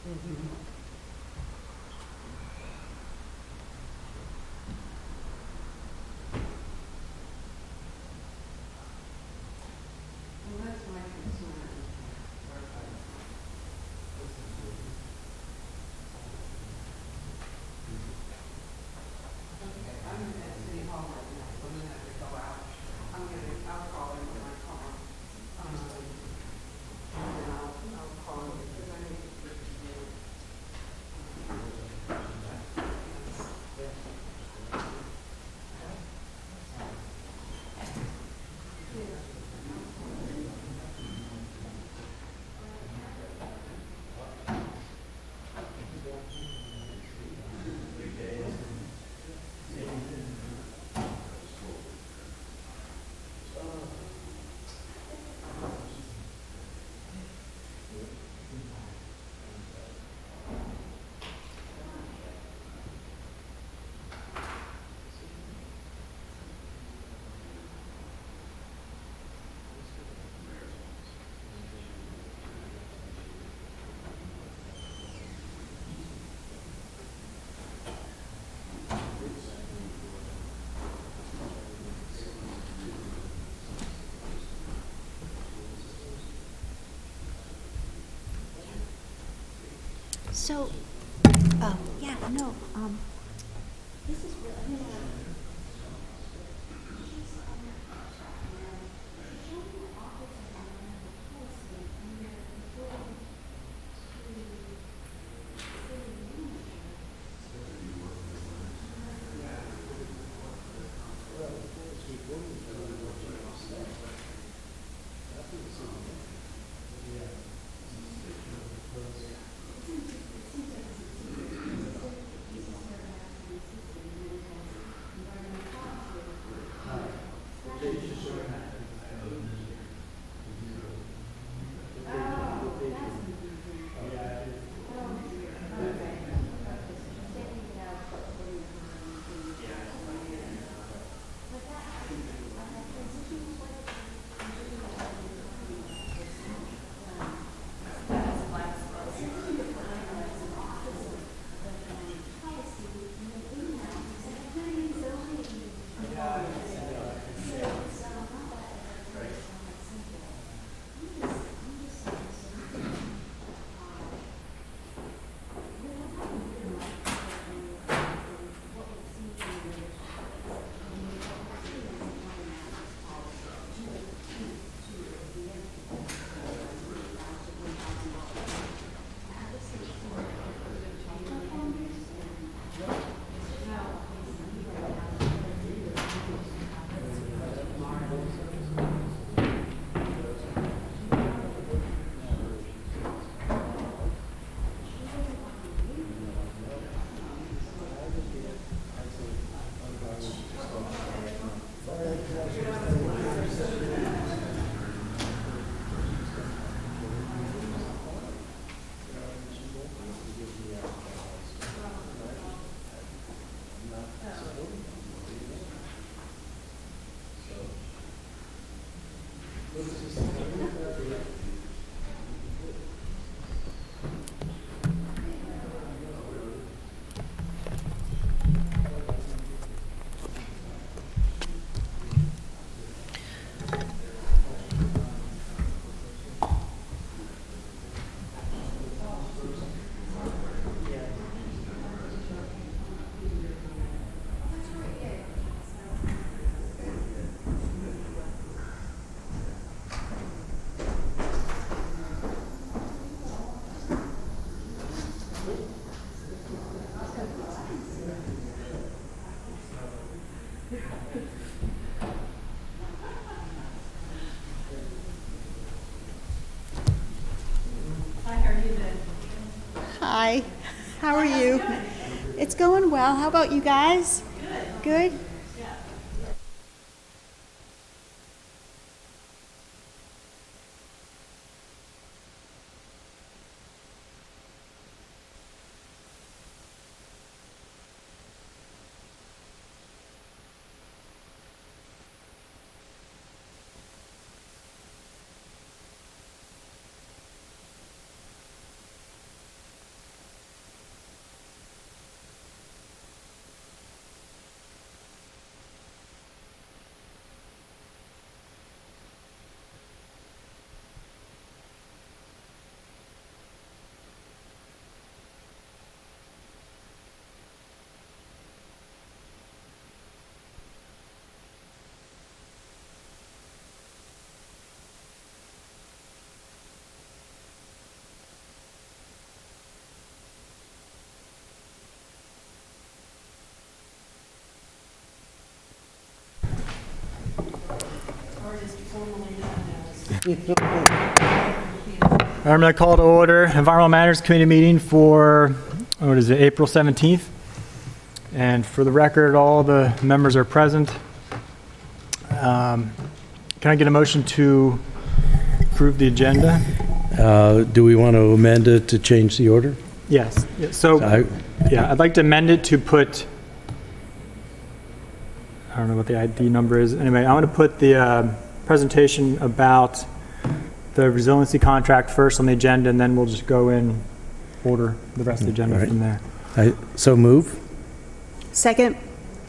Well, that's my concern. Okay, I'm at City Hall right now, so I'm gonna have to go out. I'll call him when I call him. And then I'll call him because I need to get to you. So, yeah, no, this is really, hi, how are you? It's going well. How about you guys? Good. Good? I'm going to call to order Environmental Matters Committee meeting for, what is it, April 17th. And for the record, all the members are present. Can I get a motion to approve the agenda? Do we want to amend it to change the order? Yes. I'd like to amend it to put, I don't know what the ID number is. Anyway, I want to put the presentation about the resiliency contract first on the agenda, and then we'll just go in order the rest of the agenda Right. from there. So move. Second?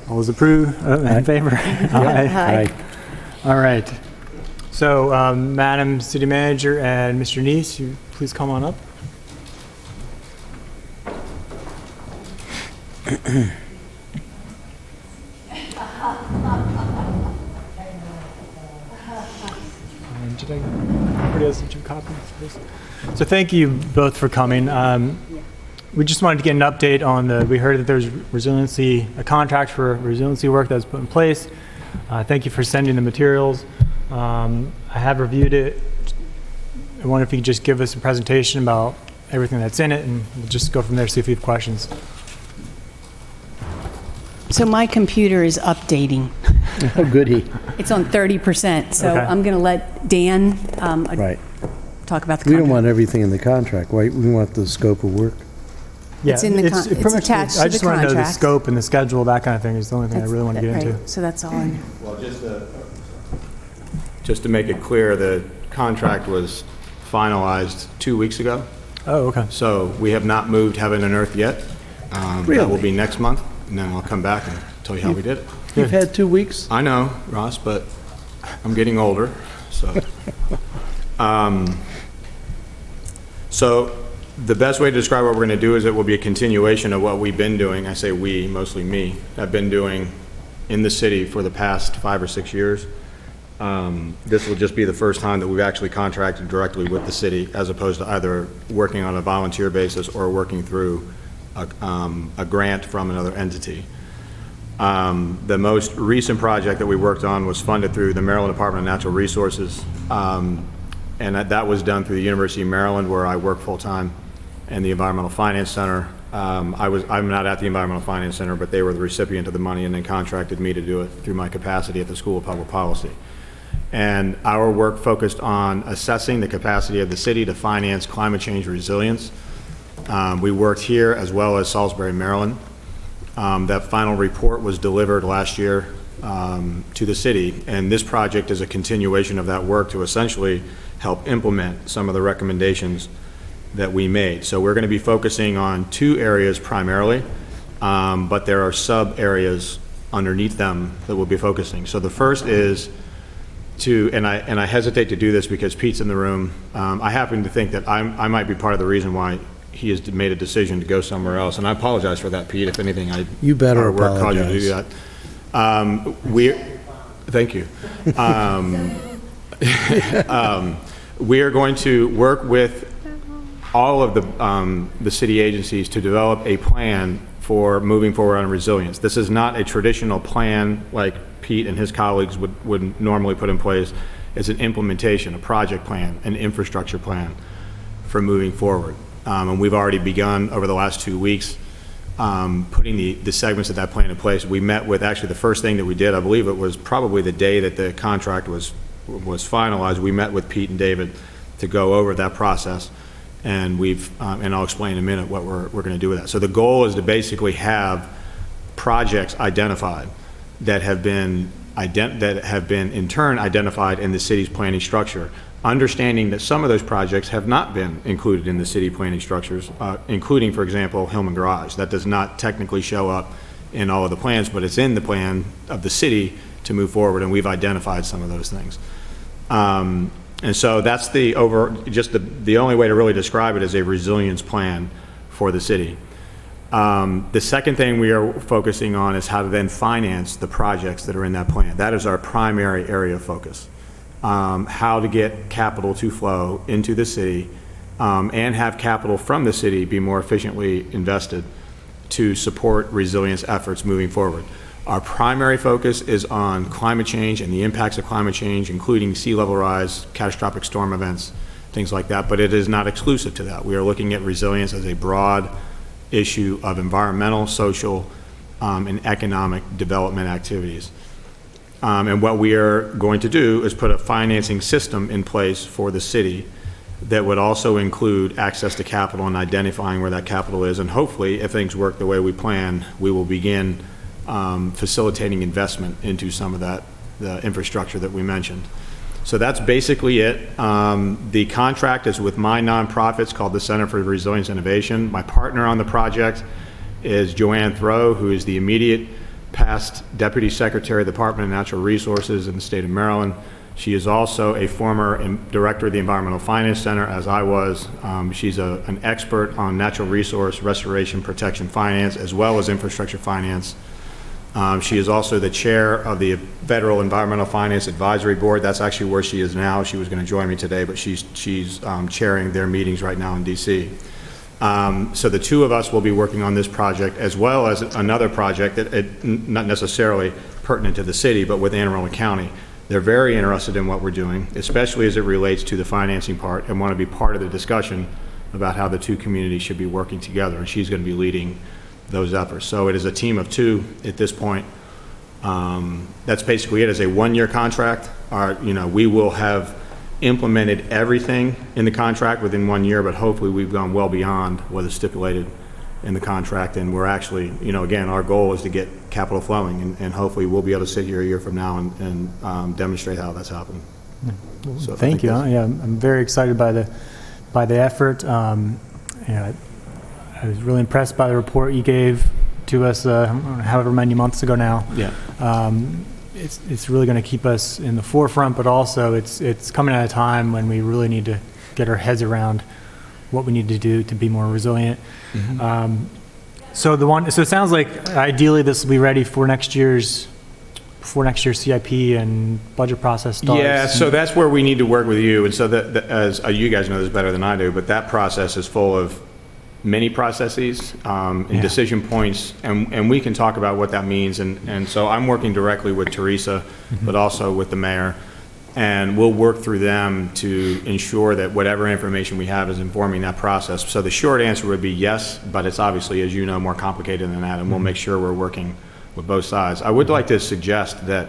All those approve? In favor? Aye. All right. So, Madam City Manager and Mr. Neese, you please come on up. Everybody has some copies of this. So thank you both for coming. We just wanted to get an update on we heard that there's a contract for resiliency work that was put in place. Thank you for sending the materials. I have reviewed it. I wonder if you could just give us a presentation about everything that's in it, and we'll just go from there, see if you have questions. So my computer is updating. Oh, goody. It's on 30%, so Okay. I'm going to let Dan Right. talk about the We don't contract. want everything in the contract, right? We want the scope of work. Yeah, It's in the it's pretty much- attached I to just the want to know the contract. scope and the schedule, that kind of thing is the only thing I really want to get Right, into. so that's all in. Well, just to make it clear, the contract was finalized 2 weeks ago, Oh, okay. so we have not moved heaven and earth yet. That will Really? be next month, and then I'll come back and tell you how we did it. You've had 2 weeks? I know, Ross, but I'm getting older, so. So the best way to describe what we're going to do is it will be a continuation of what we've been doing. I say we, mostly me. I've been doing in the city for the past 5 or 6 years. This will just be the first time that we've actually contracted directly with the city, as opposed to either working on a volunteer basis or working through a grant from another entity. The most recent project that we worked on was funded through the Maryland Department of Natural Resources, and that was done through the University of Maryland, where I work full-time, and the Environmental Finance Center. I'm not at the Environmental Finance Center, but they were the recipient of the money and then contracted me to do it through my capacity at the School of Public Policy. And our work focused on assessing the capacity of the city to finance climate change resilience. We worked here as well as Salisbury, Maryland. That final report was delivered last year to the city, and this project is a continuation of that work to essentially help implement some of the recommendations that we made. So we're going to be focusing on 2 areas primarily, but there are sub-areas underneath them that we'll be focusing. So the first is and I hesitate to do this because Pete's in the room. I happen to think that I might be part of the reason why he has made a decision to go somewhere else, and I apologize for that, Pete. If anything, You better our work caused you to do apologize. that. Thank you. We are going to work with all of the city agencies to develop a plan for moving forward on resilience. This is not a traditional plan like Pete and his colleagues would normally put in place. It's an implementation, a project plan, an infrastructure plan for moving forward. And we've already begun over the last 2 weeks putting the segments of that plan in place. We met with, actually the first thing that we did, I believe it was probably the day that the contract was finalized, we met with Pete and David to go over that process. And and I'll explain in a minute what we're going to do with that. So the goal is to basically have projects identified that have been in turn identified in the city's planning structure, understanding that some of those projects have not been included in the city planning structures, including, for example, Hillman Garage. That does not technically show up in all of the plans, but it's in the plan of the city to move forward, and we've identified some of those things. And so that's the only way to really describe it is a resilience plan for the city. The second thing we are focusing on is how to then finance the projects that are in that plan. That is our primary area of focus. How to get capital to flow into the city and have capital from the city be more efficiently invested to support resilience efforts moving forward. Our primary focus is on climate change and the impacts of climate change, including sea level rise, catastrophic storm events, things like that, but it is not exclusive to that. We are looking at resilience as a broad issue of environmental, social, and economic development activities. And what we are going to do is put a financing system in place for the city that would also include access to capital and identifying where that capital is. And hopefully, if things work the way we plan, we will begin facilitating investment into some of that, the infrastructure that we mentioned. So that's basically it. The contract is with my nonprofit called the Center for Resilience Innovation. My partner on the project is Joanne Throw, who is the immediate past Deputy Secretary of the Department of Natural Resources in the state of Maryland. She is also a former director of the Environmental Finance Center, as I was. She's an expert on natural resource restoration, protection finance, as well as infrastructure finance. She is also the chair of the Federal Environmental Finance Advisory Board. That's actually where she is now. She was going to join me today, but she's chairing their meetings right now in DC. So the two of us will be working on this project, as well as another project that not necessarily pertinent to the city, but with Anne Arundel County. They're very interested in what we're doing, especially as it relates to the financing part, and want to be part of the discussion about how the two communities should be working together, and she's going to be leading those efforts. So it is a team of two at this point. That's basically it. It's a one-year contract. We will have implemented everything in the contract within 1 year, but hopefully we've gone well beyond what is stipulated in the contract, and we're actually, again, our goal is to get capital flowing, and hopefully we'll be able to sit here a year from now and demonstrate how that's happened. So Thank you. Yeah, I'm very excited by the effort. I was really impressed by the report you gave to us however many months ago now. Yeah. It's really going to keep us in the forefront, but also it's coming at a time when we really need to get our heads around what we need to do to be more resilient. Mm-hmm. So it sounds like ideally this will be ready for next year's CIP and budget process starts. Yeah, so that's where we need to work with you, and so that as you guys know this better than I do, but that process is full of many processes and decision points, and we can talk about what that means. And so I'm working directly with Teresa, but also with the mayor, and we'll work through them to ensure that whatever information we have is informing that process. So the short answer would be yes, but it's obviously, as you know, more complicated than that, and we'll make sure we're working with both sides. I would like to suggest that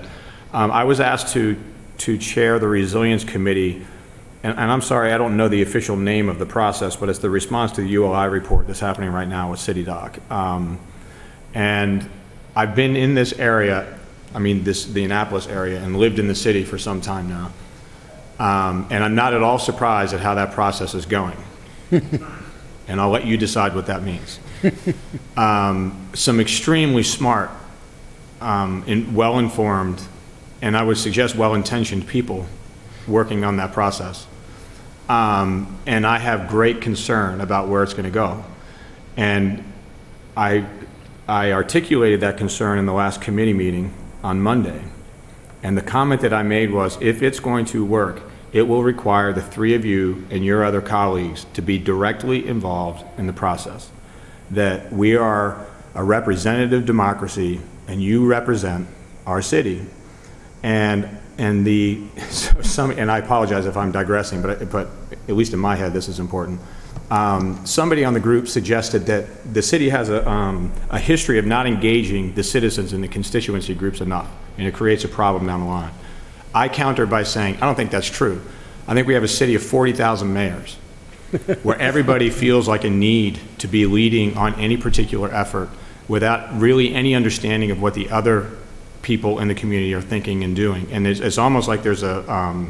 I was asked to chair the Resilience Committee. And I'm sorry, I don't know the official name of the process, but it's the response to the ULI report that's happening right now with CityDoc. And I've been in this area, the Annapolis area, and lived in the city for some time now. And I'm not at all surprised at how that process is going. And I'll let you decide what that means. Some extremely smart, well-informed, and I would suggest well-intentioned people working on that process. And I have great concern about where it's going to go. And I articulated that concern in the last committee meeting on Monday. And the comment that I made was, if it's going to work, it will require the three of you and your other colleagues to be directly involved in the process. That we are a representative democracy, and you represent our city. And I apologize if I'm digressing, but at least in my head, this is important. Somebody on the group suggested that the city has a history of not engaging the citizens and the constituency groups enough, and it creates a problem down the line. I countered by saying, I don't think that's true. I think we have a city of 40,000 mayors, where everybody feels like a need to be leading on any particular effort without really any understanding of what the other people in the community are thinking and doing. And it's almost like there's a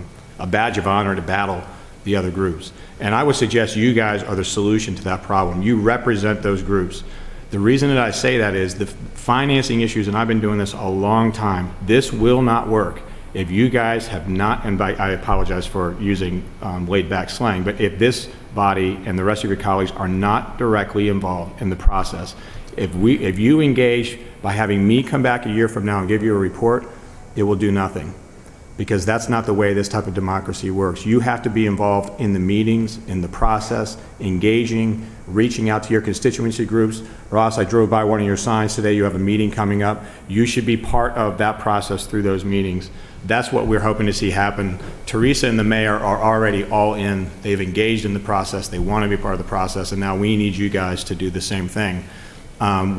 badge of honor to battle the other groups. And I would suggest you guys are the solution to that problem. You represent those groups. The reason that I say that is the financing issues, and I've been doing this a long time, this will not work if you guys have not, and I apologize for using laid back slang, but if this body and the rest of your colleagues are not directly involved in the process, if you engage by having me come back a year from now and give you a report, it will do nothing. because that's not the way this type of democracy works. You have to be involved in the meetings, in the process, engaging, reaching out to your constituency groups. Ross, I drove by one of your signs today. You have a meeting coming up. You should be part of that process through those meetings. That's what we're hoping to see happen. Teresa and the mayor are already all in. They've engaged in the process. They want to be part of the process, and now we need you guys to do the same thing.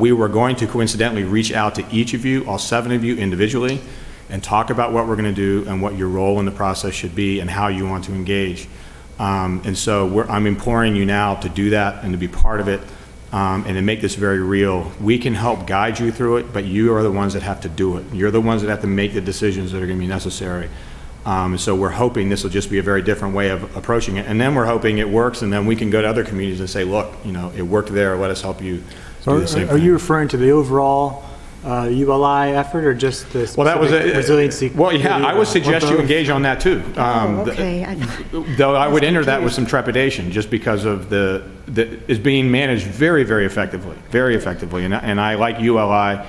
We were going to coincidentally reach out to each of you, all 7 of you individually, and talk about what we're going to do and what your role in the process should be and how you want to engage. And so I'm imploring you now to do that and to be part of it, and to make this very real. We can help guide you through it, but you are the ones that have to do it. You're the ones that have to make the decisions that are going to be necessary. So we're hoping this will just be a very different way of approaching it. And then we're hoping it works, and then we can go to other communities and say, look, you know, it worked there, let us help you do the same Are thing. you referring to the overall ULI effort or just the Well, that was specific a resiliency? Well, yeah, I would suggest you engage on that too. Okay. Though I would enter that with some trepidation, just because of the is being managed very, very effectively. And I like ULI.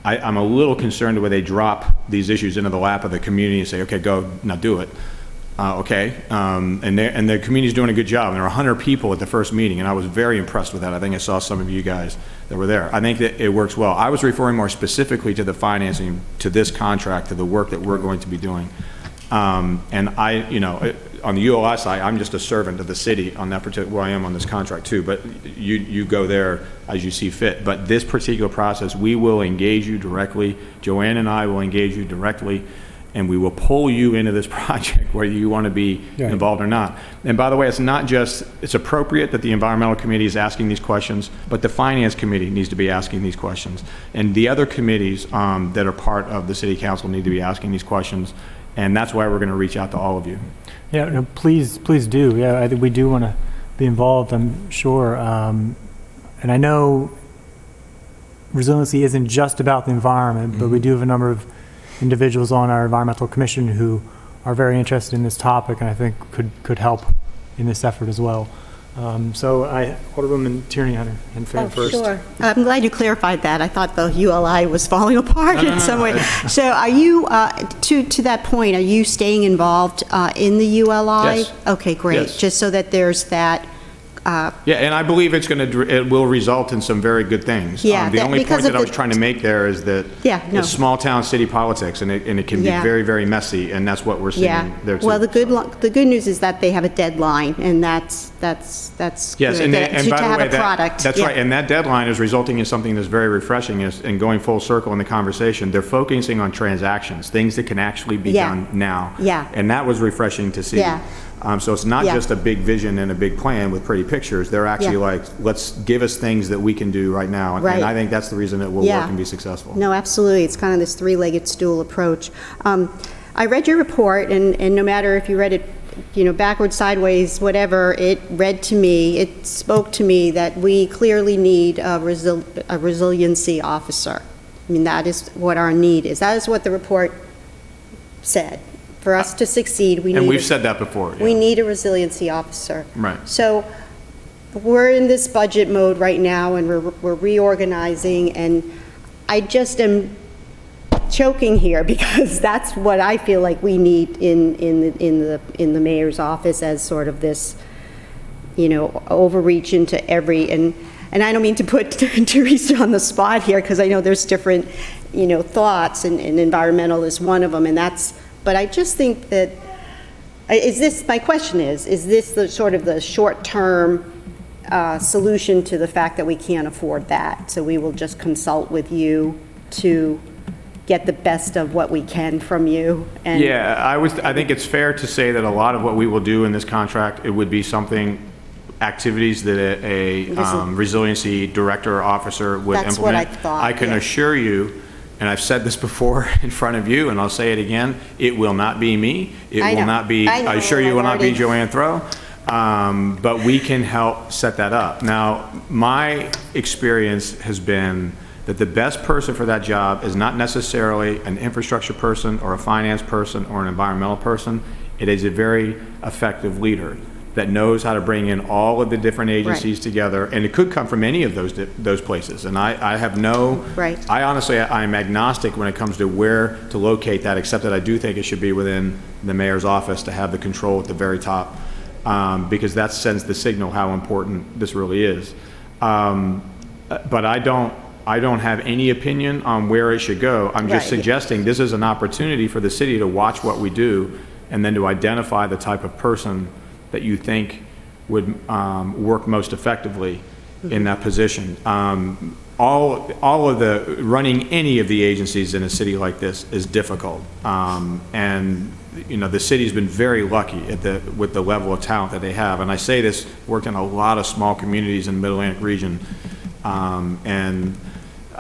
I'm a little concerned the way they drop these issues into the lap of the community and say, okay, go now do it. Okay, and the community's doing a good job. And there were 100 people at the first meeting, and I was very impressed with that. I think I saw some of you guys that were there. I think that it works well. I was referring more specifically to the financing, to this contract, to the work that we're going to be doing. And I, you know, on the ULI side, I'm just a servant of the city on that particular, well, I am on this contract too, but you go there as you see fit. But this particular process, we will engage you directly. Joanne and I will engage you directly, and we will pull you into this project whether you want to be involved or not. And by the way, it's not just, it's appropriate that the environmental committee is asking these questions, but the finance committee needs to be asking these questions. And the other committees that are part of the city council need to be asking these questions. And that's why we're going to reach out to all of you. Yeah, no, please do. Yeah, I think we do want to be involved, I'm sure. And I know resiliency isn't just about the environment, but we do have a number of individuals on our environmental commission who are very interested in this topic, and I think could help in this effort as well. So Alderwoman Tierney had her hand first. Sure. I'm glad you clarified that. I thought the ULI was falling apart in some way. So are you, to that point, are you staying involved in the ULI? Yes. Okay, great. Yes. Just so that there's that. Yeah, and I believe it will result in some very good things. Yeah, the only because point that of I was the- trying to make there is that it's small town city politics, and it can be Yeah. very, very messy, and that's what we're seeing Yeah. there too. Well, the good news is that they have a deadline, and that's Yes, good. and to by the have way, a product. that's Yeah. right, and that deadline is resulting in something that's very refreshing, and going full circle in the conversation. They're focusing on transactions, things that can actually be Yeah. done now. Yeah. And that was refreshing to see. Yeah. So it's not Yeah. just a big vision and a big plan with pretty pictures. They're actually Yeah. like, let's give us things that we can do right now. And Right. I think that's the reason it will Yeah. work and be successful. No, absolutely. It's kind of this three-legged stool approach. I read your report, and no matter if you read it, you know, backwards, sideways, whatever, it read to me, it spoke to me that we clearly need a resiliency officer. I mean, that is what our need is. That is what the report said. For us to succeed, we need. And we've said that before. We yeah. need a resiliency officer. Right. So we're in this budget mode right now, and we're reorganizing, and I just am choking here because that's what I feel like we need in the mayor's office as sort of this, you know, overreach into every, and I don't mean to put Teresa on the spot here, because I know there's different, you know, thoughts, and environmental is one of them, and that's, but I just think that, my question is this the sort of the short-term solution to the fact that we can't afford that? So we will just consult with you to get the best of what we can from you? And Yeah, I think it's fair to say that a lot of what we will do in this contract, it would be activities that a resiliency director or officer would That's implement. what I thought, I can yeah. assure you, and I've said this before in front of you, and I'll say it again, it will not be me. It I will know. not be, I know, I assure you, it will not be already- Joanne Throw. But we can help set that up. Now, my experience has been that the best person for that job is not necessarily an infrastructure person or a finance person or an environmental person. It is a very effective leader. that knows how to bring in all of the different agencies together, and it could come from any of those places. And I have no, Right. I honestly, I'm agnostic when it comes to where to locate that, except that I do think it should be within the mayor's office to have the control at the very top, because that sends the signal how important this really is. But I don't have any opinion on where it should go. I'm just Right. suggesting this is an opportunity for the city to watch what we do and then to identify the type of person that you think would work most effectively in that position. All of the, running any of the agencies in a city like this is difficult. And, you know, the city's been very lucky with the level of talent that they have. And I say this, worked in a lot of small communities in the Mid-Atlantic region. And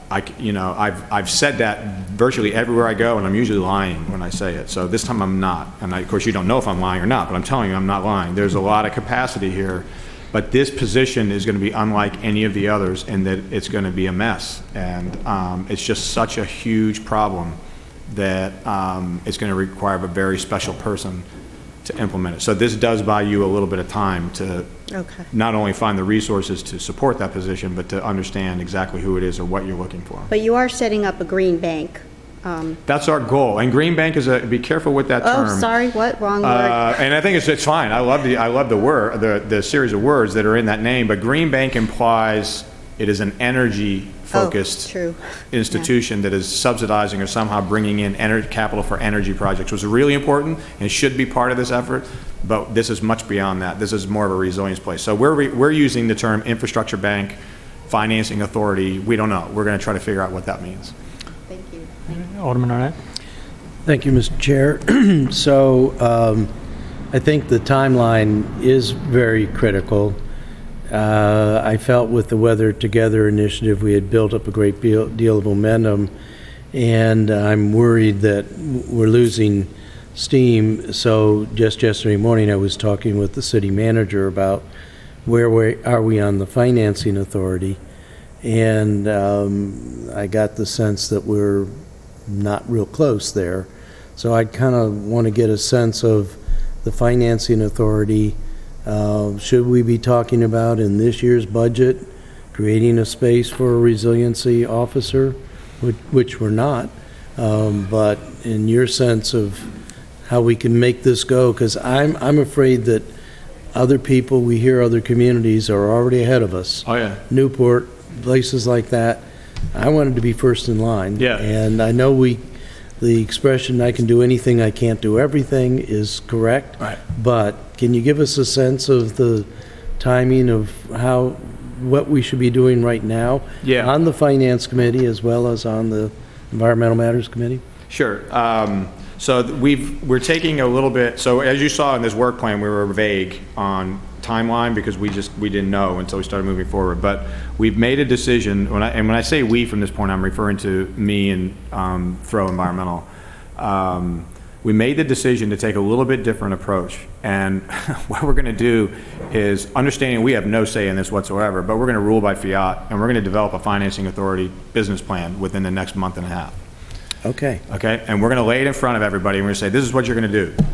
I've said that virtually everywhere I go, and I'm usually lying when I say it. So this time I'm not. And of course, you don't know if I'm lying or not, but I'm telling you I'm not lying. There's a lot of capacity here. But this position is going to be unlike any of the others in that it's going to be a mess. And it's just such a huge problem that it's going to require a very special person to implement it. So this does buy you a little bit of time to Okay. not only find the resources to support that position, but to understand exactly who it is or what you're looking for. But you are setting up a green bank. That's our goal. And Green Bank is be careful with that term. Oh, sorry, what? Wrong word? And I think it's fine. I love the word, the series of words that are in that name. But Green Bank implies it is an energy-focused true. institution that is subsidizing or somehow bringing in capital for energy projects, which is really important and should be part of this effort. But this is much beyond that. This is more of a resilience place. So we're using the term infrastructure bank, financing authority. We don't know. We're going to try to figure out what that means. Thank you. Alderman Arnett? Thank you, Mr. Chair. So I think the timeline is very critical. I felt with the Weather Together initiative, we had built up a great deal of momentum, and I'm worried that we're losing steam. So just yesterday morning, I was talking with the city manager about where are we on the financing authority, and I got the sense that we're not real close there. So I kind of want to get a sense of the financing authority. Should we be talking about in this year's budget creating a space for a resiliency officer, which we're not, but in your sense of how we can make this go, because I'm afraid that other people, we hear other communities are already ahead of us. Oh, yeah. Newport, places like that. I wanted to be first in line. Yeah. And I know the expression, I can do anything, I can't do everything, is correct. Right. But can you give us a sense of the timing of what we should be doing right now? Yeah. On the Finance Committee as well as on the Environmental Matters Committee? Sure. So we're taking a little bit, so as you saw in this work plan, we were vague on timeline because we didn't know until we started moving forward. But we've made a decision, when I say we from this point, I'm referring to me and Fro Environmental. We made the decision to take a little bit different approach. And what we're going to do is, understanding we have no say in this whatsoever, but we're going to rule by fiat, and we're going to develop a financing authority business plan within the next month and a half. Okay. Okay, and we're going to lay it in front of everybody, and we're going to say, this is what you're going to do.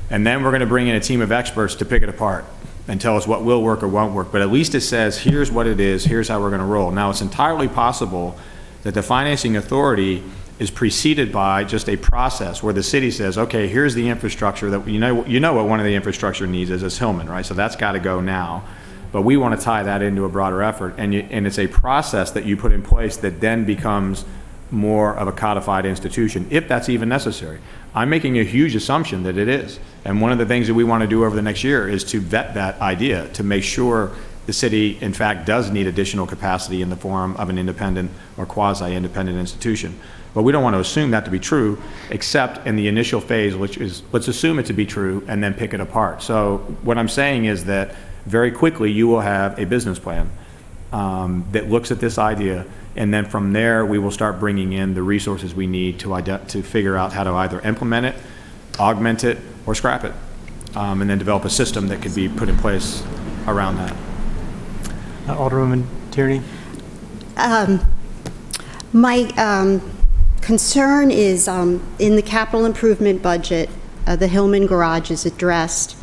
And then we're going to bring in a team of experts to pick it apart and tell us what will work or won't work. But at least it says, here's what it is, here's how we're going to roll. Now, it's entirely possible that the financing authority is preceded by just a process where the city says, okay, here's the infrastructure that, you know what one of the infrastructure needs is Hillman, right? So that's got to go now. But we want to tie that into a broader effort. And it's a process that you put in place that then becomes more of a codified institution, if that's even necessary. I'm making a huge assumption that it is. And one of the things that we want to do over the next year is to vet that idea, to make sure the city, in fact, does need additional capacity in the form of an independent or quasi-independent institution. But we don't want to assume that to be true, except in the initial phase, which is, let's assume it to be true and then pick it apart. So what I'm saying is that very quickly you will have a business plan that looks at this idea, and then from there we will start bringing in the resources we need to figure out how to either implement it, augment it, or scrap it, and then develop a system that could be put in place around that. Alderwoman Tierney? My concern is in the capital improvement budget, the Hillman Garage is addressed,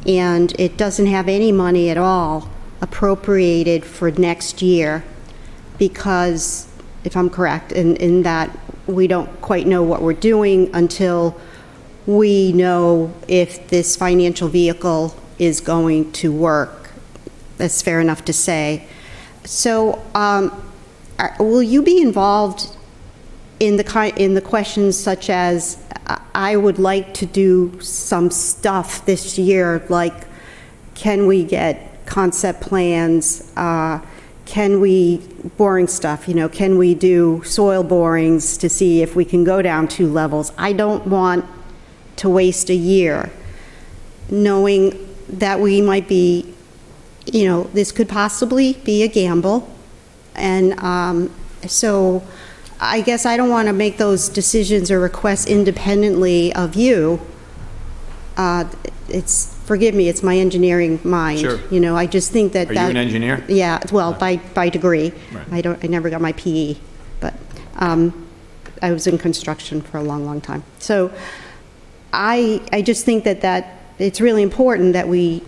and it doesn't have any money at all appropriated for next year because, if I'm correct, in that we don't quite know what we're doing until we know if this financial vehicle is going to work. That's fair enough to say. So, will you be involved in the questions such as, I would like to do some stuff this year, like can we get concept plans, boring stuff, can we do soil borings to see if we can go down 2 levels? I don't want to waste a year knowing that we might be, this could possibly be a gamble. And so I guess I don't want to make those decisions or requests independently of you. Forgive me, it's my engineering mind. Sure. I just think that. Are you an engineer? Yeah, well, by degree. Right. I never got my PE, but I was in construction for a long, long time. So I just think that it's really important that we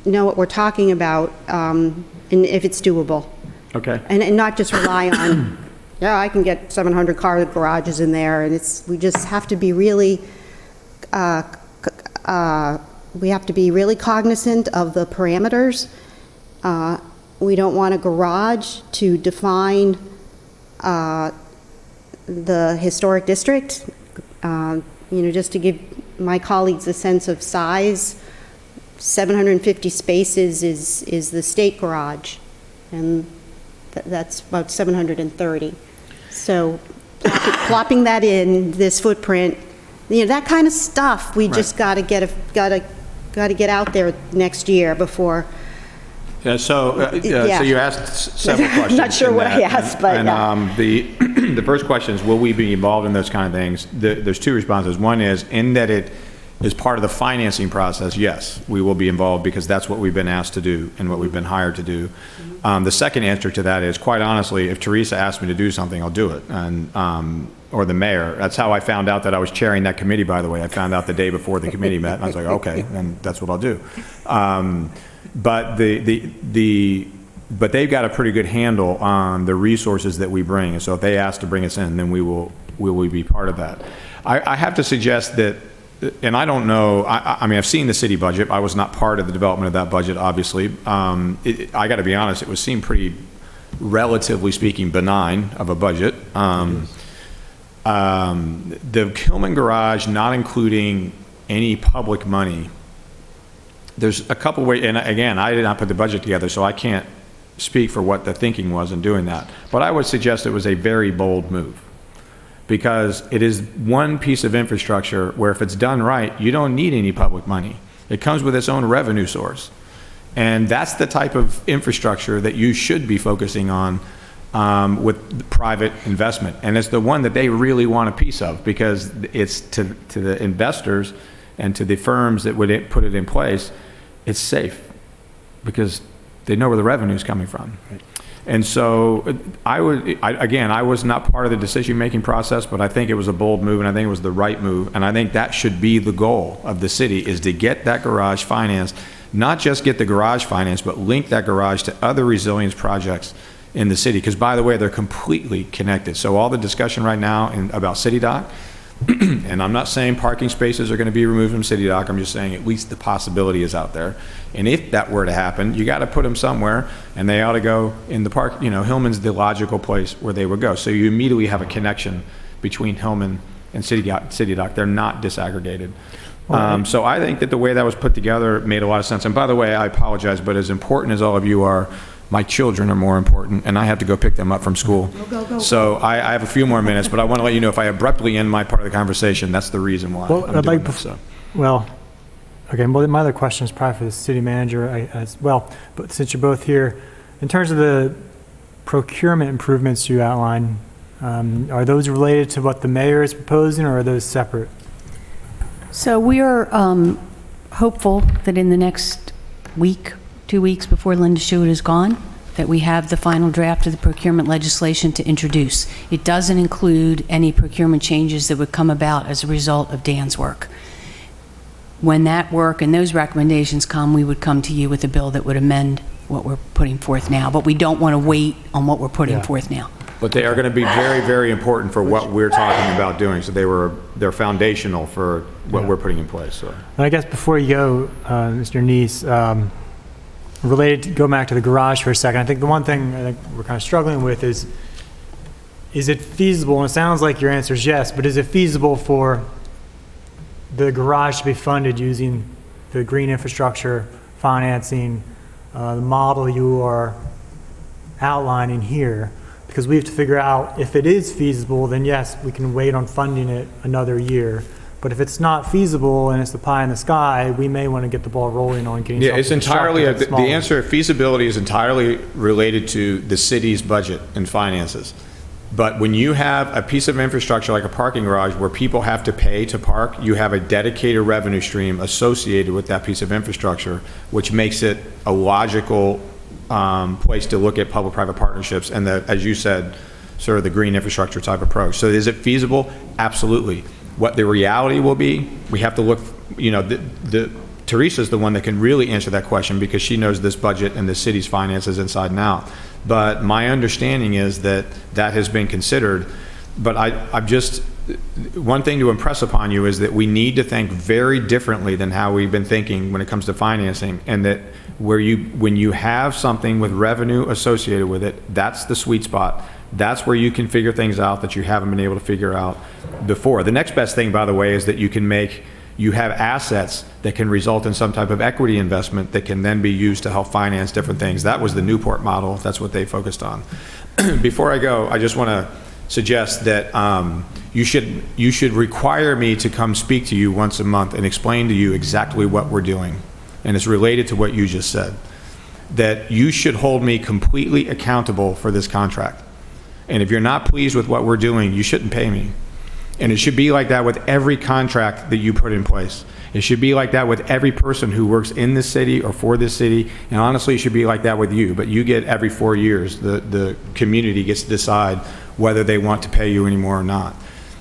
know what we're talking about, and if it's doable. Okay. And not just rely on, I can get 700 car garages in there, and we just have to be really, we have to be really cognizant of the parameters. We don't want a garage to define the historic district. Just to give my colleagues a sense of size, 750 spaces is the state garage, and that's about 730. So plopping that in, this footprint, that kind of stuff, we just got to get out there next year before. Yeah, so you asked several questions. I'm not sure what I asked, but the first question is, will we be involved in those kind of things? There's 2 responses. One is, in that it is part of the financing process, yes, we will be involved because that's what we've been asked to do and what we've been hired to do. The second answer to that is, quite honestly, if Teresa asked me to do something, I'll do it. And or the mayor. That's how I found out that I was chairing that committee, by the way. I found out the day before the committee met, and I was like, okay, then that's what I'll do. But they've got a pretty good handle on the resources that we bring, and so if they ask to bring us in, then we will be part of that. I have to suggest that, and I don't know, I mean, I've seen the city budget. I was not part of the development of that budget, obviously. I got to be honest, it seemed pretty, relatively speaking, benign of a budget. The Hillman Garage, not including any public money, there's a couple ways, and again, I did not put the budget together, so I can't speak for what the thinking was in doing that. But I would suggest it was a very bold move, because it is one piece of infrastructure where, if it's done right, you don't need any public money. It comes with its own revenue source. And that's the type of infrastructure that you should be focusing on with private investment. And it's the one that they really want a piece of, because it's to the investors and to the firms that would put it in place, it's safe because they know where the revenue is coming from. Right. And so I was not part of the decision-making process, but I think it was a bold move, and I think it was the right move. And I think that should be the goal of the city, is to get that garage financed, not just get the garage financed, but link that garage to other resilience projects in the city. Because, by the way, they're completely connected. So all the discussion right now about City Dock, and I'm not saying parking spaces are going to be removed from City Dock, I'm just saying at least the possibility is out there. And if that were to happen, you got to put them somewhere, and they ought to go in the park. Hillman's the logical place where they would go. So you immediately have a connection between Hillman and City Dock. They're not disaggregated. So I think that the way that was put together made a lot of sense. And by the way, I apologize, but as important as all of you are, my children are more important, and I have to go pick them up from school. Go. So I have a few more minutes, but I want to let you know, if I abruptly end my part of the conversation, that's the reason why I'm doing this. Well, my other question is probably for the city manager as well, but since you're both here, in terms of the procurement improvements you outlined, are those related to what the mayor is proposing, or are those separate? So we are hopeful that in the next week, 2 weeks before Linda Schuett is gone, that we have the final draft of the procurement legislation to introduce. It doesn't include any procurement changes that would come about as a result of Dan's work. when that work and those recommendations come, we would come to you with a bill that would amend what we're putting forth now. But we don't want to wait on what we're putting Yeah. forth now. But they are going to be very, very important for what we're talking about doing. So they're foundational for what we're putting in place, so. And I guess before you go, Mr. Neese, go back to the garage for a second. I think the one thing I think we're kind of struggling with is it feasible, and it sounds like your answer is yes, but is it feasible for the garage to be funded using the green infrastructure financing, the model you are outlining here? Because we have to figure out if it is feasible, then yes, we can wait on funding it another year. But if it's not feasible and it's the pie in the sky, we may want to get the ball rolling on getting Yeah, something it's entirely, constructed that's the smaller. answer, feasibility is entirely related to the city's budget and finances. But when you have a piece of infrastructure like a parking garage where people have to pay to park, you have a dedicated revenue stream associated with that piece of infrastructure, which makes it a logical place to look at public-private partnerships and the, as you said, sort of the green infrastructure type approach. So is it feasible? Absolutely. What the reality will be, we have to look, you know, Teresa's the one that can really answer that question because she knows this budget and the city's finances inside and out. But my understanding is that that has been considered. But I'm just, one thing to impress upon you is that we need to think very differently than how we've been thinking when it comes to financing, and that when you have something with revenue associated with it, that's the sweet spot. That's where you can figure things out that you haven't been able to figure out before. The next best thing, by the way, is that you have assets that can result in some type of equity investment that can then be used to help finance different things. That was the Newport model. That's what they focused on. Before I go, I just want to suggest that you should require me to come speak to you once a month and explain to you exactly what we're doing. And it's related to what you just said. That you should hold me completely accountable for this contract. And if you're not pleased with what we're doing, you shouldn't pay me. And it should be like that with every contract that you put in place. It should be like that with every person who works in this city or for this city. And honestly, it should be like that with you. But you get every 4 years, the community gets to decide whether they want to pay you anymore or not.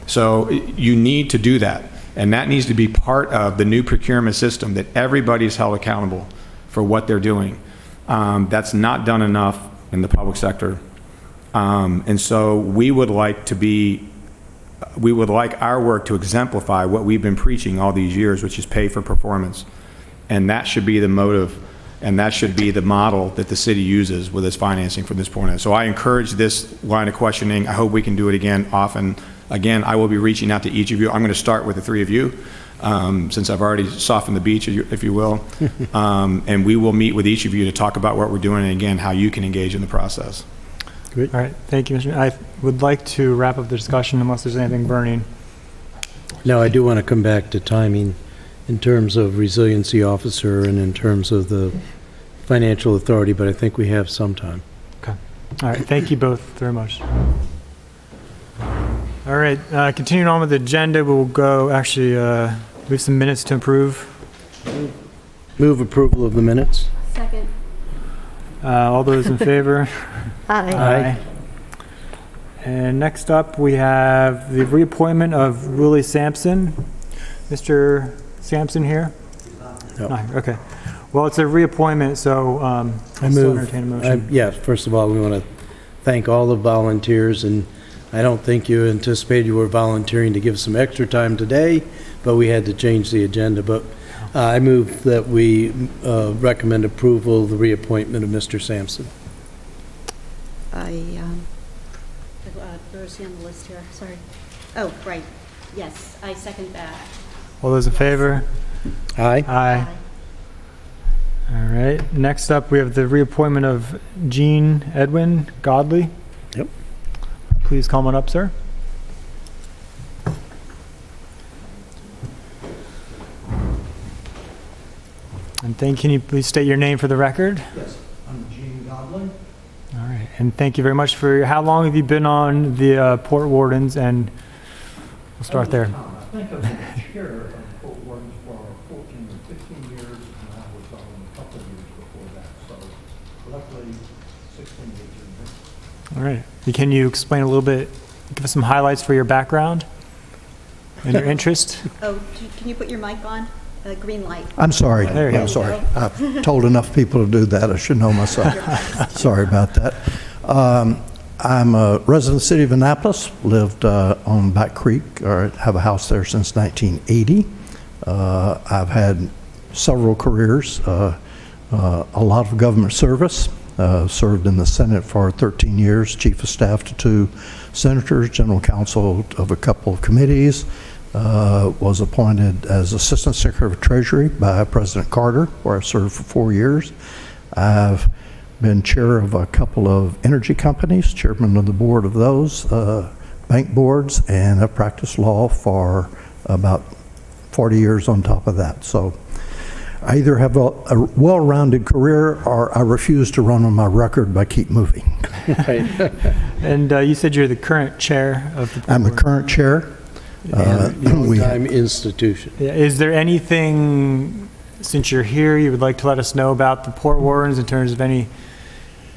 So you need to do that. And that needs to be part of the new procurement system, that everybody's held accountable for what they're doing. That's not done enough in the public sector. And so we would like our work to exemplify what we've been preaching all these years, which is pay for performance. And that should be the motive, and that should be the model that the city uses with its financing from this point on. So I encourage this line of questioning. I hope we can do it again often. Again, I will be reaching out to each of you. I'm going to start with the three of you, since I've already softened the beach, if you will. And we will meet with each of you to talk about what we're doing and, again, how you can engage in the process. All right, thank you, Mr. I would like to wrap up the discussion unless there's anything burning. Now, I do want to come back to timing in terms of resiliency officer and in terms of the financial authority, but I think we have some time. Okay. All right, thank you both very much. All right, continuing on with the agenda, we'll go, actually, we have some minutes to approve. Move approval of the minutes. Second. All those in favor? Aye. Aye. And next up, we have the reappointment of Willie Sampson. Mr. Sampson here? No. No, okay. Well, it's a reappointment, so I I'll still entertain a motion. Yes, first of all, we want to thank all the volunteers, and I don't think you anticipated you were volunteering to give some extra time today, but we had to change the agenda. But I move that we recommend approval of the reappointment of Mr. Sampson. Where's he on the list here? Sorry. Oh, right. Yes, I second that. All those in favor? Aye. Aye. All right. Next up, we have the reappointment of Gene Edwin Godley. Yep. Please come on up, sir. And can you please state your name for the record? Yes, I'm Gene Godlin. All right. And thank you very much how long have you been on the Port Wardens? And we'll start there. I think I've been chair of Port Wardens for 14 or 15 years, and I was on a couple of years before that, so roughly 16, 18 years. All right. Can you explain a little bit, give us some highlights for your background and your interest? Oh, can you put your mic on? The green light. I'm sorry. There you go. I'm sorry. I've told enough people to do that. I should know myself. Sorry about that. I'm a resident of the city of Annapolis, lived on Back Creek, or have a house there since 1980. I've had several careers, a lot of government service, served in the Senate for 13 years, chief of staff to 2 senators, general counsel of a couple of committees, was appointed as Assistant Secretary of Treasury by President Carter, where I served for 4 years. I've been chair of a couple of energy companies, chairman of the board of those bank boards, and I've practiced law for about 40 years on top of that. So I either have a well-rounded career or I refuse to run on my record by keep moving. And you said you're the current chair of the I'm the board. current chair. Long-time institution. Yeah, is there anything, since you're here, you would like to let us know about the Port Wardens in terms of any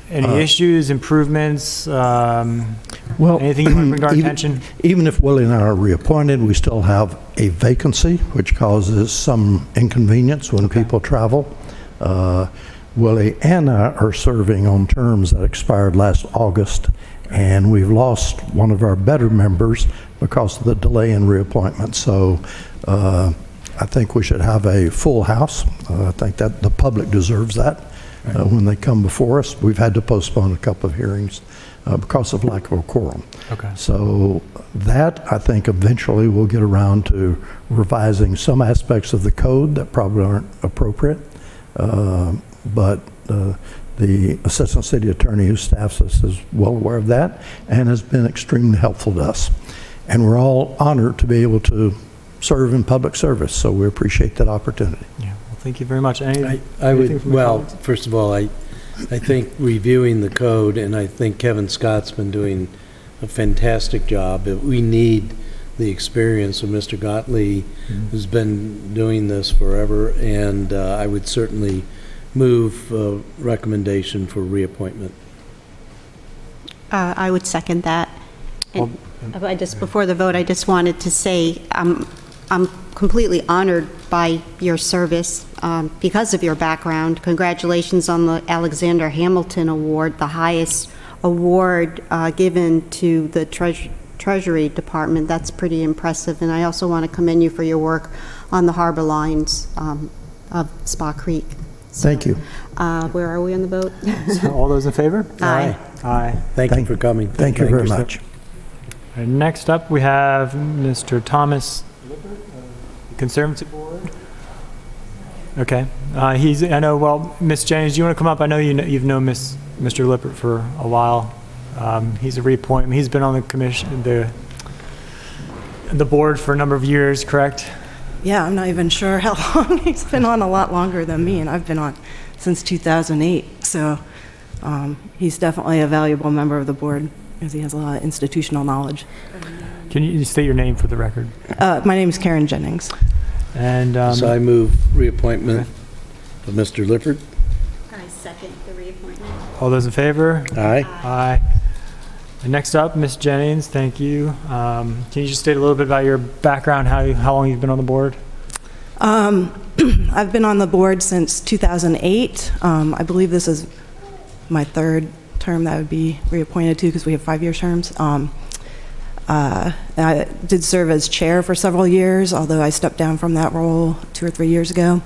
issues, improvements, anything you want to bring to our attention? Even if Willie and I are reappointed, we still have a vacancy, which causes some inconvenience when people travel. Willie and I are serving on terms that expired last August, and we've lost one of our better members because of the delay in reappointment. So I think we should have a full house. I think that the public deserves that when they come before us. We've had to postpone a couple of hearings because of lack of a quorum. Okay. So that, I think, eventually we'll get around to revising some aspects of the code that probably aren't appropriate. But the Assistant City Attorney who staffs us is well aware of that and has been extremely helpful to us. And we're all honored to be able to serve in public service, so we appreciate that opportunity. Yeah, well, thank you very much. I anything would, from your well, colleagues? first of all, I think reviewing the code, and I think Kevin Scott's been doing a fantastic job. We need the experience of Mr. Gottlieb, who's been doing this forever, and I would certainly move recommendation for reappointment. I would second that. And before the vote, I just wanted to say I'm completely honored by your service because of your background. Congratulations on the Alexander Hamilton Award, the highest award given to the Treasury Department. That's pretty impressive. And I also want to commend you for your work on the harbor lines of Spa Creek. So, Thank you. where are we on the vote? All those in favor? Aye. Aye. Thank you for coming. Thank you very much. All right, next up, we have Mr. Thomas Conservancy Board. Okay. I know, well, Ms. Jennings, do you want to come up? I know you've known Mr. Lippert for a while. He's a reappointment. He's been on the commission, the board for a number of years, correct? Yeah, I'm not even sure how long. He's been on a lot longer than me, and I've been on since 2008. So he's definitely a valuable member of the board because he has a lot of institutional knowledge. Can you state your name for the record? My name is Karen Jennings. And So I move reappointment of Mr. Lippert. I second the reappointment. all those in favor? Aye. Aye. And next up, Ms. Jennings, thank you. Can you just state a little bit about your background, how long you've been on the board? I've been on the board since 2008. I believe this is my third term that I would be reappointed to because we have 5-year terms. I did serve as chair for several years, although I stepped down from that role 2 or 3 years ago.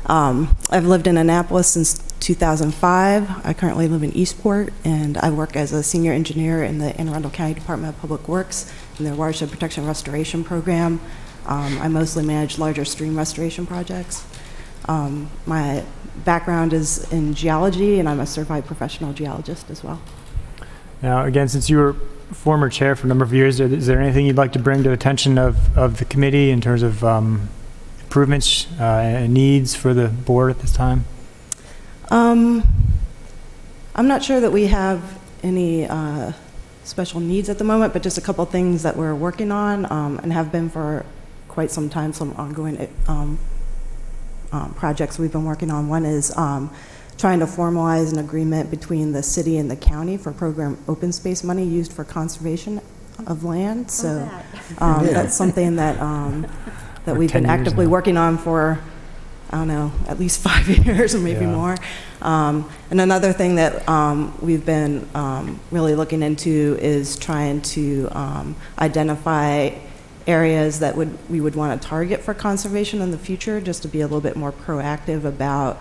I've lived in Annapolis since 2005. I currently live in Eastport, and I work as a senior engineer in the Anne Arundel County Department of Public Works in their watershed protection restoration program. I mostly manage larger stream restoration projects. My background is in geology, and I'm a certified professional geologist as well. Now, again, since you were former chair for a number of years, is there anything you'd like to bring to the attention of the committee in terms of improvements and needs for the board at this time? I'm not sure that we have any special needs at the moment, but just a couple things that we're working on and have been for quite some time, some ongoing projects we've been working on. One is trying to formalize an agreement between the city and the county for program open space money used for conservation of land. So that's something that that we've been 10 years actively now. working on for I don't know, at least 5 years or maybe Yeah. more. And another thing that we've been really looking into is trying to identify areas that we would want to target for conservation in the future, just to be a little bit more proactive about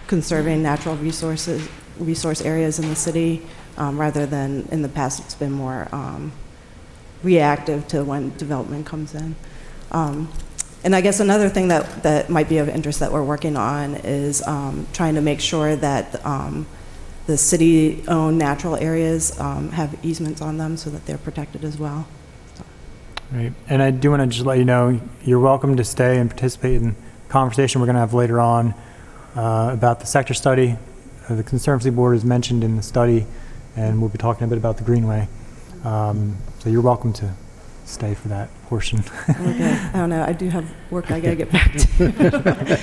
conserving natural resource areas in the city, rather than in the past it's been more reactive to when development comes in. And I guess another thing that might be of interest that we're working on is trying to make sure that the city-owned natural areas have easements on them so that they're protected as well. Right. And I do want to just let you know, you're welcome to stay and participate in the conversation we're going to have later on about the sector study. The Conservancy Board is mentioned in the study, and we'll be talking a bit about the Greenway. So you're welcome to stay for that portion. Okay. I don't know. I do have work I got to get back to.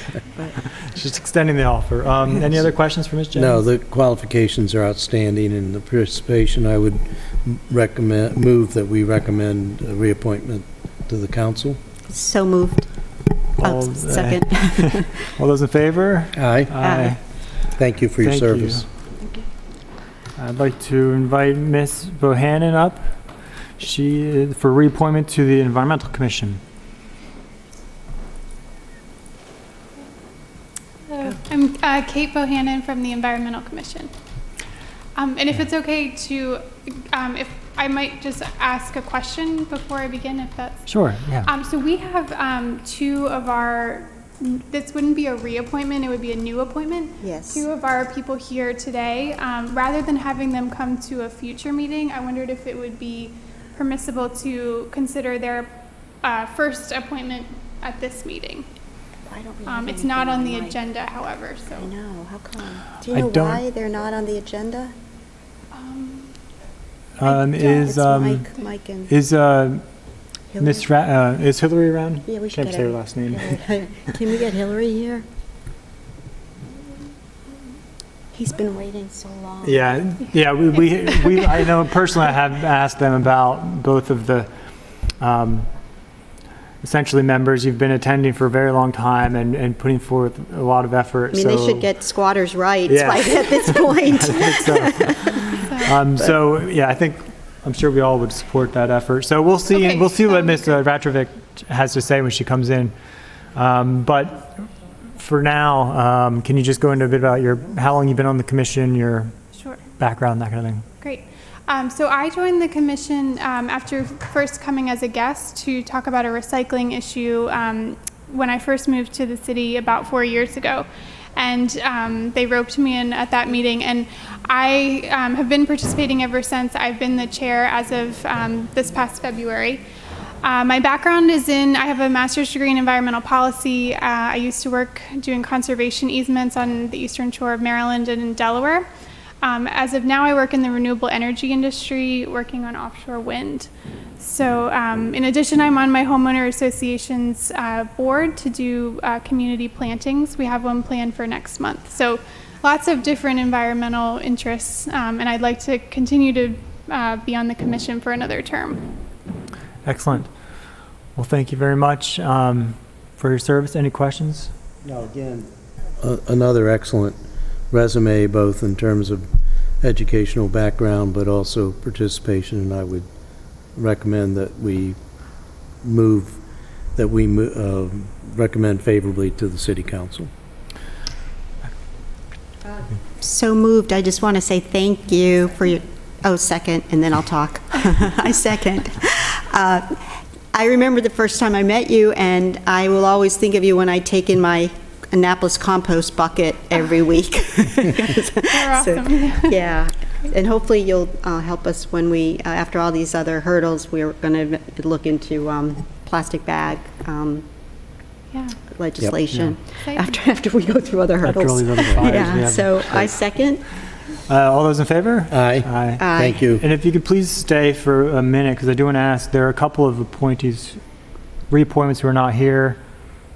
Just extending the offer. Any other questions for Ms. Jennings? No, the qualifications are outstanding, and the participation, I would move that we recommend a reappointment to the council. So moved. All- Second. All those in favor? Aye. Aye. Thank you for your Thank service. you. I'd like to invite Ms. Bohannon up. She is for reappointment to the Environmental Commission. Hello, I'm Kate Bohannon from the Environmental Commission. And if it's okay to, if I might just ask a question before I begin, if that's... Sure, yeah. So we have two of our, this wouldn't be a reappointment, it would be a new appointment. Yes. Two of our people here today. Rather than having them come to a future meeting, I wondered if it would be permissible to consider their first appointment at this meeting. Why don't we have It's not on the anything like- agenda, however, so. I know, how come? Do you I know don't- why they're not on the agenda? Is Mike and is Hillary. is Hillary around? Yeah, we should Can't get say her her. last name. Can we get Hillary here? He's been waiting so long. Yeah, yeah. We I know personally. I have asked them about both of the essentially members. You've been attending for a very long time and putting forth a lot of effort. I mean, they should get squatters' rights Yeah. at this point. So yeah, I'm sure we all would support that effort. So we'll see. Okay, We'll see what Ms. sounds Ratrovic has to say when she comes in. But for now, can you just go into a bit about how long you've been on the commission, your Sure. background, that kind of thing? Great. So I joined the commission after first coming as a guest to talk about a recycling issue when I first moved to the city about 4 years ago. And they roped me in at that meeting. And I have been participating ever since. I've been the chair as of this past February. My background is I have a master's degree in environmental policy. I used to work doing conservation easements on the eastern shore of Maryland and in Delaware. As of now, I work in the renewable energy industry, working on offshore wind. So in addition, I'm on my homeowner association's board to do community plantings. We have one planned for next month. So lots of different environmental interests, and I'd like to continue to be on the commission for another term. Excellent. Well, thank you very much for your service. Any questions? No, again, another excellent resume, both in terms of educational background, but also participation, and I would recommend that we recommend favorably to the city council. So moved. I just want to say thank you for your, second, and then I'll talk. I second. I remember the first time I met you, and I will always think of you when I take in my Annapolis compost bucket every week. You're awesome. Yeah, and hopefully you'll help us when we, after all these other hurdles, we're going to look into plastic bag Yeah. legislation Exciting. after we go through other After all hurdles. these other fires we Yeah, have. so I second. All those in favor? Aye. Aye. Aye. Thank you. And if you could please stay for a minute, because I do want to ask, there are a couple of appointees, reappointments who are not here.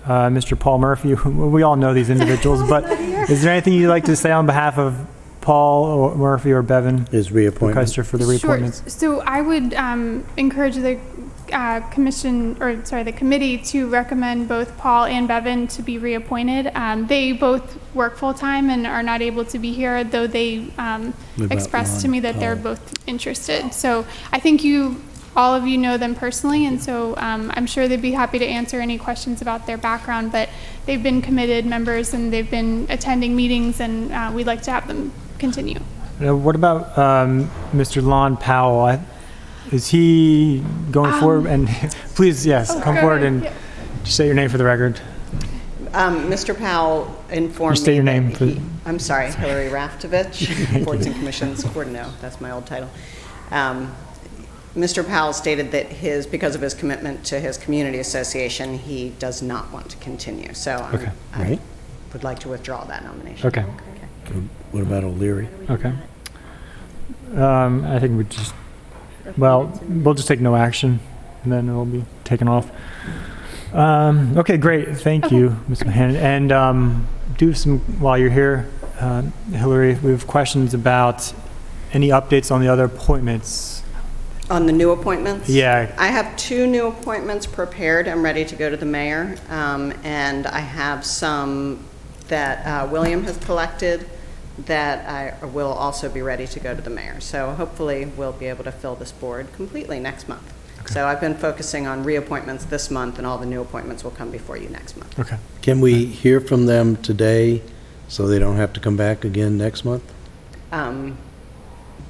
Mr. Paul Murphy, we all know these individuals, but is there anything you'd like to say on behalf of Paul or Murphy or Bevan Is reappointment. Custer for the reappointments? Sure. So I would encourage the the committee to recommend both Paul and Bevan to be reappointed. They both work full-time and are not able to be here, though they expressed to me that they're both interested. So I think all of you know them personally, and so I'm sure they'd be happy to answer any questions about their background, but they've been committed members and they've been attending meetings, and we'd like to have them continue. What about Mr. Lon Powell? Is he going forward? And please, yes, come forward and just say your name for the record. Mr. Powell informed me. Just state your name. I'm sorry, Hillary Raftovich, Boards and Commissions Coordinator. That's my old title. Mr. Powell stated that because of his commitment to his community association, he does not want to continue. So I would like to withdraw that nomination. Okay. What about O'Leary? Okay. I think we'll just take no action, and then it'll be taken off. Okay, great. Thank you, Ms. Mahan. And while you're here, Hillary, we have questions about any updates on the other appointments. On the new appointments? Yeah. I have 2 new appointments prepared. I'm ready to go to the mayor. And I have some that William has collected that I will also be ready to go to the mayor. So hopefully we'll be able to fill this board completely next month. Okay. So I've been focusing on reappointments this month, and all the new appointments will come before you next month. Okay. Can we hear from them today so they don't have to come back again next month?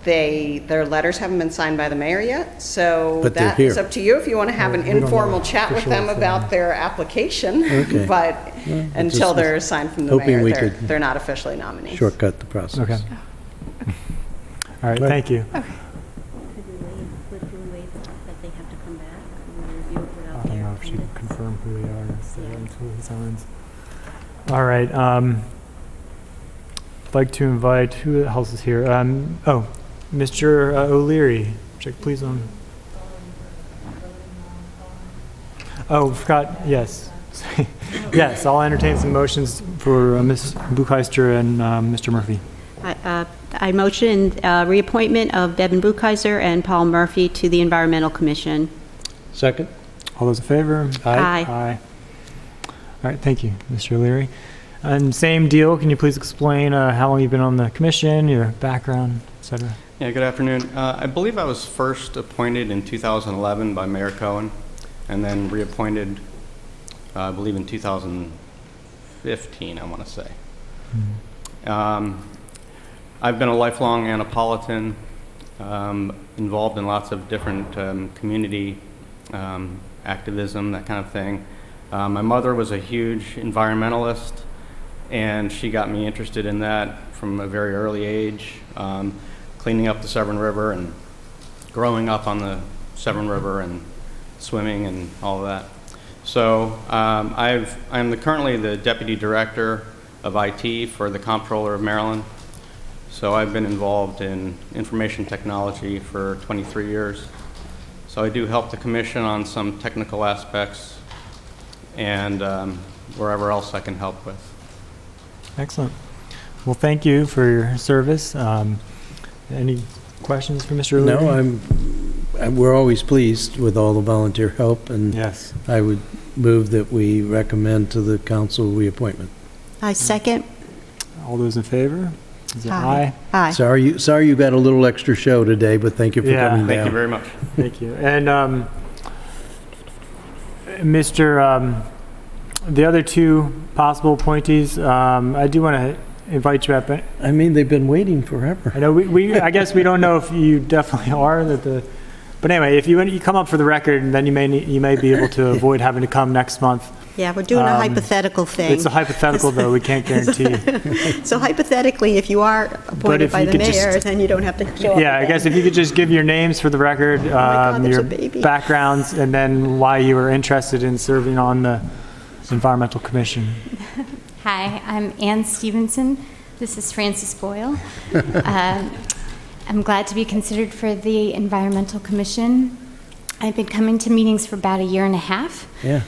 Their letters haven't been signed by the mayor yet, so But they're that here. is up to you if you want to have an informal chat with them about their application. Okay. But Well, until just they're signed from the hoping mayor, we they're could they're not officially nominees. Shortcut the process. Okay. All right, thank you. Could we wait that they have to come back? Could we review it without I don't their know if she attendance? confirmed who they are until he signs. All right. I'd like to invite, who else is here? Mr. O'Leary. Check please on. Oh, forgot, yes. Yes, I'll entertain some motions for Ms. Buchheister and Mr. Murphy. I motion reappointment of Bevan Buchheiser and Paul Murphy to the Environmental Commission. Second? All those in favor? Aye. Aye. All right, thank you, Mr. O'Leary. And same deal, can you please explain how long you've been on the commission, your background, et cetera? Yeah, good afternoon. I believe I was first appointed in 2011 by Mayor Cohen, and then reappointed, I believe, in 2015, I want to say. Mm-hmm. I've been a lifelong Annapolitan, involved in lots of different community activism, that kind of thing. My mother was a huge environmentalist, and she got me interested in that from a very early age, cleaning up the Severn River and growing up on the Severn River and swimming and all of that. So I'm currently the Deputy Director of IT for the Comptroller of Maryland. So I've been involved in information technology for 23 years. So I do help the Commission on some technical aspects and wherever else I can help with. Excellent. Well, thank you for your service. Any questions for Mr. O'Leary? No, we're always pleased with all the volunteer help, and Yes. I would move that we recommend to the council reappointment. I second. All those in favor? Is it Aye. Aye. Sorry you got a little extra show today, but thank you for Yeah. coming down. Thank you very much. Thank you. And the other 2 possible appointees, I do want to invite you up. I mean, they've been waiting forever. I know I guess we don't know if you definitely are but anyway, if you come up for the record, then you may be able to avoid having to come next month. Yeah, we're doing a hypothetical thing. It's a hypothetical, though. We can't guarantee. So hypothetically, if you are appointed by the mayor, then you don't have to show up. Yeah, I guess if you could just give your names for the record, God, there's your a baby. backgrounds, and then why you were interested in serving on the Environmental Commission. Hi, I'm Ann Stevenson. This is Frances Boyle. I'm glad to be considered for the Environmental Commission. I've been coming to meetings for about a year and a half. Yeah.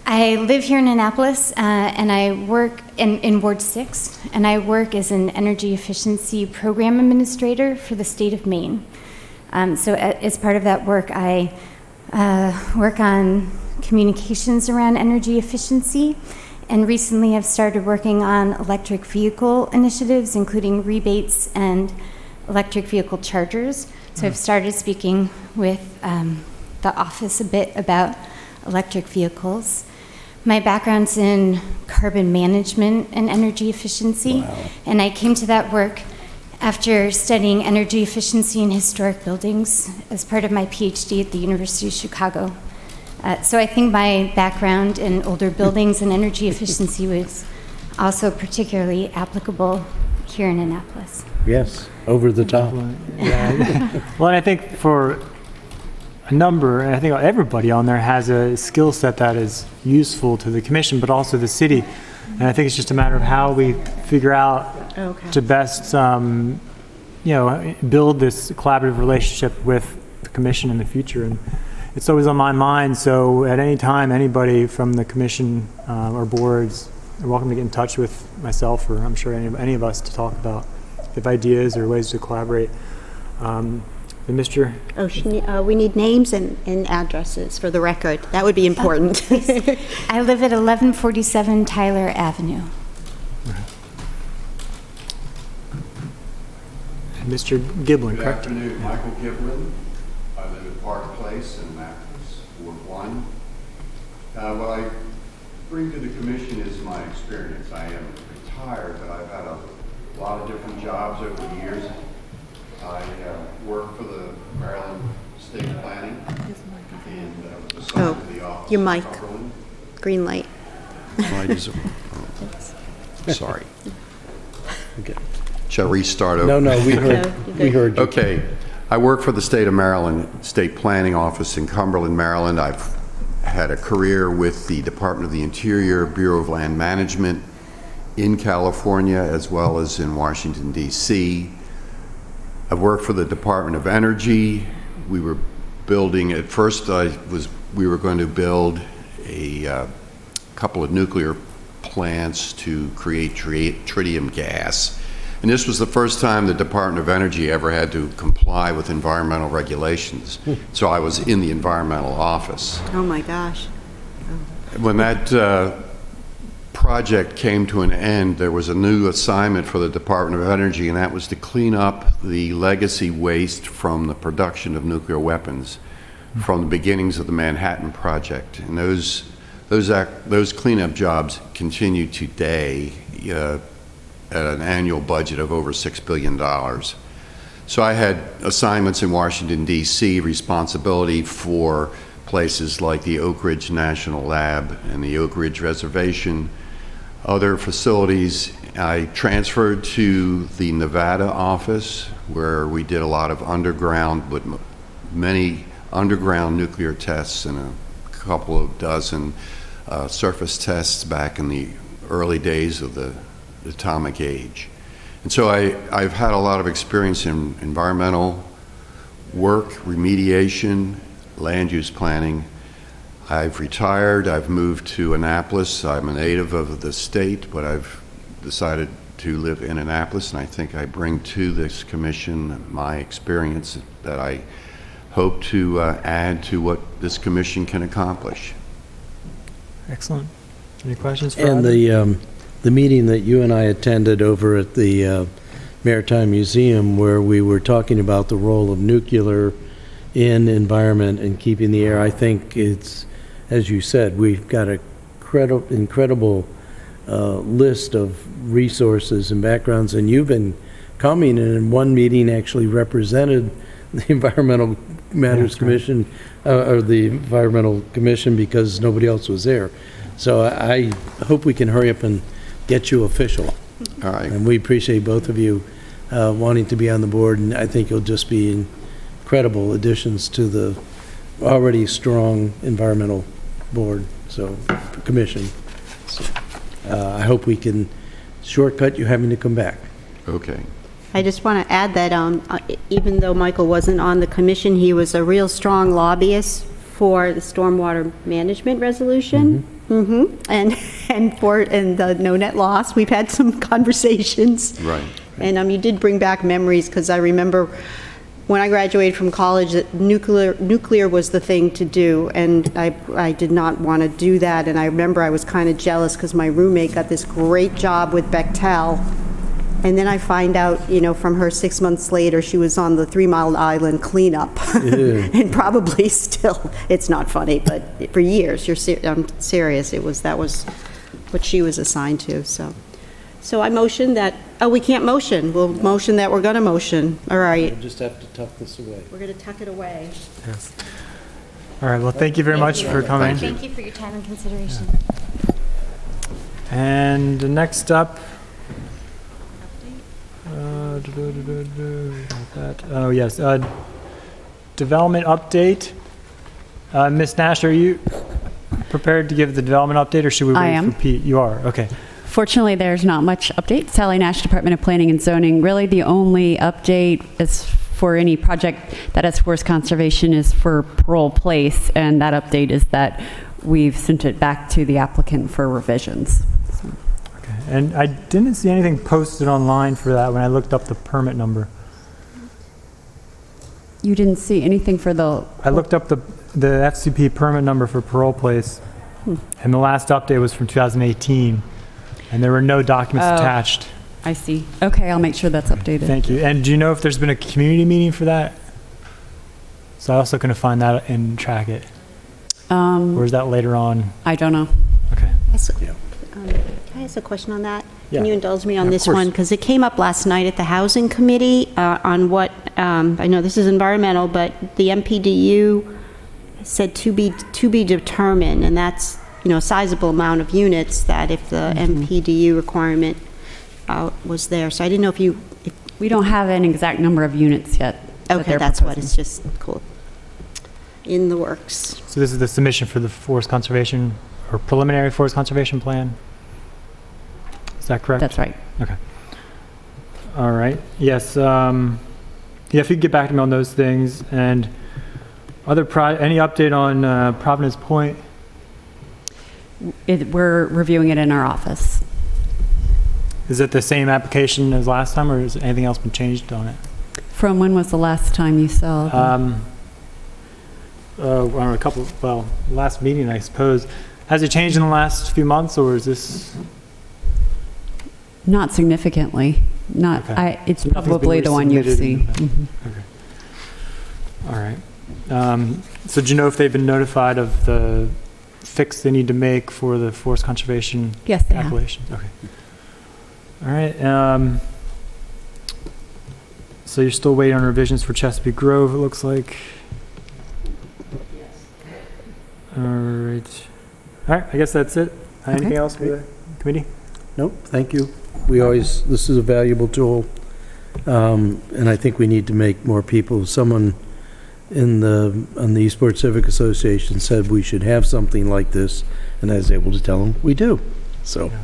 I live here in Annapolis, and I work in Ward 6, and I work as an energy efficiency program administrator for the state of Maine. So as part of that work, I work on communications around energy efficiency. And recently I've started working on electric vehicle initiatives, including rebates and electric vehicle chargers. So I've started speaking with the office a bit about electric vehicles. My background's in carbon management and energy efficiency, and I came to that work after studying energy efficiency in historic buildings as part of my PhD at the University of Chicago. So I think my background in older buildings and energy efficiency was also particularly applicable here in Annapolis. Yes, over the top. Well, and I think for a number, and I think everybody on there has a skill set that is useful to the commission, but also the city. And I think it's just a matter of how we figure out to best, build this collaborative relationship with the commission in the future. And it's always on my mind. So at any time, anybody from the commission or boards are welcome to get in touch with myself, or I'm sure any of us, to talk about if ideas or ways to collaborate. Mr. We need names and addresses for the record. That would be important. I live at 1147 Tyler Avenue. Mr. Giblin, Good correct? afternoon, Michael Giblin. I live at Park Place in Annapolis, Ward 1. What I bring to the commission is my experience. I am retired, but I've had a lot of different jobs over the years. I work for the Maryland State Planning and was assigned to the office your of mic. Cumberland. Green light. Sorry. Okay. Shall I restart over? No, we heard you. Okay. I work for the state of Maryland State Planning Office in Cumberland, Maryland. I've had a career with the Department of the Interior, Bureau of Land Management in California, as well as in Washington, D.C. I've worked for the Department of Energy. We were building, at first we were going to build a couple of nuclear plants to create tritium gas. And this was the first time the Department of Energy ever had to comply with environmental regulations. So I was in the environmental office. Oh my gosh. When that project came to an end, there was a new assignment for the Department of Energy, and that was to clean up the legacy waste from the production of nuclear weapons from the beginnings of the Manhattan Project. And those cleanup jobs continue today at an annual budget of over $6 billion. So I had assignments in Washington, D.C., responsibility for places like the Oak Ridge National Lab and the Oak Ridge Reservation, other facilities. I transferred to the Nevada office, where we did a lot of underground, but many underground nuclear tests and a couple of dozen surface tests back in the early days of the atomic age. And so I've had a lot of experience in environmental work, remediation, land use planning. I've retired. I've moved to Annapolis. I'm a native of the state, but I've decided to live in Annapolis, and I think I bring to this commission my experience that I hope to add to what this commission can accomplish. Excellent. Any questions for And Adam? the meeting that you and I attended over at the Maritime Museum, where we were talking about the role of nuclear in environment and keeping the air, I think it's, as you said, we've got a incredible list of resources and backgrounds, and you've been coming, and in one meeting actually represented the Environmental Matters Commission, or the Environmental Commission, because nobody else was there. So I hope we can hurry up and get you official. All right. And we appreciate both of you wanting to be on the board, and I think you'll just be incredible additions to the already strong environmental board, so commission. So, I hope we can shortcut you having to come back. Okay. I just want to add that even though Michael wasn't on the commission, he was a real strong lobbyist for the stormwater management resolution. And the no net loss. We've had some conversations. Right. And you did bring back memories, because I remember when I graduated from college, that nuclear was the thing to do, and I did not want to do that. And I remember I was kind of jealous because my roommate got this great job with Bechtel. And then I find out, from her 6 months later, she was on the 3 Mile Island cleanup. And probably still, it's not funny, but for years, I'm serious, that was what she was assigned to, so. So I motion that, we can't motion. We'll motion that we're going to motion. All right. We'll just have to tuck this away. We're going to tuck it away. Yes. All right, well, thank you very much for coming. Thank you for your time and consideration. And next up, oh yes, development update. Ms. Nash, are you prepared to give the development update, or should we wait for Pete? You are, okay. Fortunately, there's not much update. Sally Nash, Department of Planning and Zoning. Really, the only update is for any project that has forest conservation is for Parole Place, and that update is that we've sent it back to the applicant for revisions. Okay, and I didn't see anything posted online for that when I looked up the permit number. You didn't see anything for the... I looked up the FCP permit number for Parole Place, and the last update was from 2018, and there were no documents attached. I see. Okay, I'll make sure that's updated. Thank you. And do you know if there's been a community meeting for that? So I also going to find that and track it. Or is that later on? I don't know. Okay. Can I ask a question on that? Yeah. Can you indulge me on this course. one? Because it came up last night at the Housing Committee on what, I know this is environmental, but the MPDU said to be determined, and that's, a sizable amount of units that if the MPDU requirement was there. So I didn't know if you... We don't have an exact number of units yet. Okay, that's what, it's just cool. In the works. So this is the submission for the forest conservation, or preliminary forest conservation plan? Is that correct? That's right. Okay. All right. Yes. Yeah, if you could get back to me on those things. And any update on Providence Point? We're reviewing it in our office. Is it the same application as last time, or has anything else been changed on it? From when was the last time you saw them? Last meeting, I suppose. Has it changed in the last few months, or is this? Not significantly. Not. Okay. It's So nothing's been probably the one you've resubmitted seen. Okay. All right. So do you know if they've been notified of the fix they need to make for the forest conservation Yes, they have. calculation? Okay. All right. So you're still waiting on revisions for Chesapeake Grove, it looks like. All right. All right, I guess that's it. Anything else for the committee? Nope, thank you. This is a valuable tool, and I think we need to make more people. Someone on the Eastport Civic Association said we should have something like this, and I was able to tell them we do. So. Yeah.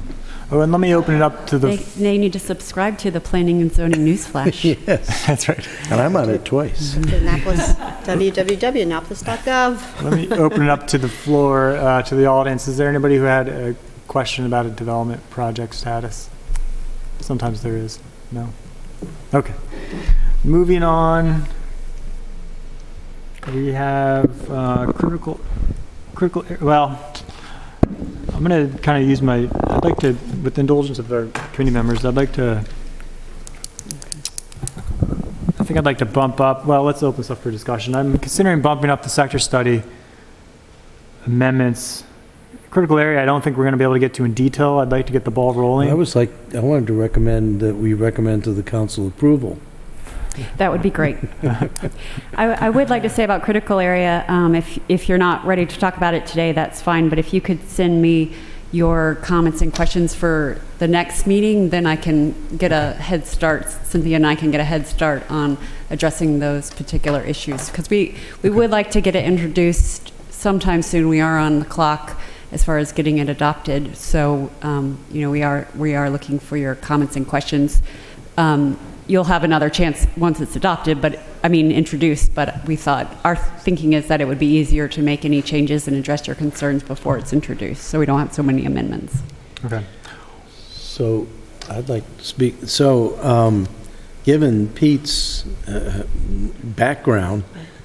Oh, and let me open it up to the... They need to subscribe to the Planning and Zoning Newsflash. Yes. That's right. And I'm on it twice. www.annapolis.gov. Let me open it up to the floor, to the audience. Is there anybody who had a question about a development project status? Sometimes there is. No? Okay. Moving on. We have critical, well, I'm going to kind of use I'd like to, with the indulgence of our committee members, I think I'd like to bump up, well, let's open this up for discussion. I'm considering bumping up the sector study amendments. Critical area, I don't think we're going to be able to get to in detail. I'd like to get the ball rolling. I wanted to recommend that we recommend to the council approval. That would be great. I would like to say about critical area, if you're not ready to talk about it today, that's fine. But if you could send me your comments and questions for the next meeting, then I can get a head start. Cynthia and I can get a head start on addressing those particular issues. Because we would like to get it introduced sometime soon. We are on the clock as far as getting it adopted. So, we are looking for your comments and questions. You'll have another chance once it's adopted, introduced, but we thought, our thinking is that it would be easier to make any changes and address your concerns before it's introduced, so we don't have so many amendments. Okay. So I'd like to speak. So given Pete's background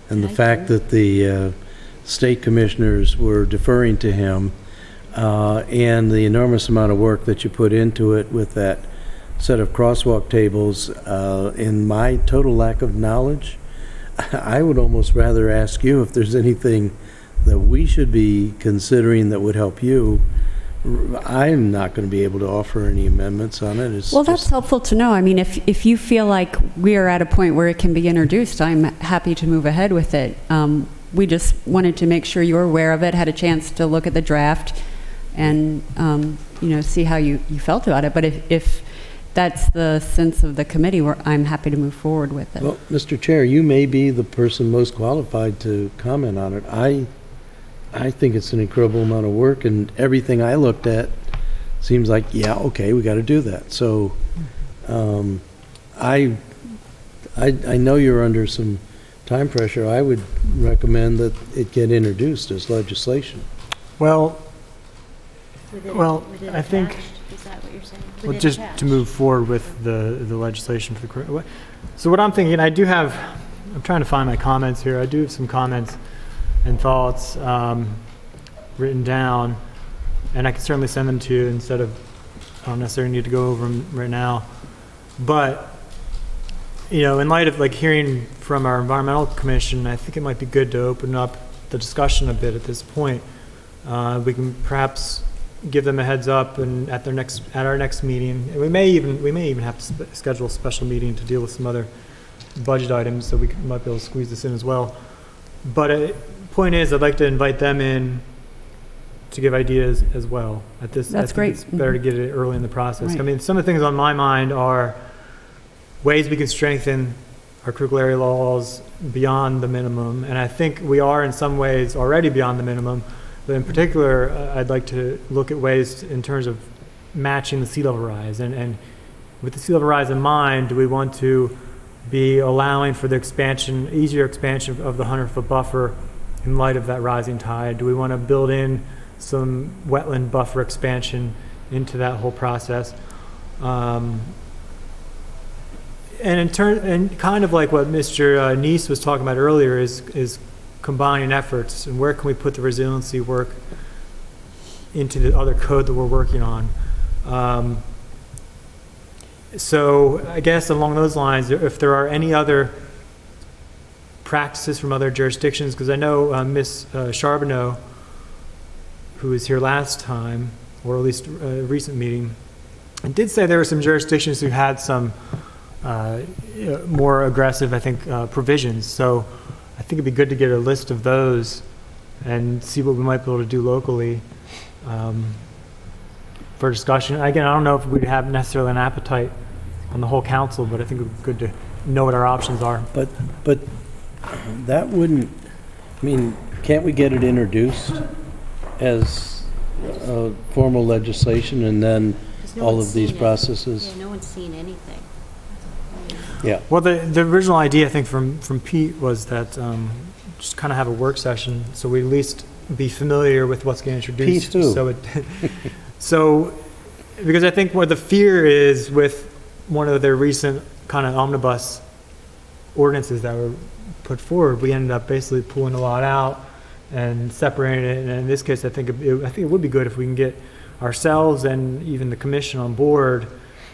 and the fact that the state commissioners were deferring to him, and the enormous amount of work that you put into it with that set of crosswalk tables, in my total lack of knowledge, I would almost rather ask you if there's anything that we should be considering that would help you. I'm not going to be able to offer any amendments on it. It's Well, that's just- helpful to know. I mean, if you feel like we are at a point where it can be introduced, I'm happy to move ahead with it. We just wanted to make sure you were aware of it, had a chance to look at the draft, and see how you felt about it. But if that's the sense of the committee, I'm happy to move forward with it. Well, Mr. Chair, you may be the person most qualified to comment on it. I think it's an incredible amount of work, and everything I looked at seems like, yeah, okay, we got to do that. So, I know you're under some time pressure. I would recommend that it get introduced as legislation. Well, I think, Is that what you're saying? well, just to move forward with the legislation for the, so what I'm thinking, I'm trying to find my comments here. I do have some comments and thoughts written down, and I can certainly send them to you instead of, I don't necessarily need to go over them right now. But, in light of hearing from our environmental commission, I think it might be good to open up the discussion a bit at this point. We can perhaps give them a heads up and at our next meeting, and we may even have to schedule a special meeting to deal with some other budget items, so we might be able to squeeze this in as well. But point is, I'd like to invite them in to give ideas as well. That's great. It's better to get it early in the process. Right. I mean, some of the things on my mind are ways we can strengthen our critical area laws beyond the minimum, and I think we are in some ways already beyond the minimum. But in particular, I'd like to look at ways in terms of matching the sea level rise, and with the sea level rise in mind, do we want to be allowing for the easier expansion of the 100-foot buffer in light of that rising tide? Do we want to build in some wetland buffer expansion into that whole process? And kind of like what Mr. Neese was talking about earlier is combining efforts, and where can we put the resiliency work into the other code that we're working on? So I guess along those lines, if there are any other practices from other jurisdictions, because I know Ms. Charbonneau, who was here last time, or at least a recent meeting, and did say there were some jurisdictions who had some more aggressive, I think, provisions. So I think it'd be good to get a list of those and see what we might be able to do locally for discussion. Again, I don't know if we'd have necessarily an appetite on the whole council, but I think it would be good to know what our options are. But that wouldn't, can't we get it introduced as formal legislation and then all of these processes? Yeah, no one's seen anything. Yeah. Well, the original idea, I think, from Pete was that just kind of have a work session, so we at least be familiar with what's getting introduced. Pete too. So because I think what the fear is with one of the recent kind of omnibus ordinances that were put forward, we ended up basically pulling a lot out and separating it. And in this case, I think it would be good if we can get ourselves and even the commission on board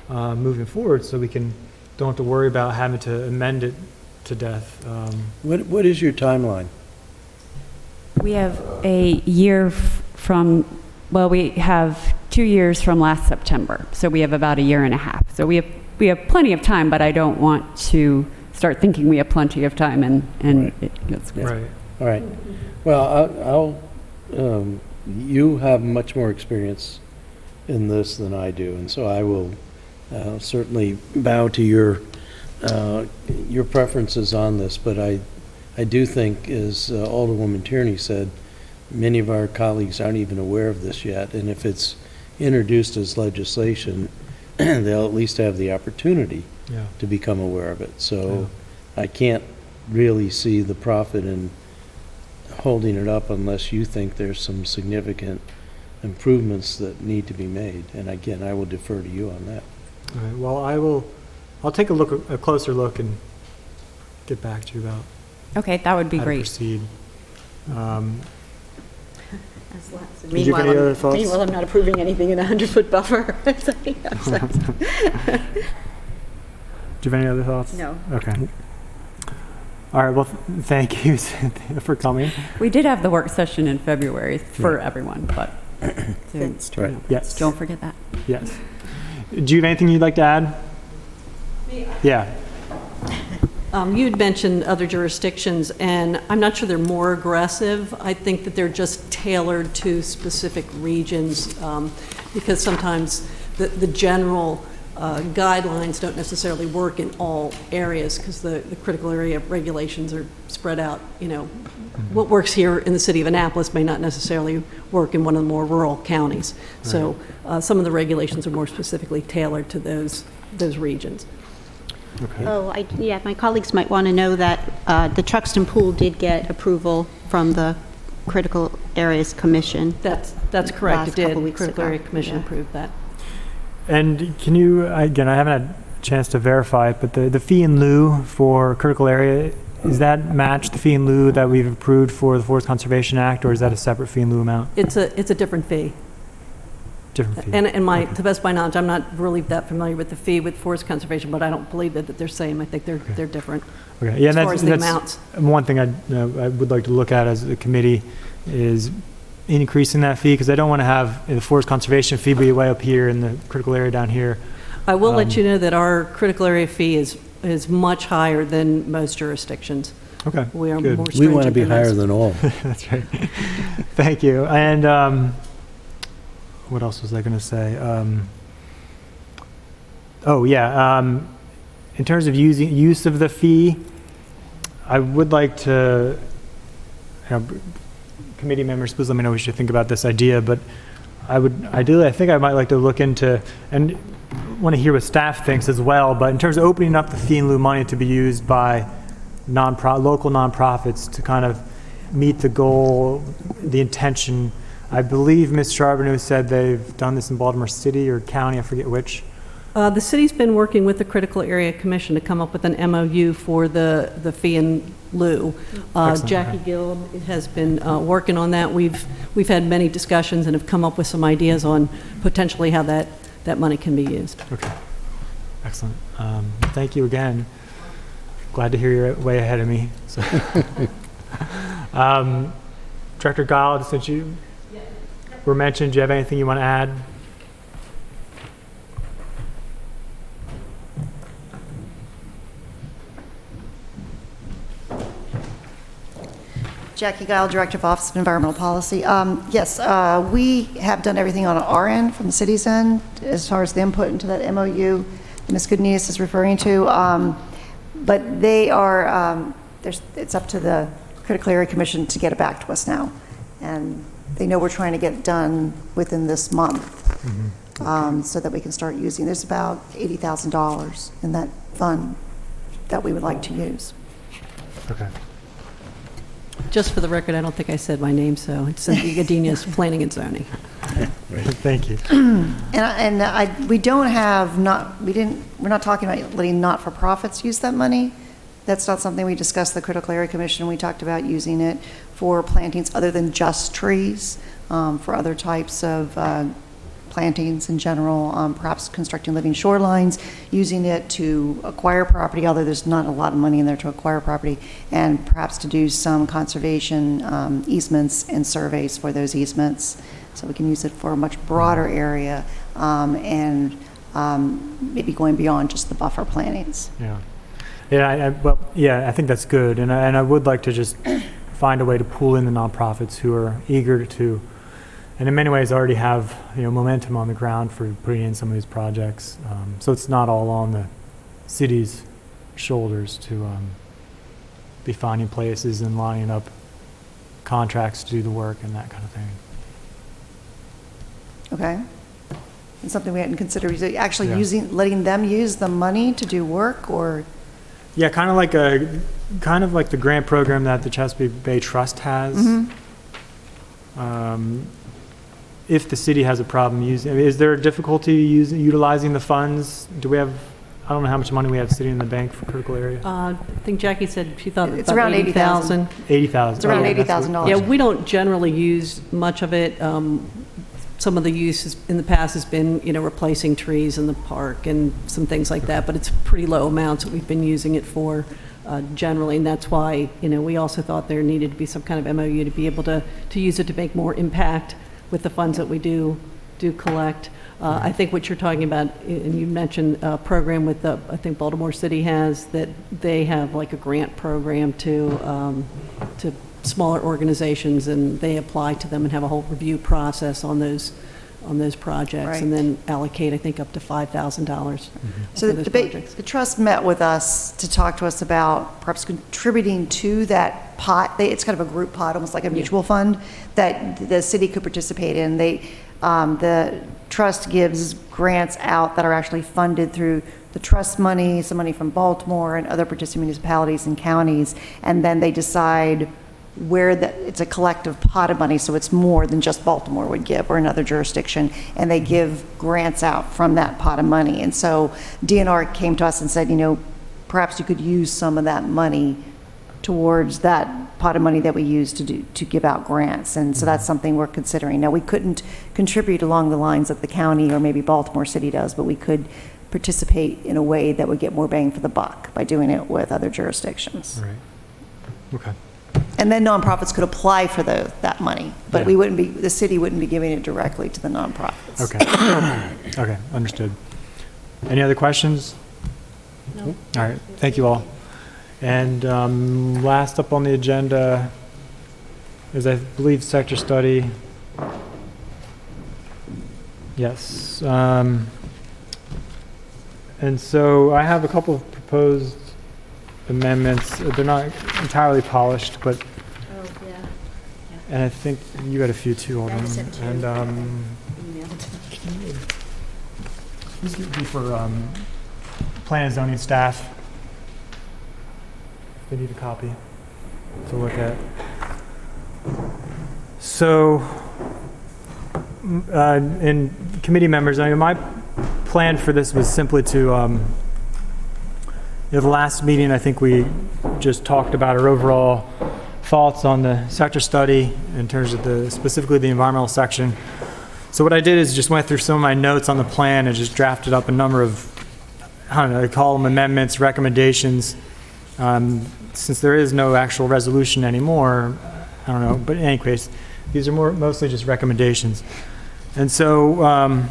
moving forward, so we don't have to worry about having to amend it to death. What is your timeline? We have a year we have 2 years from last September, so we have about a year and a half. So we have plenty of time, but I don't want to start thinking we have plenty of time and Right. it gets Right. All right. Well, you have much more experience in this than I do, and so I will certainly bow to your preferences on this. But I do think, as Alderwoman Tierney said, many of our colleagues aren't even aware of this yet, and if it's introduced as legislation, they'll at least have the opportunity to become aware of it. So I can't really see the profit in holding it up unless you think there's some significant improvements that need to be made. And again, I will defer to you on that. All right. Well, I'll take a closer look and get back to you about Okay, that would be how to great. proceed. Did you have any other thoughts? Meanwhile, I'm not approving anything in a 100-foot buffer. Do you have any other thoughts? No. Okay. All right, well, thank you Cynthia, for coming. We did have the work session in February for everyone, but That's so, you know, Yes. don't forget that. Yes. Do you have anything you'd like to add? Yeah. You'd mentioned other jurisdictions, and I'm not sure they're more aggressive. I think that they're just tailored to specific regions, because sometimes the general guidelines don't necessarily work in all areas, because the critical area regulations are spread out. You know, what works here in the city of Annapolis may not necessarily work in one of the more rural counties. So some of the regulations are more specifically tailored to those regions. Okay. Oh, yeah, my colleagues might want to know that the Truxton Pool did get approval from the Critical Areas Commission. That's correct. Last It did. couple The weeks Critical ago. Area Commission Yeah. approved that. And can you, again, I haven't had a chance to verify it, but the fee in lieu for critical area, is that match the fee in lieu that we've approved for the Forest Conservation Act, or is that a separate fee in lieu amount? It's a different fee. Different fee. And to the best of my knowledge, I'm not really that familiar with the fee with forest conservation, but I don't believe that they're same. I think they're different. Okay, yeah, As far as the amounts. one thing I would like to look at as a committee is increasing that fee, because I don't want to have the forest conservation fee be way up here and the critical area down here. I will let you know that our critical area fee is much higher than most jurisdictions. Okay, We are good. more We want to stringent be than higher most. than all. That's right. Thank you. And what else was I going to say? In terms of use of the fee, I would like to, committee members, please let me know what you think about this idea, but I think I might like to look into, and want to hear what staff thinks as well, but in terms of opening up the fee in lieu money to be used by local nonprofits to kind of meet the goal, the intention. I believe Ms. Charbonneau said they've done this in Baltimore City or County, I forget which. The city's been working with the Critical Area Commission to come up with an MOU for the fee in lieu. Excellent, Jackie okay. Gill has been working on that. We've had many discussions and have come up with some ideas on potentially how that money can be used. Okay, excellent. Thank you again. Glad to hear you're way ahead of me. So. Director Giles, since you were mentioned, do you have anything you want to add? Jackie Guile, Director of Office of Environmental Policy. Yes, we have done everything on our end, from the city's end, as far as the input into that MOU Ms. Goodneas is referring to. But they are, it's up to the Critical Area Commission to get it back to us now. And they know we're trying to get it done within this month, so that we can start using. There's about $80,000 in that fund that we would like to use. Okay. Just for the record, I don't think I said my name, so it's Cynthia Godinez, Planning and Zoning. Thank you. We don't have, we're not talking about letting not-for-profits use that money. That's not something we discussed at the Critical Area Commission. We talked about using it for plantings other than just trees, for other types of plantings in general, perhaps constructing living shorelines, using it to acquire property, although there's not a lot of money in there to acquire property, and perhaps to do some conservation easements and surveys for those easements. So we can use it for a much broader area, and maybe going beyond just the buffer plantings. Yeah. I think that's good. And I would like to just find a way to pull in the nonprofits who are eager to, and in many ways already have momentum on the ground for putting in some of these projects. So it's not all on the city's shoulders to be finding places and lining up contracts to do the work and that kind of thing. Okay. And something we hadn't considered, is actually Yeah. letting them use the money to do work, or? Yeah, kind of like the grant program that the Chesapeake Bay Trust has. If the city has a problem using, is there a difficulty utilizing the funds? Do we have I don't know how much money we have sitting in the bank for critical area. I think Jackie said she thought It's about around 80,000. 80,000. It's around Oh, yeah, that's $80,000. what- Yeah, we don't generally use much of it. Some of the uses in the past has been, replacing trees in the park and some things like that, but it's pretty low amounts that we've been using it for generally, and that's why, we also thought there needed to be some kind of MOU to be able to use it to make more impact with the funds that we do collect. I think what you're talking about, and you mentioned a program with I think Baltimore City has, that they have like a grant program to smaller organizations, and they apply to them and have a whole review process on those projects, Right. and then allocate, I think, up to $5,000 So for the those debate, projects. the trust met with us to talk to us about perhaps contributing to that pot. It's kind of a group pot, almost like a mutual fund that the city could participate in. The trust gives grants out that are actually funded through the trust money, some money from Baltimore and other participating municipalities and counties, and then they decide where it's a collective pot of money, so it's more than just Baltimore would give or another jurisdiction, and they give grants out from that pot of money. And so DNR came to us and said, perhaps you could use some of that money towards that pot of money that we use to give out grants. And so that's something we're considering. Now, we couldn't contribute along the lines that the county or maybe Baltimore City does, but we could participate in a way that would get more bang for the buck by doing it with other jurisdictions. Right. Okay. And then nonprofits could apply for that money, but Yeah. the city wouldn't be giving it directly to the nonprofits. Okay. Okay, understood. Any other questions? No. All right, thank you all. And last up on the agenda is, I believe, sector study. Yes. And so I have a couple of proposed amendments. They're not entirely polished, but, and I think you had a few too, Alderman. And these would be for plan and zoning staff. If they need a copy to look at. So, in committee members, my plan for this was simply to, the last meeting, I think we just talked about our overall thoughts on the sector study in terms of specifically the environmental section. So what I did is just went through some of my notes on the plan and just drafted up a number of, I call them amendments, recommendations. Since there is no actual resolution anymore, I don't know, but in any case, these are mostly just recommendations. And so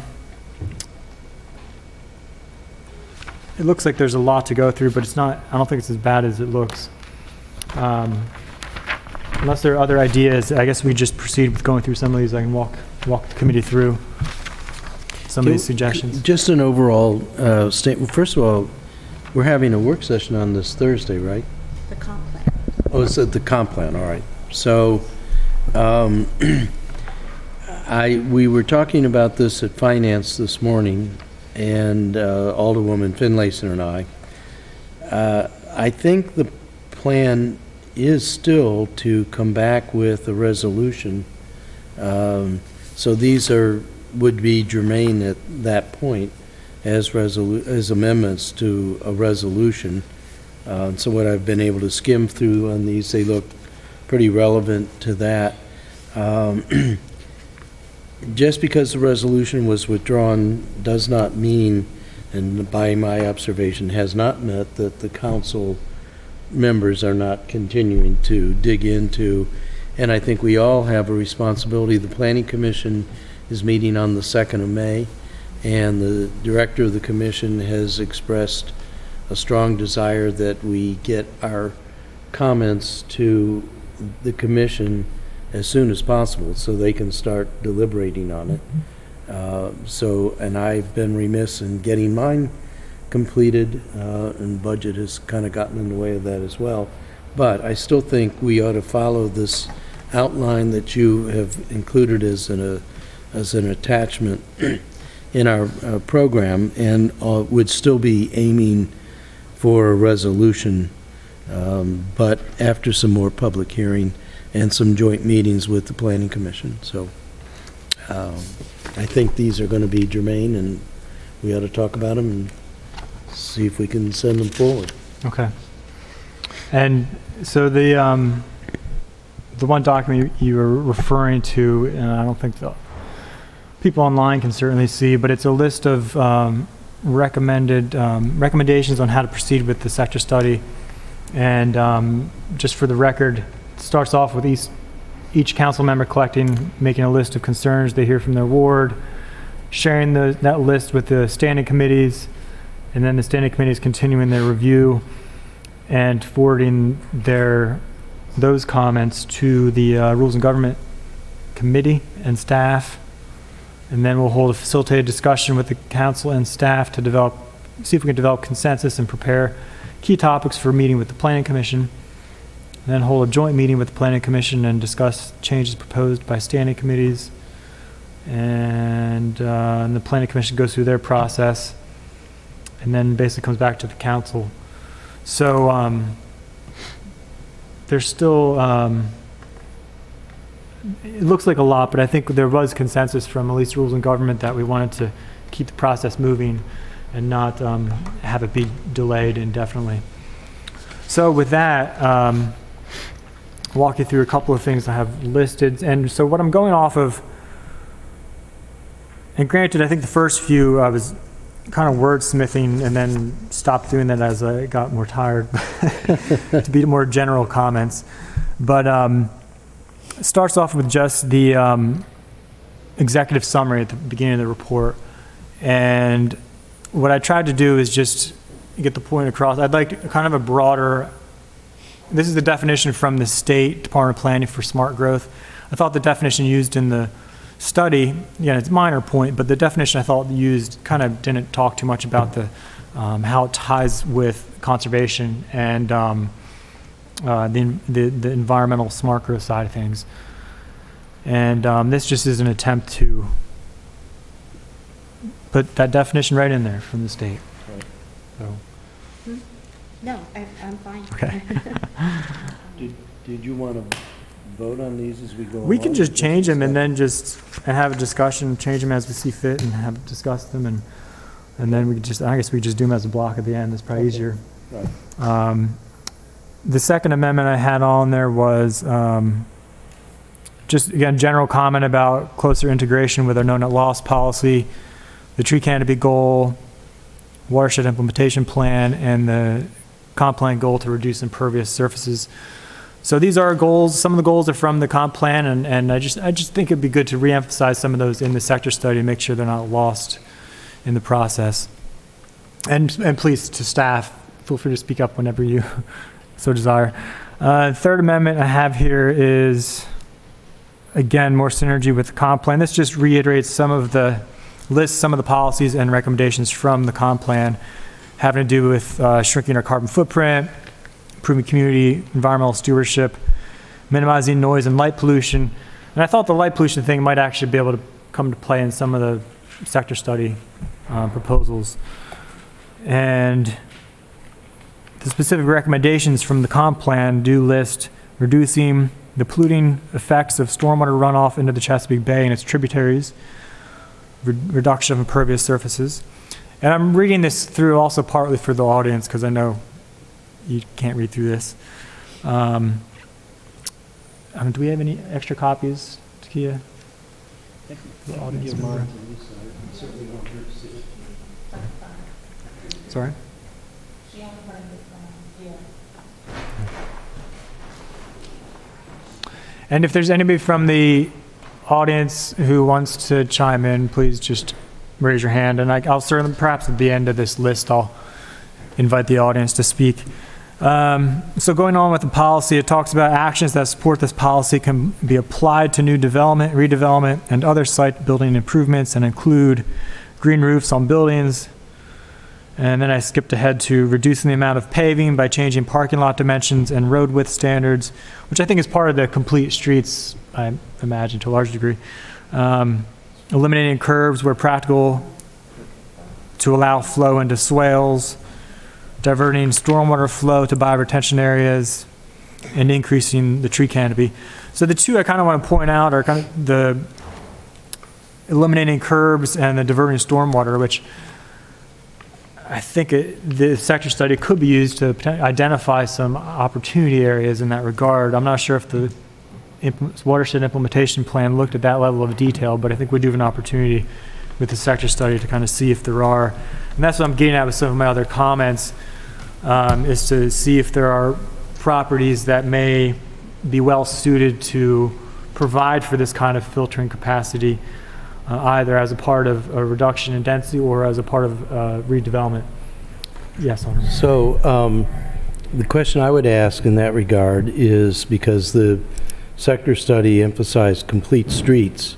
it looks like there's a lot to go through, but it's not, I don't think it's as bad as it looks. Unless there are other ideas, I guess we just proceed with going through some of these. I can walk the committee through some of these suggestions. Just an overall statement. First of all, we're having a work session on this Thursday, right? The comp plan. Oh, it's the comp plan, all right. So, we were talking about this at Finance this morning, and Alderwoman Finlayson and I think the plan is still to come back with a resolution. So these would be germane at that point as amendments to a resolution. So what I've been able to skim through on these, they look pretty relevant to that. Just because the resolution was withdrawn does not mean, and by my observation has not meant, that the council members are not continuing to dig into, and I think we all have a responsibility. The Planning Commission is meeting on the 2nd of May, and the director of the commission has expressed a strong desire that we get our comments to the commission as soon as possible so they can start deliberating on it. And I've been remiss in getting mine completed, and budget has kind of gotten in the way of that as well. But I still think we ought to follow this outline that you have included as an attachment in our program, and would still be aiming for a resolution, but after some more public hearing and some joint meetings with the Planning Commission. So I think these are going to be germane, and we ought to talk about them and see if we can send them forward. Okay. And so the one document you were referring to, and I don't think the people online can certainly see, but it's a list of recommendations on how to proceed with the sector study. And just for the record, it starts off with each council member making a list of concerns they hear from their ward, sharing that list with the standing committees, and then the standing committees continuing their review and forwarding those comments to the Rules and Government Committee and staff. And then we'll hold a facilitated discussion with the council and staff to see if we can develop consensus and prepare key topics for a meeting with the Planning Commission. And then hold a joint meeting with the Planning Commission and discuss changes proposed by standing committees. And the Planning Commission goes through their process and then basically comes back to the council. So there's still, it looks like a lot, but I think there was consensus from at least Rules and Government that we wanted to keep the process moving and not have it be delayed indefinitely. So with that, I'll walk you through a couple of things I have listed. And so what I'm going off of, and granted, I think the first few I was kind of wordsmithing and then stopped doing that as I got more tired to be more general comments. But it starts off with just the executive summary at the beginning of the report. And what I tried to do is just get the point across. I'd like kind of a broader, this is the definition from the State Department of Planning for smart growth. I thought the definition used in the study, it's a minor point, but the definition I thought used kind of didn't talk too much about the how it ties with conservation and the environmental smart growth side of things. And this just is an attempt to put that definition right in there from the state. So. No, I'm fine. Okay. Did you want to vote on these as we go along? We can just change them and then just have a discussion, change them as we see fit and discuss them. And then we could I guess we just do them as a block at the end. That's probably easier. Right. The second amendment I had on there was just, again, general comment about closer integration with our no net loss policy, the tree canopy goal, watershed implementation plan, and the comp plan goal to reduce impervious surfaces. So these are goals. Some of the goals are from the comp plan, and I just think it'd be good to reemphasize some of those in the sector study and make sure they're not lost in the process. And please, to staff, feel free to speak up whenever you so desire. Third amendment I have here is, again, more synergy with the comp plan. This just reiterates some of the policies and recommendations from the comp plan having to do with shrinking our carbon footprint, improving community environmental stewardship, minimizing noise and light pollution. And I thought the light pollution thing might actually be able to come to play in some of the sector study proposals. And the specific recommendations from the comp plan do list reducing the polluting effects of stormwater runoff into the Chesapeake Bay and its tributaries, reduction of impervious surfaces. And I'm reading this through also partly for the audience because I know you can't read through this. Do we have any extra copies, Takia? The audience member? Sorry? And if there's anybody from the audience who wants to chime in, please just raise your hand. And I'll certainly, perhaps at the end of this list, I'll invite the audience to speak. So going on with the policy, it talks about actions that support this policy can be applied to new development, redevelopment, and other site building improvements and include green roofs on buildings. And then I skipped ahead to reducing the amount of paving by changing parking lot dimensions and road width standards, which I think is part of the complete streets, I imagine, to a large degree. Eliminating curbs where practical to allow flow into swales, diverting stormwater flow to bioretention areas, and increasing the tree canopy. So the two I kind of want to point out are kind of the eliminating curbs and the diverting stormwater, which I think the sector study could be used to identify some opportunity areas in that regard. I'm not sure if the watershed implementation plan looked at that level of detail, but I think we do have an opportunity with the sector study to kind of see if there are, and that's what I'm getting at with some of my other comments, is to see if there are properties that may be well suited to provide for this kind of filtering capacity, either as a part of a reduction in density or as a part of redevelopment. Yes, Alderman. So the question I would ask in that regard is, because the sector study emphasized complete streets,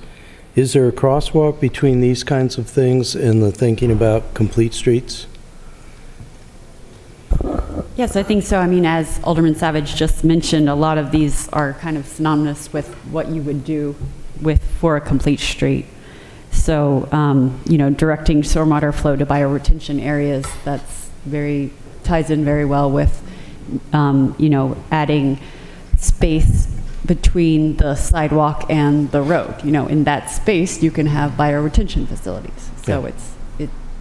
is there a crosswalk between these kinds of things and the thinking about complete streets? Yes, I think so. I mean, as Alderman Savage just mentioned, a lot of these are kind of synonymous with what you would do for a complete street. So, directing stormwater flow to bioretention areas, ties in very well with, adding space between the sidewalk and the road. In that space, you can have bioretention facilities. So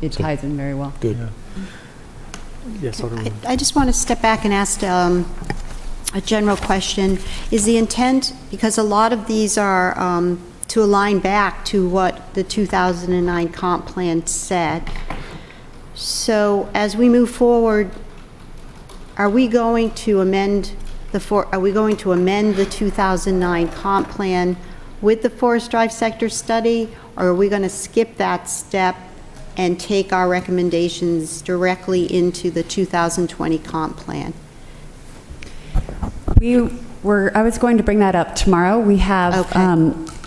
it ties in very well. Good. Yeah. Yes, Alderman. I just want to step back and ask a general question. Is the intent, because a lot of these are to align back to what the 2009 comp plan said, so as we move forward, are we going to amend the 2009 comp plan with the Forest Drive sector study, or are we going to skip that step and take our recommendations directly into the 2020 comp plan? I was going to bring that up tomorrow. We have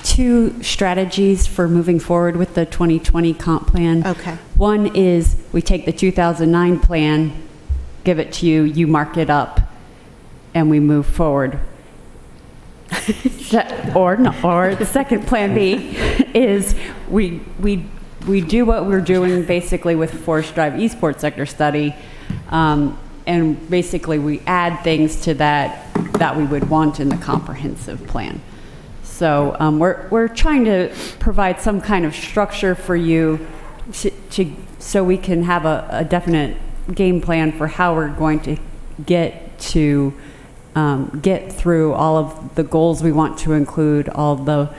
two strategies for moving forward with the 2020 comp plan. Okay. One is we take the 2009 plan, give it to you, you mark it up, and we move forward. Or the second plan B is we do what we're doing basically with Forest Drive Eastport sector study, and basically we add things to that we would want in the comprehensive plan. So we're trying to provide some kind of structure for you so we can have a definite game plan for how we're going to get through all of the goals we want to include, all the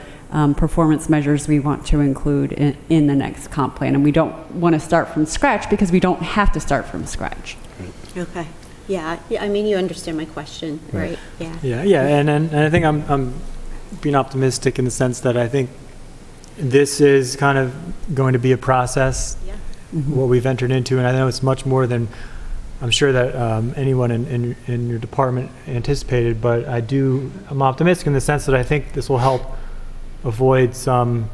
performance measures we want to include in the next comp plan. And we don't want to start from scratch because we don't have to start from scratch. Okay. Yeah, I mean, you understand my question, right? Yeah. Yeah, and I think I'm being optimistic in the sense that I think this is kind of going to be a process, what we've entered into, and I know it's much more than I'm sure that anyone in your department anticipated, but I'm optimistic in the sense that I think this will help avoid some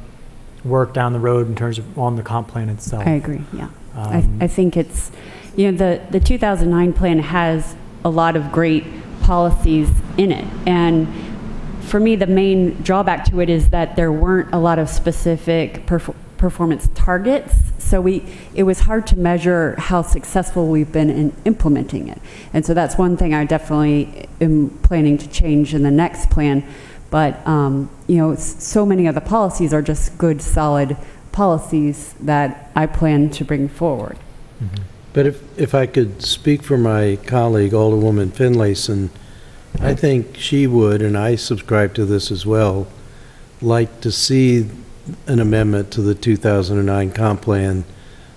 work down the road in terms of on the comp plan itself. I agree, yeah. I think it's, the 2009 plan has a lot of great policies in it, and for me, the main drawback to it is that there weren't a lot of specific performance targets, so it was hard to measure how successful we've been in implementing it. And so that's one thing I definitely am planning to change in the next plan. But so many of the policies are just good, solid policies that I plan to bring forward. Mm-hmm. But if I could speak for my colleague, Alderwoman Finlayson, I think she would, and I subscribe to this as well, like to see an amendment to the 2009 comp plan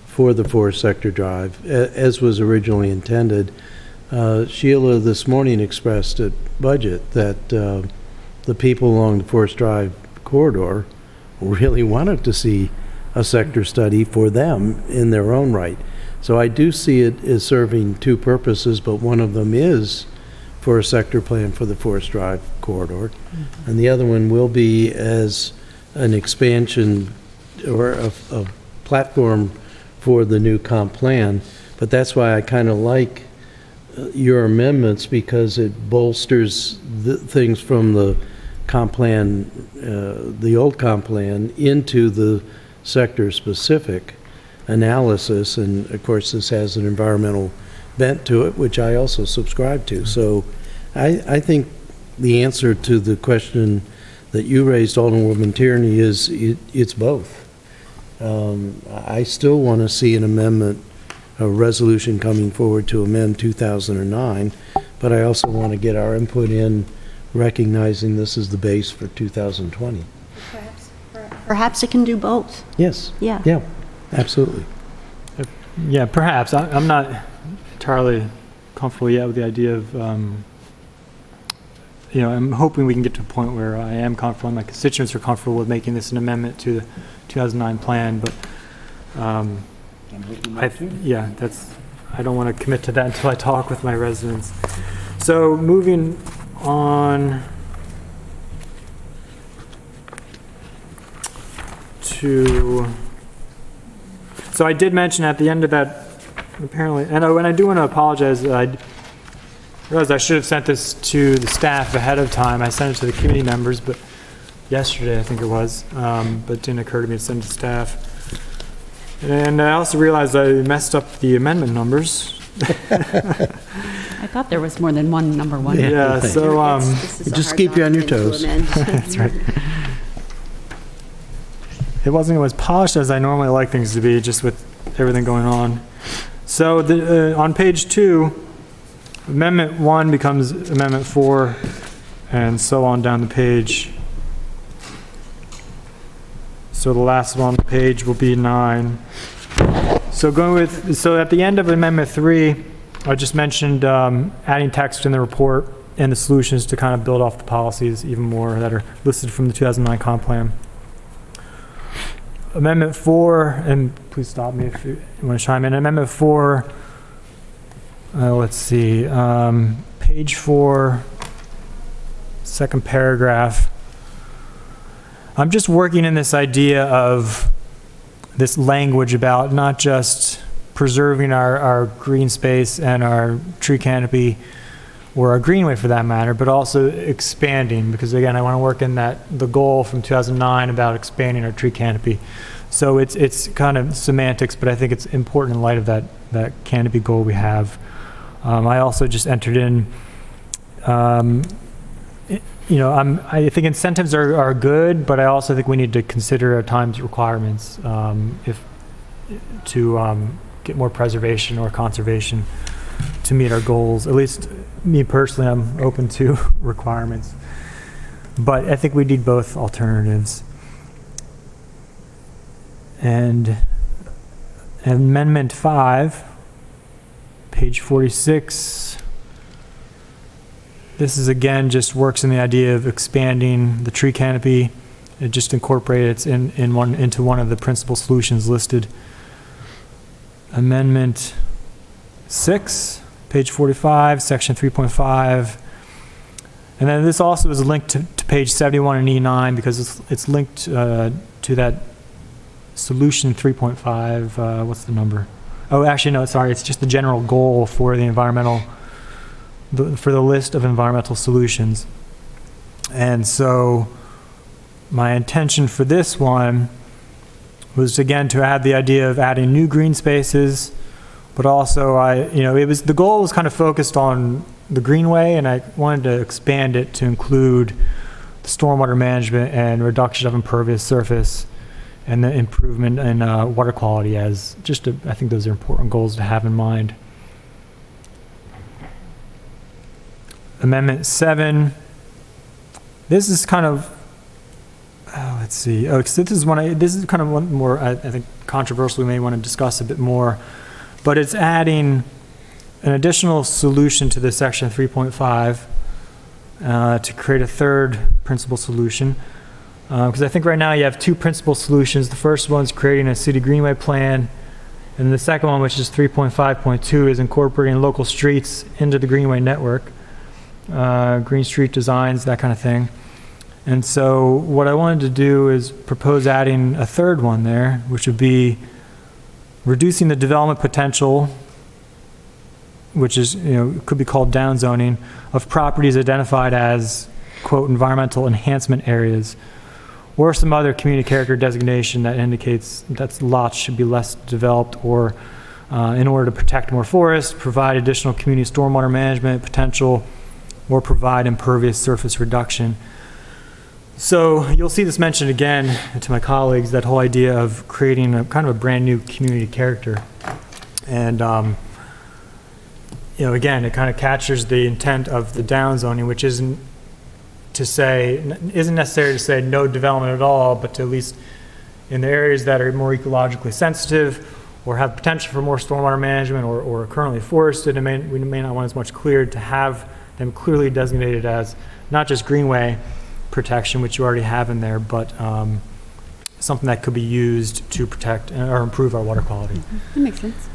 for the Forest Sector Drive, as was originally intended. Sheila this morning expressed at budget that the people along the Forest Drive corridor really wanted to see a sector study for them in their own right. So I do see it as serving two purposes, but one of them is for a sector plan for the Forest Drive corridor. Mm-hmm. And the other one will be as an expansion or a platform for the new comp plan. But that's why I kind of like your amendments, because it bolsters the things from the comp plan, the old comp plan, into the sector-specific analysis. And of course, this has an environmental bent to it, which I also subscribe to. So I think the answer to the question that you raised, Alderwoman Tierney, is it's both. I still want to see an amendment a resolution coming forward to amend 2009, but I also want to get our input in, recognizing this is the base for 2020. Perhaps it can do both. Yes. Yeah. Yeah, absolutely. Yeah, perhaps. I'm not entirely comfortable yet with the idea of, I'm hoping we can get to a point where I am comfortable and my constituents are comfortable with making this an amendment to the 2009 plan, but I don't want to commit to that until I talk with my residents. So moving on to, so I did mention at the end of that, apparently, and I do want to apologize. I realized I should have sent this to the staff ahead of time. I sent it to the committee members, but yesterday I think it was, but it didn't occur to me to send it to staff. And I also realized I messed up the amendment numbers. I thought there was more than one number one. Yeah, so just keep you on your toes. That's right. It wasn't as polished as I normally like things to be, just with everything going on. So on page 2, Amendment 1 becomes Amendment 4, and so on down the page. So the last one on the page will be 9. So at the end of Amendment 3, I just mentioned adding text in the report and the solutions to kind of build off the policies even more that are listed from the 2009 comp plan. Amendment 4, and please stop me if you want to chime in. Amendment 4, let's see, page 4, second paragraph. I'm just working in this idea of this language about not just preserving our green space and our tree canopy, or our greenway for that matter, but also expanding, because again, I want to work in the goal from 2009 about expanding our tree canopy. So it's kind of semantics, but I think it's important in light of that canopy goal we have. I also just entered in, I think incentives are good, but I also think we need to consider at times requirements to get more preservation or conservation to meet our goals. At least me personally, I'm open to requirements, but I think we need both alternatives. And Amendment 5, page 46. This is again just works in the idea of expanding the tree canopy. It just incorporates into one of the principal solutions listed. Amendment 6, page 45, section 3.5. And then this also is linked to page 71 and E9 because it's linked to that solution 3.5. What's the number? Oh, actually, no, sorry. It's just the general goal for the for the list of environmental solutions. And so my intention for this one was again to add the idea of adding new green spaces, but also the goal was kind of focused on the greenway, and I wanted to expand it to include the stormwater management and reduction of impervious surface and the improvement in water quality as I think those are important goals to have in mind. Amendment 7. This is kind of, let's see. This is kind of one more, I think, controversial. We may want to discuss a bit more, but it's adding an additional solution to this section 3.5 to create a third principal solution. Because I think right now you have two principal solutions. The first one's creating a city greenway plan, and the second one, which is 3.5.2, is incorporating local streets into the greenway network. Green street designs, that kind of thing. And so what I wanted to do is propose adding a third one there, which would be reducing the development potential, which is, could be called downzoning, of properties identified as, quote, environmental enhancement areas, or some other community character designation that indicates that lots should be less developed, or in order to protect more forests, provide additional community stormwater management potential, or provide impervious surface reduction. So you'll see this mentioned again to my colleagues, that whole idea of creating a kind of a brand new community character. And, again, it kind of captures the intent of the downzoning, which isn't necessary to say no development at all, but to at least in the areas that are more ecologically sensitive or have potential for more stormwater management or are currently forested, we may not want as much cleared, to have them clearly designated as not just greenway protection, which you already have in there, but something that could be used to protect or improve our water quality. That makes sense.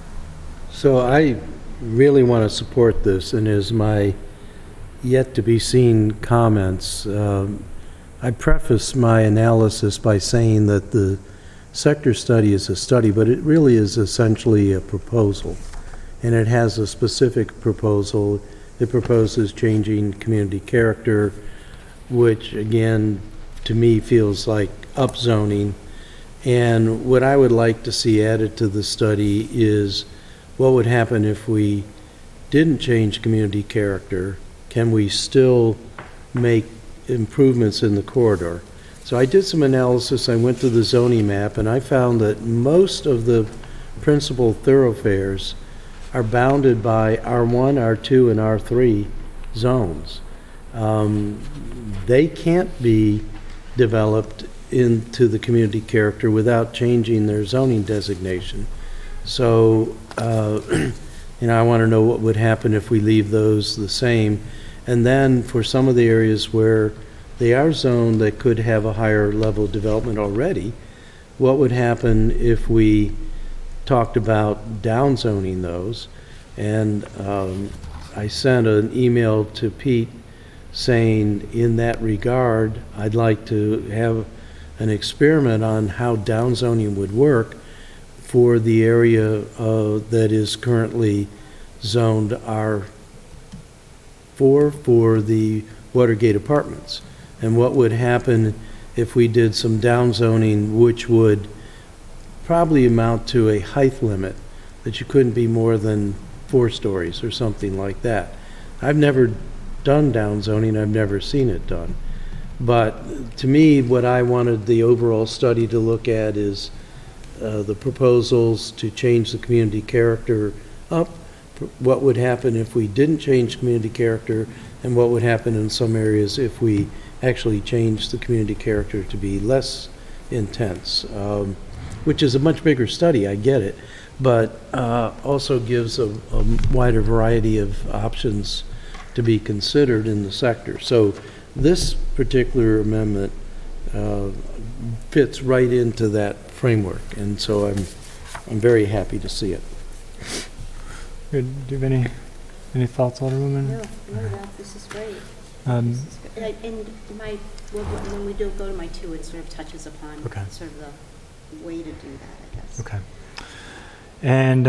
So I really want to support this, and as my yet-to-be-seen comments, I preface my analysis by saying that the sector study is a study, but it really is essentially a proposal, and it has a specific proposal. It proposes changing community character, which, again, to me feels like upzoning. And what I would like to see added to the study is what would happen if we didn't change community character. Can we still make improvements in the corridor? So I did some analysis. I went to the zoning map, and I found that most of the principal thoroughfares are bounded by R1, R2, and R3 zones. They can't be developed into the community character without changing their zoning designation. So, I want to know what would happen if we leave those the same. And then for some of the areas where they are zoned that could have a higher level of development already, what would happen if we talked about downzoning those? And I sent an email to Pete saying, in that regard, I'd like to have an experiment on how downzoning would work for the area that is currently zoned R4 for the Watergate Apartments. And what would happen if we did some downzoning, which would probably amount to a height limit, that you couldn't be more than 4 stories or something like that. I've never done downzoning, I've never seen it done. But to me, what I wanted the overall study to look at is the proposals to change the community character up, what would happen if we didn't change community character, and what would happen in some areas if we actually changed the community character to be less intense, which is a much bigger study, I get it, but also gives a wider variety of options to be considered in the sector. So this particular amendment fits right into that framework, and so I'm very happy to see it. Good. Do you have any thoughts, Alderwoman? No, this is great. Um, This is good. And when we do go to my 2, it sort of touches upon Okay. sort of the way to do that, I guess. Okay. And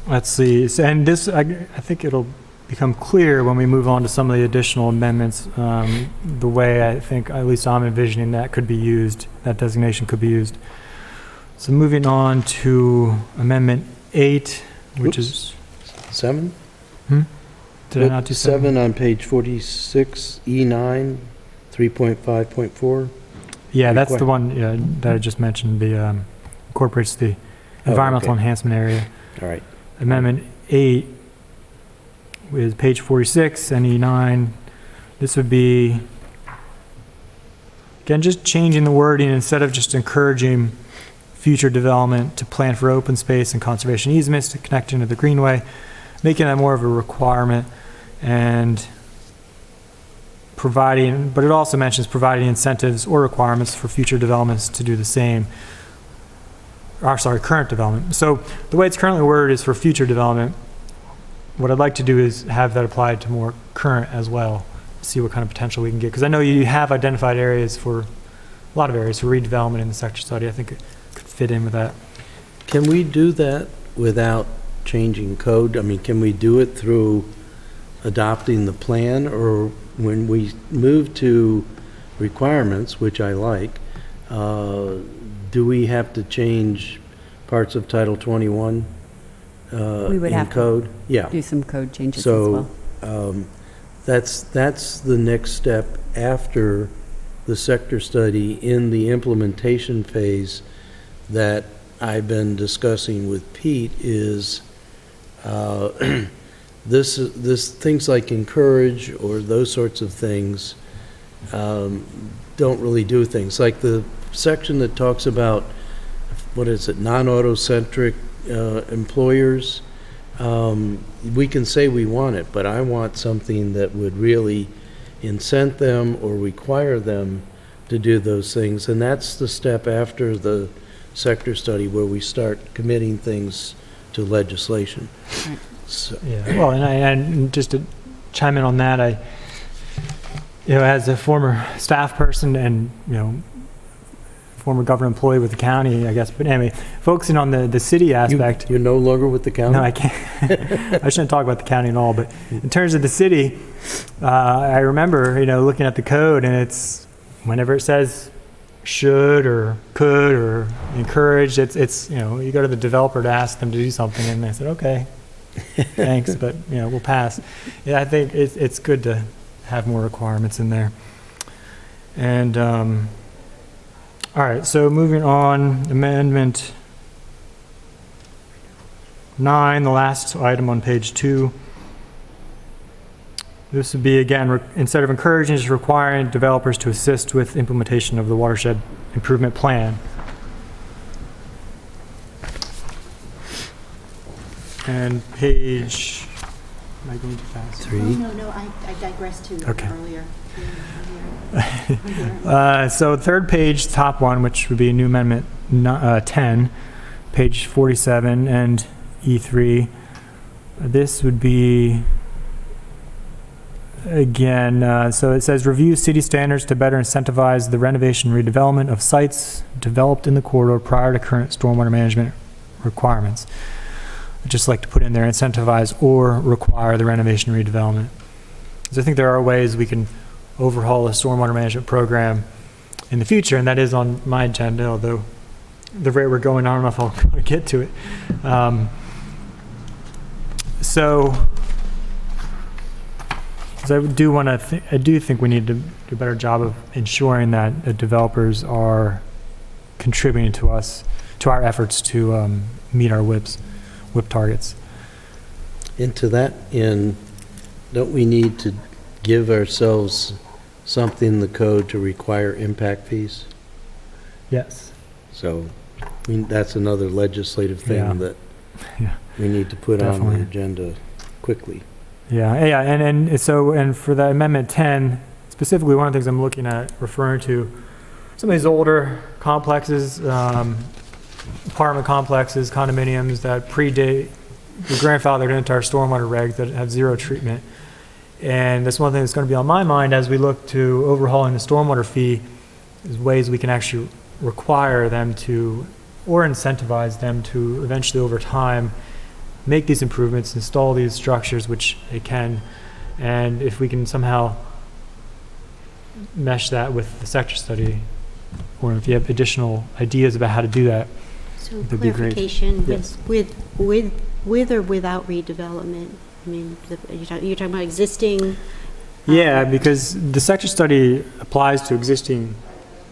let's see. So, and this, I think it'll become clear when we move on to some of the additional amendments, the way I think, at least I'm envisioning, that could be used, that designation could be used. So moving on to Amendment 8, which is 7? Did I not do 7? On page 46, E9, 3.5.4. Yeah, that's the one that I just mentioned. The incorporates the environmental enhancement area. All right. Amendment 8 with page 46 and E9. This would be, again, just changing the wording instead of just encouraging future development to plan for open space and conservation easements to connect into the greenway, making that more of a requirement and providing, but it also mentions providing incentives or requirements for future developments to do the same. Current development. So the way it's currently worded is for future development. What I'd like to do is have that applied to more current as well, see what kind of potential we can get. Because I know you have identified areas for, a lot of areas for redevelopment in the sector study. I think it could fit in with that. Can we do that without changing code? I mean, can we do it through adopting the plan, or when we move to requirements, which I like, do we have to change parts of Title 21 We would in have code? to do some code changes as well. So that's the next step after the sector study in the implementation phase that I've been discussing with Pete is this things like encourage or those sorts of things don't really do things. Like the section that talks about, what is it, non-auto-centric employers, we can say we want it, but I want something that would really incent them or require them to do those things. And that's the step after the sector study where we start committing things to legislation. Right. So, Yeah, well, and just to chime in on that, as a former staff person and, former government employee with the county, I guess, but anyway, focusing on the city aspect. You're no longer with the county? No, I can't. I shouldn't talk about the county at all, but in terms of the city, I remember, looking at the code, and it's, whenever it says should or could or encouraged, it's you go to the developer to ask them to do something, and they said, okay, thanks, but, we'll pass. Yeah, I think it's good to have more requirements in there. And, all right, so moving on, Amendment 9, the last item on page 2. This would be, again, instead of encouraging, just requiring developers to assist with implementation of the watershed improvement plan. And page, am I going too fast? 3. No, I digressed to Okay. earlier. So third page, top one, which would be new amendment 10, page 47 and E3. This would be, again, so it says review city standards to better incentivize the renovation and redevelopment of sites developed in the corridor prior to current stormwater management requirements. I'd just like to put in there incentivize or require the renovation and redevelopment. So I think there are ways we can overhaul a stormwater management program in the future, and that is on my agenda, although the rate we're going, I don't know if I'll get to it. So I do want to, I do think we need to do a better job of ensuring that the developers are contributing to us, to our efforts to meet our WIP targets. And to that end, don't we need to give ourselves something in the code to require impact fees? Yes. So, that's another legislative thing Yeah. that Yeah. we need to put Definitely. on the agenda quickly. Yeah, and for the Amendment 10, specifically one of the things I'm looking at referring to some of these older complexes, apartment complexes, condominiums that predate, were grandfathered into our stormwater regs that have zero treatment. And that's one thing that's going to be on my mind as we look to overhauling the stormwater fee, is ways we can actually require them to, or incentivize them to eventually over time make these improvements, install these structures, which they can, and if we can somehow mesh that with the sector study, or if you have additional ideas about how to do that, So that'd be great. clarification, Yes. with or without redevelopment? I mean, you're talking about existing? Yeah, because the sector study applies to existing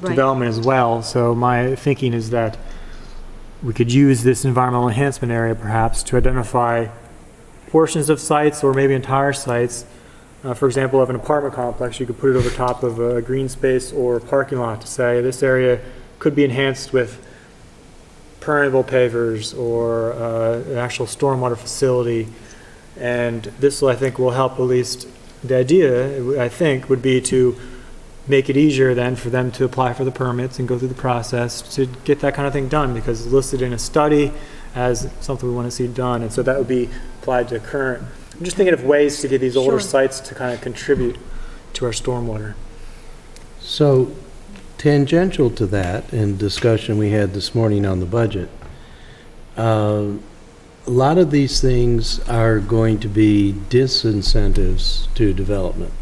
Right. development as well, so my thinking is that we could use this environmental enhancement area perhaps to identify portions of sites or maybe entire sites. For example, of an apartment complex, you could put it over top of a green space or a parking lot to say this area could be enhanced with permeable pavers or an actual stormwater facility. And this, I think, will help, at least the idea, I think, would be to make it easier then for them to apply for the permits and go through the process to get that kind of thing done, because it's listed in a study as something we want to see done. And so that would be applied to current. I'm just thinking of ways to get these older Sure. sites to kind of contribute to our stormwater. So, tangential to that, in discussion we had this morning on the budget, a lot of these things are going to be disincentives to development.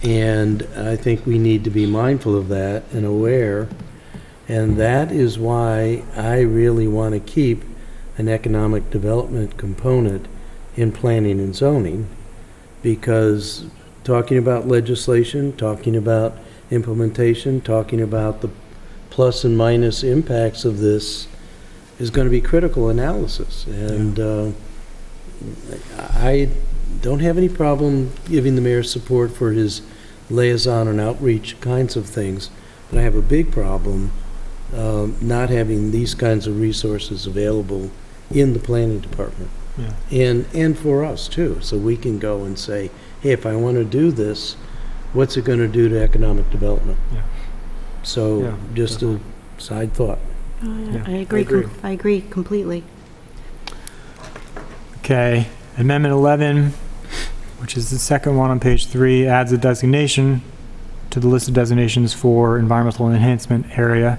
And I think we need to be mindful of that and aware. And that is why I really want to keep an economic development component in planning and zoning, because talking about legislation, talking about implementation, talking about the plus and minus impacts of this, is going to be critical analysis. And I don't have any problem giving the mayor support for his liaison and outreach kinds of things, but I have a big problem not having these kinds of resources available in the planning department. Yeah. And for us too, so we can go and say, hey, if I want to do this, what's it going to do to economic development? Yeah. So Yeah, just a side thought. I agree. I agree completely. Okay, Amendment 11, which is the second one on page 3, adds a designation to the list of designations for environmental enhancement area.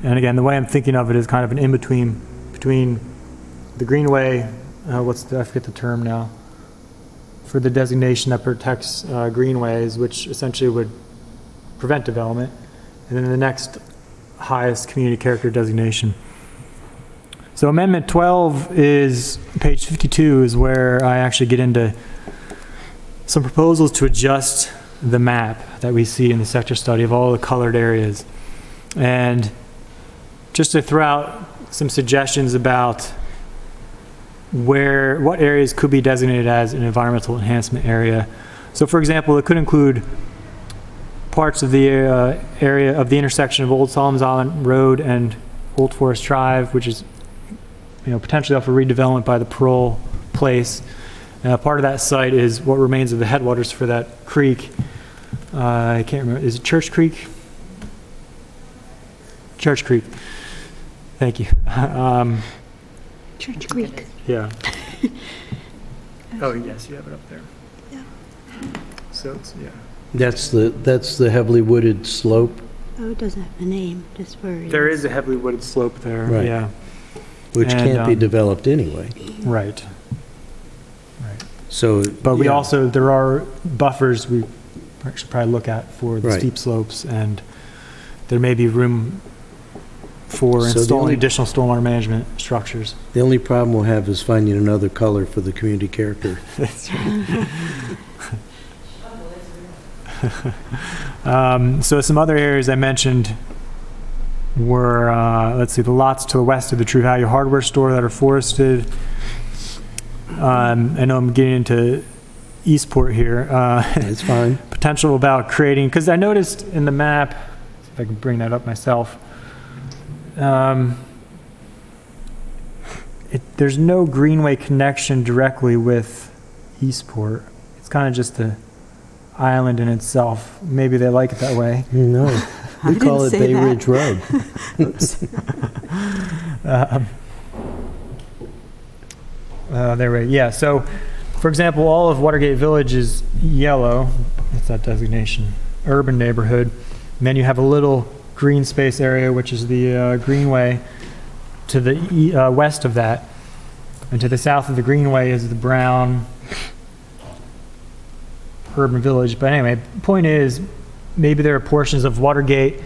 And again, the way I'm thinking of it is kind of an in-between between the Greenway, I forget the term now, for the designation that protects greenways, which essentially would prevent development, and then the next highest community character designation. So Amendment 12 is, page 52 is where I actually get into some proposals to adjust the map that we see in the sector study of all the colored areas. And just to throw out some suggestions about what areas could be designated as an environmental enhancement area. So for example, it could include parts of the area of the intersection of Old Solomons Island Road and Old Forest Drive, which is potentially up for redevelopment by the Parole Place. Part of that site is what remains of the headwaters for that creek. I can't remember, is it Church Creek? Church Creek. Thank you. Church Creek. Yeah. Oh, yes, you have it up there. Yeah. So it's, yeah. That's the heavily wooded slope. Oh, it doesn't have a name, just where it There is a heavily wooded slope there, Right. yeah. Which can't be developed anyway. Right. So, But we also, there are buffers we should probably look at for the Right. steep slopes, and there may be room for So the installing only- additional stormwater management structures. The only problem we'll have is finding another color for the community character. That's right. So some other areas I mentioned were, let's see, the lots to the west of the True Value Hardware Store that are forested. I know I'm getting into Eastport here. It's fine. Potential about creating, because I noticed in the map, if I can bring that up myself, there's no greenway connection directly with Eastport. It's kind of just a island in itself. Maybe they like it that way. No, we call it Bay Ridge Road. There we go. Yeah, so for example, all of Watergate Village is yellow. What's that designation? Urban neighborhood. And then you have a little green space area, which is the greenway to the west of that. And to the south of the greenway is the brown urban village. But anyway, the point is, maybe there are portions of Watergate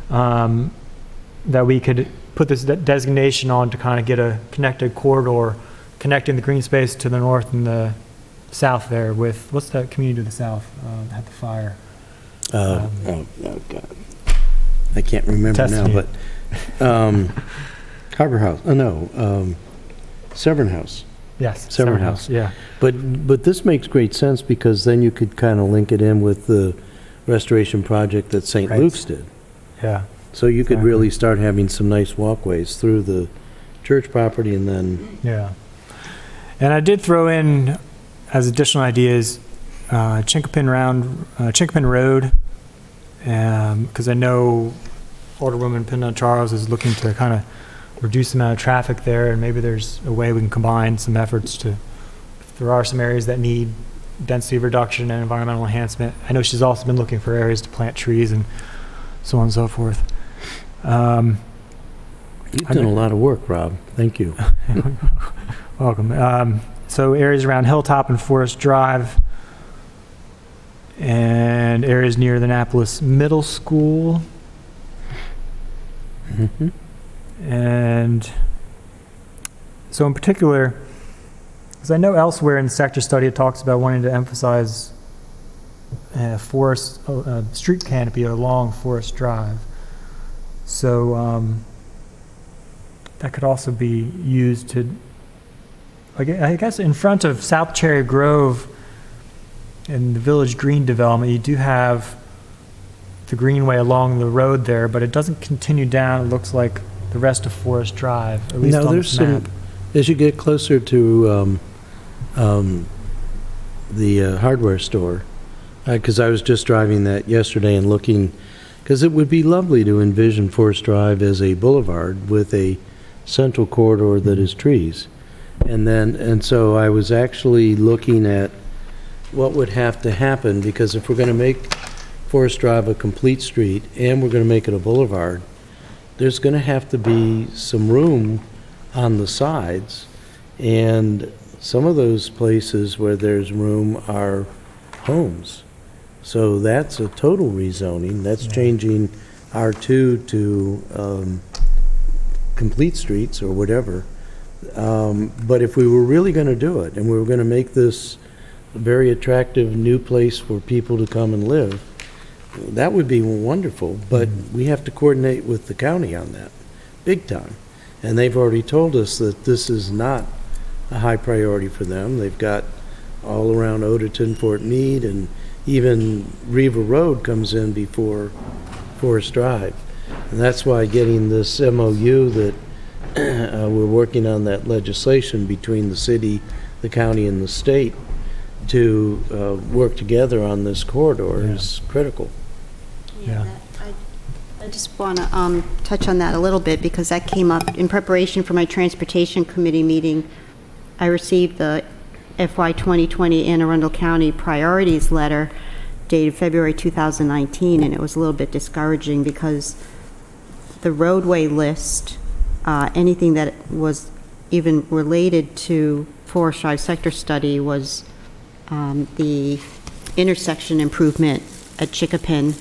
that we could put this designation on to kind of get a connected corridor connecting the green space to the north and the south there with, what's that community to the south? Had the fire. Oh, God. I can't remember now, but Harbor House. Oh, no. Severn House. Yes. Severn House. Yeah. But this makes great sense because then you could kind of link it in with the restoration project that St. Right. Luke's did. Yeah. So you could really start having some nice walkways through the church property and then... Yeah. And I did throw in, as additional ideas, Chinkapin Road, because I know Alderwoman Pindon Charles is looking to kind of reduce the amount of traffic there, and maybe there's a way we can combine some efforts to, if there are some areas that need density reduction and environmental enhancement. I know she's also been looking for areas to plant trees and so on and so forth. You've done a lot of work, Rob. Thank you. Welcome. So areas around Hilltop and Forest Drive, and areas near the Annapolis Middle School. Mm-hmm. And so in particular, because I know elsewhere in the sector study it talks about wanting to emphasize forest, street canopy along Forest Drive. So that could also be used to, I guess in front of South Cherry Grove in the Village Green development, you do have the greenway along the road there, but it doesn't continue down, it looks like, the rest of Forest Drive, at least No, on there's this map. some, as you get closer to the hardware store, because I was just driving that yesterday and looking, because it would be lovely to envision Forest Drive as a boulevard with a central corridor that is trees. And so I was actually looking at what would have to happen, because if we're going to make Forest Drive a complete street and we're going to make it a boulevard, there's going to have to be some room on the sides, and some of those places where there's room are homes. So that's a total rezoning. That's changing R2 to complete streets or whatever. But if we were really going to do it, and we were going to make this a very attractive new place for people to come and live, that would be wonderful, but we have to coordinate with the county on that, big time. And they've already told us that this is not a high priority for them. They've got all around Oderton, Fort Meade, and even Riva Road comes in before Forest Drive. And that's why getting this MOU that we're working on, that legislation between the city, the county, and the state to work together on this corridor is critical. Yeah. I just want to touch on that a little bit, because that came up in preparation for my Transportation Committee meeting. I received the FY 2020 Anne Arundel County Priorities Letter dated February 2019, and it was a little bit discouraging because the roadway list, anything that was even related to Forest Drive sector study, was the intersection improvement at Chickapin,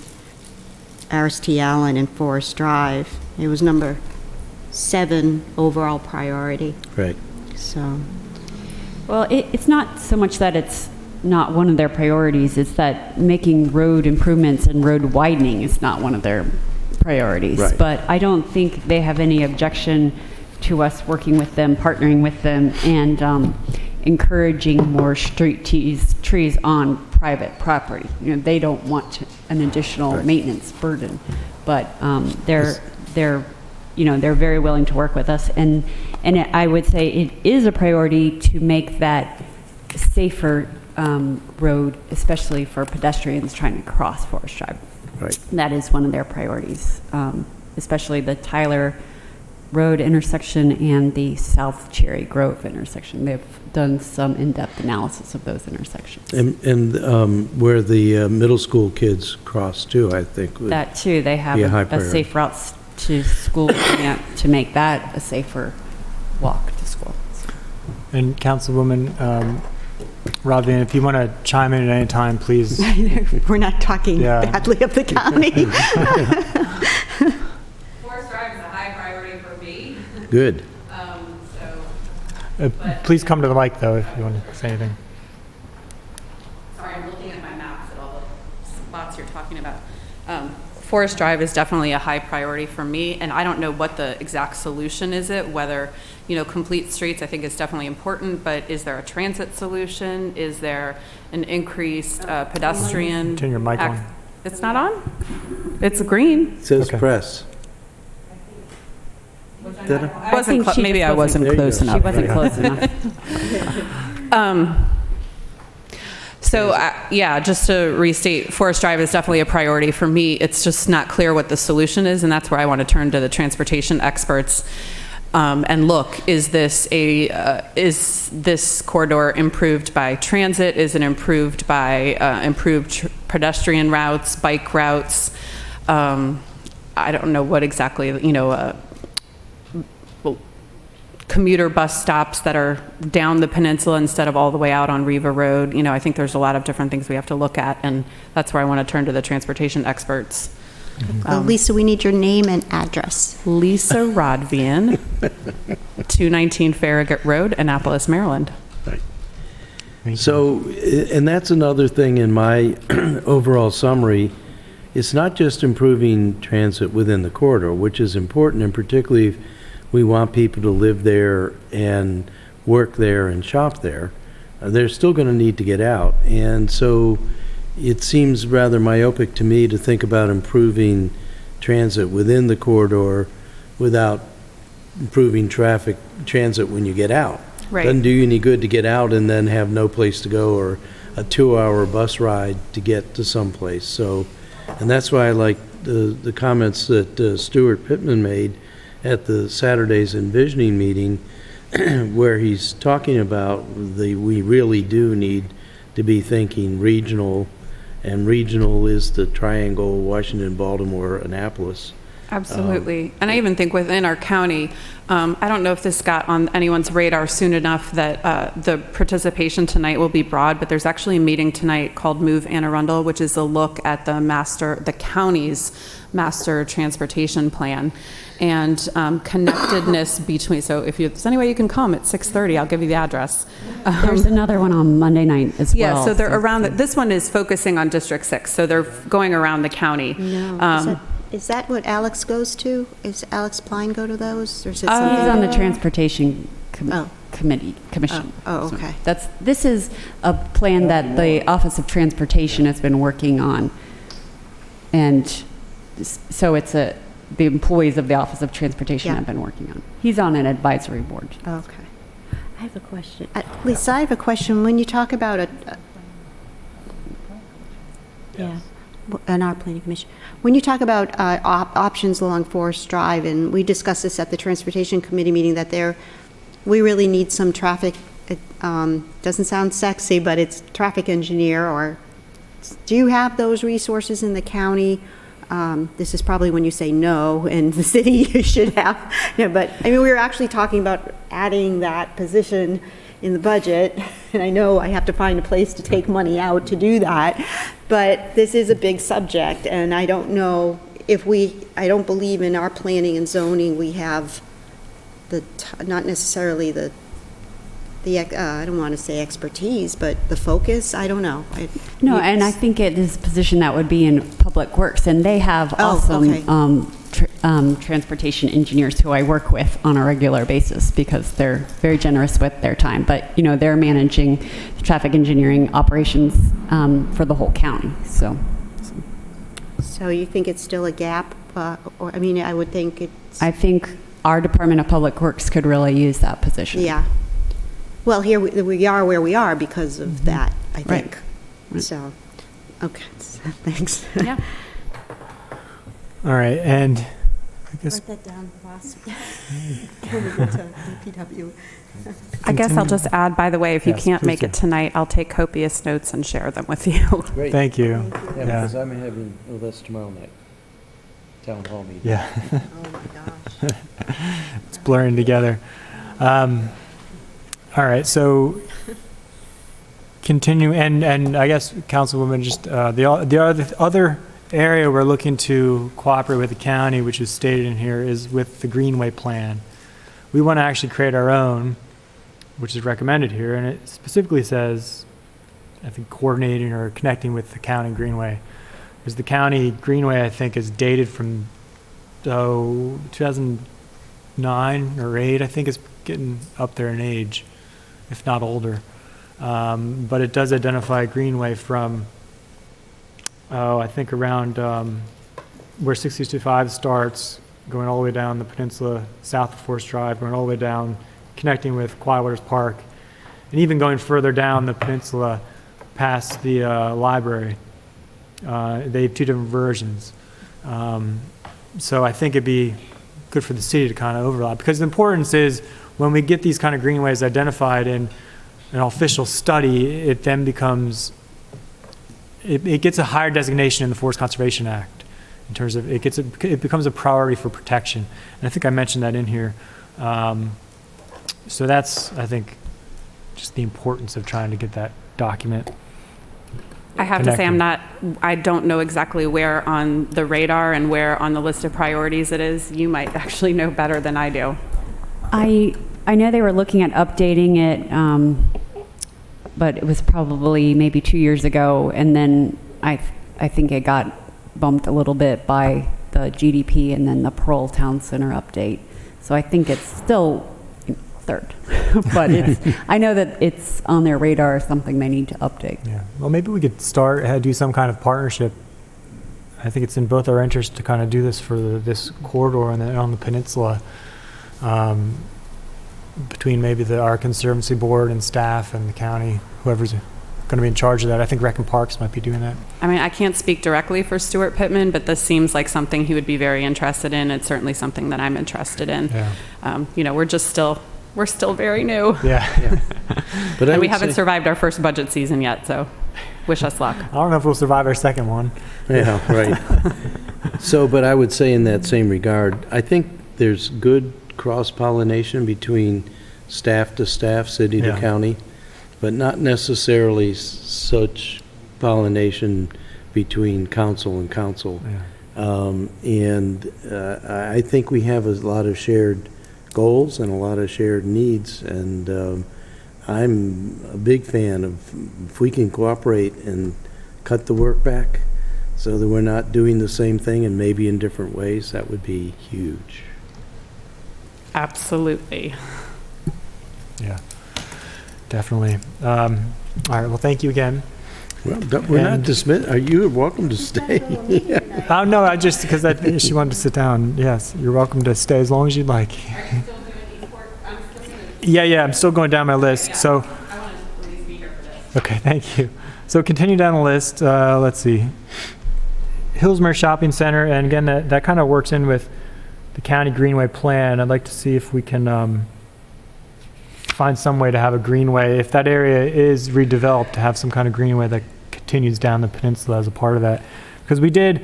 Aristide Allen, and Forest Drive. It was number 7 overall priority. Right. So, Well, it's not so much that it's not one of their priorities, it's that making road improvements and road widening is not one of their priorities. Right. But I don't think they have any objection to us working with them, partnering with them, and encouraging more street trees on private property. You know, they don't want an additional maintenance burden, but they're very willing to work with us, and I would say it is a priority to make that safer road, especially for pedestrians trying to cross Forest Drive. Right. That is one of their priorities, especially the Tyler Road intersection and the South Cherry Grove intersection. They've done some in-depth analysis of those intersections. And where the middle school kids cross too, I think. would That too, they have be a high a priority. safe routes to school to make that a safer walk to school. And Councilwoman Robin, if you want to chime in at any time, please. we're not talking badly of the county. Forest Drive is a high priority for me. Good. Please come to the mic, though, if you want to say anything. Sorry, I'm looking at my maps at all the spots you're talking about. Forest Drive is definitely a high priority for me, and I don't know what the exact solution is whether, complete streets I think is definitely important, but is there a transit solution? Is there an increased pedestrian? Turn your mic on. It's not on? It's green. It says press. Did I? Maybe I wasn't close enough. She wasn't close enough. Just to restate, Forest Drive is definitely a priority for me. It's just not clear what the solution is, and that's where I want to turn to the transportation experts and look. Is this corridor improved by transit? Is it improved by improved pedestrian routes, bike routes? I don't know what exactly, commuter bus stops that are down the peninsula instead of all the way out on Riva Road. I think there's a lot of different things we have to look at, and that's where I want to turn to the transportation experts. Lisa, we need your name and address. Lisa Rodvian, 219 Farragut Road, Annapolis, Maryland. Right. So, and that's another thing in my overall summary. It's not just improving transit within the corridor, which is important, and particularly we want people to live there and work there and shop there, they're still going to need to get out. And so it seems rather myopic to me to think about improving transit within the corridor without improving transit when you get out. Right. Doesn't do you any good to get out and then have no place to go, or a 2-hour bus ride to get to someplace. So, and that's why I like the comments that Stuart Pittman made at the Saturday's Envisioning meeting, where he's talking about we really do need to be thinking regional, and regional is the triangle, Washington, Baltimore, Annapolis. Absolutely. And I even think within our county, I don't know if this got on anyone's radar soon enough that the participation tonight will be broad, but there's actually a meeting tonight called Move Anne Arundel, which is a look at the county's master transportation plan and connectedness between, so if there's any way you can come at 6:30, I'll give you the address. There's another one on Monday night as well. Yeah, so they're around, this one is focusing on District 6, so they're going around the county. No, is that what Alex goes to? Is Alex Pline go to those, or is it He's something? on the Transportation Commission. Oh, So okay. this is a plan that the Office of Transportation has been working on. And so the employees of the Office of Transportation have been working on. He's on an advisory board. Okay. I have a question. Lisa, I have a question. When you talk about in our planning commission, when you talk about options along Forest Drive, and we discussed this at the Transportation Committee meeting, that we really need some traffic, doesn't sound sexy, but it's traffic engineer, or do you have those resources in the county? This is probably when you say no, in the city you should have, but I mean, we were actually talking about adding that position in the budget, and I know I have to find a place to take money out to do that, but this is a big subject, and I don't know if I don't believe in our planning and zoning we have not necessarily the I don't want to say expertise, but the focus, I don't know. No, and I think it is a position that would be in Public Works, and they have awesome transportation engineers who I work with on a regular basis because they're very generous with their time. But, they're managing the traffic engineering operations for the whole county, so. So you think it's still a gap? Or I mean, I would think it's... I think our Department of Public Works could really use that position. Yeah. Well, here we are where we are because of that, I think. Right. So, okay, thanks. Yeah. All right, and I guess Write that down, boss. I guess I'll just add, by the way, if you Yes, can't please make it do. tonight, I'll take copious notes and share them with you. Great. Thank you. Yeah, Yeah. because I'm having this tomorrow night, town hall meeting. Yeah. Oh, my gosh. It's blurring together. All right, so continue, and I guess, Councilwoman, just the other area we're looking to cooperate with the county, which is stated in here, is with the Greenway plan. We want to actually create our own, which is recommended here, and it specifically says, I think, coordinating or connecting with the county Greenway. Because the county Greenway, I think, is dated from 2009 or 8, I think it's getting up there in age, if not older. But it does identify Greenway from, I think around where 665 starts, going all the way down the peninsula, south of Forest Drive, going all the way down, connecting with Quiet Waters Park, and even going further down the peninsula past the library. They have two different versions. So I think it'd be good for the city to kind of overlap, because the importance is when we get these kind of greenways identified in an official study, it then becomes, it gets a higher designation in the Forest Conservation Act in terms of it becomes a priority for protection. And I think I mentioned that in here. So that's, I think, just the importance of trying to get that document. I have to say I don't know exactly where on the radar and where on the list of priorities it is. You might actually know better than I do. I know they were looking at updating it, but it was probably maybe 2 years ago, and then I think it got bumped a little bit by the GDP and then the Pearl Town Center update. So I think it's still third. But I know that it's on their radar, something they need to update. Yeah. Well, maybe we could do some kind of partnership. I think it's in both our interests to kind of do this for this corridor and then on the peninsula, between maybe our conservancy board and staff and the county, whoever's going to be in charge of that. I think Rec and Parks might be doing that. I mean, I can't speak directly for Stuart Pittman, but this seems like something he would be very interested in. It's certainly something that I'm interested in. Yeah. We're still very new. Yeah. But and we haven't survived our first budget season yet, so wish us luck. I don't know if we'll survive our second one. Yeah, right. So, but I would say in that same regard, I think there's good cross-pollination between staff to staff, city to Yeah. county, but not necessarily such pollination between council and council. I think we have a lot of shared goals and a lot of shared needs, and I'm a big fan of if we can cooperate and cut the work back so that we're not doing the same thing and maybe in different ways, that would be huge. Absolutely. Yeah, definitely. All right, well, thank you again. Well, we're not dismissed. Are you welcome to stay? Oh, no, I just, because she wanted to sit down. Yes, you're welcome to stay as long as you'd like. Yeah, I'm still going down my list, so. I want to at least be here for this. Okay, thank you. So continue down the list. Let's see. Hillsmere Shopping Center, and again, that kind of works in with the county greenway plan. I'd like to see if we can find some way to have a greenway, if that area is redeveloped, to have some kind of greenway that continues down the peninsula as a part of that. Because we did,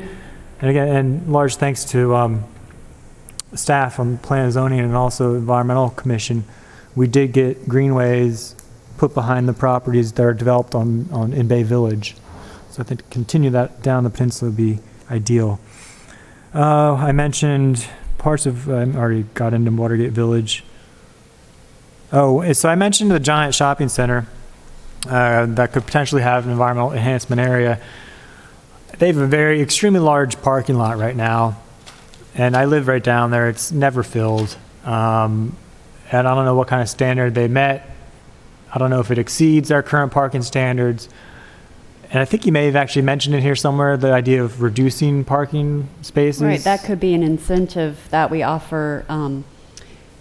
and again, and large thanks to staff on Plan and Zoning and also Environmental Commission, we did get greenways put behind the properties that are developed in Bay Village. So I think to continue that down the peninsula would be ideal. I mentioned parts of, I already got into Watergate Village. Oh, so I mentioned the giant shopping center that could potentially have an environmental enhancement area. They have a extremely large parking lot right now, and I live right down there. It's never filled, and I don't know what kind of standard they met. I don't know if it exceeds our current parking standards. And I think you may have actually mentioned it here somewhere, the idea of reducing parking spaces. Right, that could be an incentive that we offer.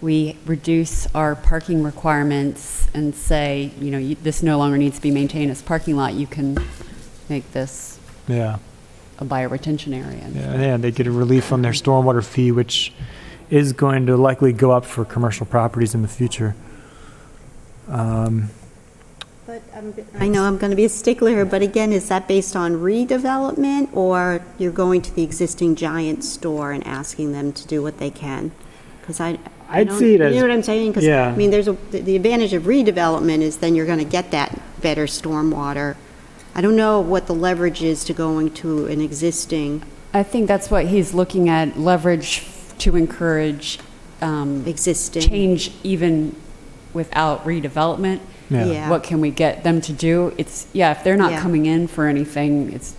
We reduce our parking requirements and say, this no longer needs to be maintained as parking lot. You can make this a bioretention area. Yeah, they get a relief on their stormwater fee, which is going to likely go up for commercial properties in the future. But I know I'm going to be a stickler here, but again, is that based on redevelopment, or you're going to the existing Giant store and asking them to do what they can? Because I'd see it as, you know what I'm saying? Because yeah. I mean, the advantage of redevelopment is then you're going to get that better stormwater. I don't know what the leverage is to going to an existing. I think that's what he's looking at, leverage to encourage existing change even without redevelopment. Yeah. What can we get them to do? It's, if they're not Yeah. coming in for anything, it's,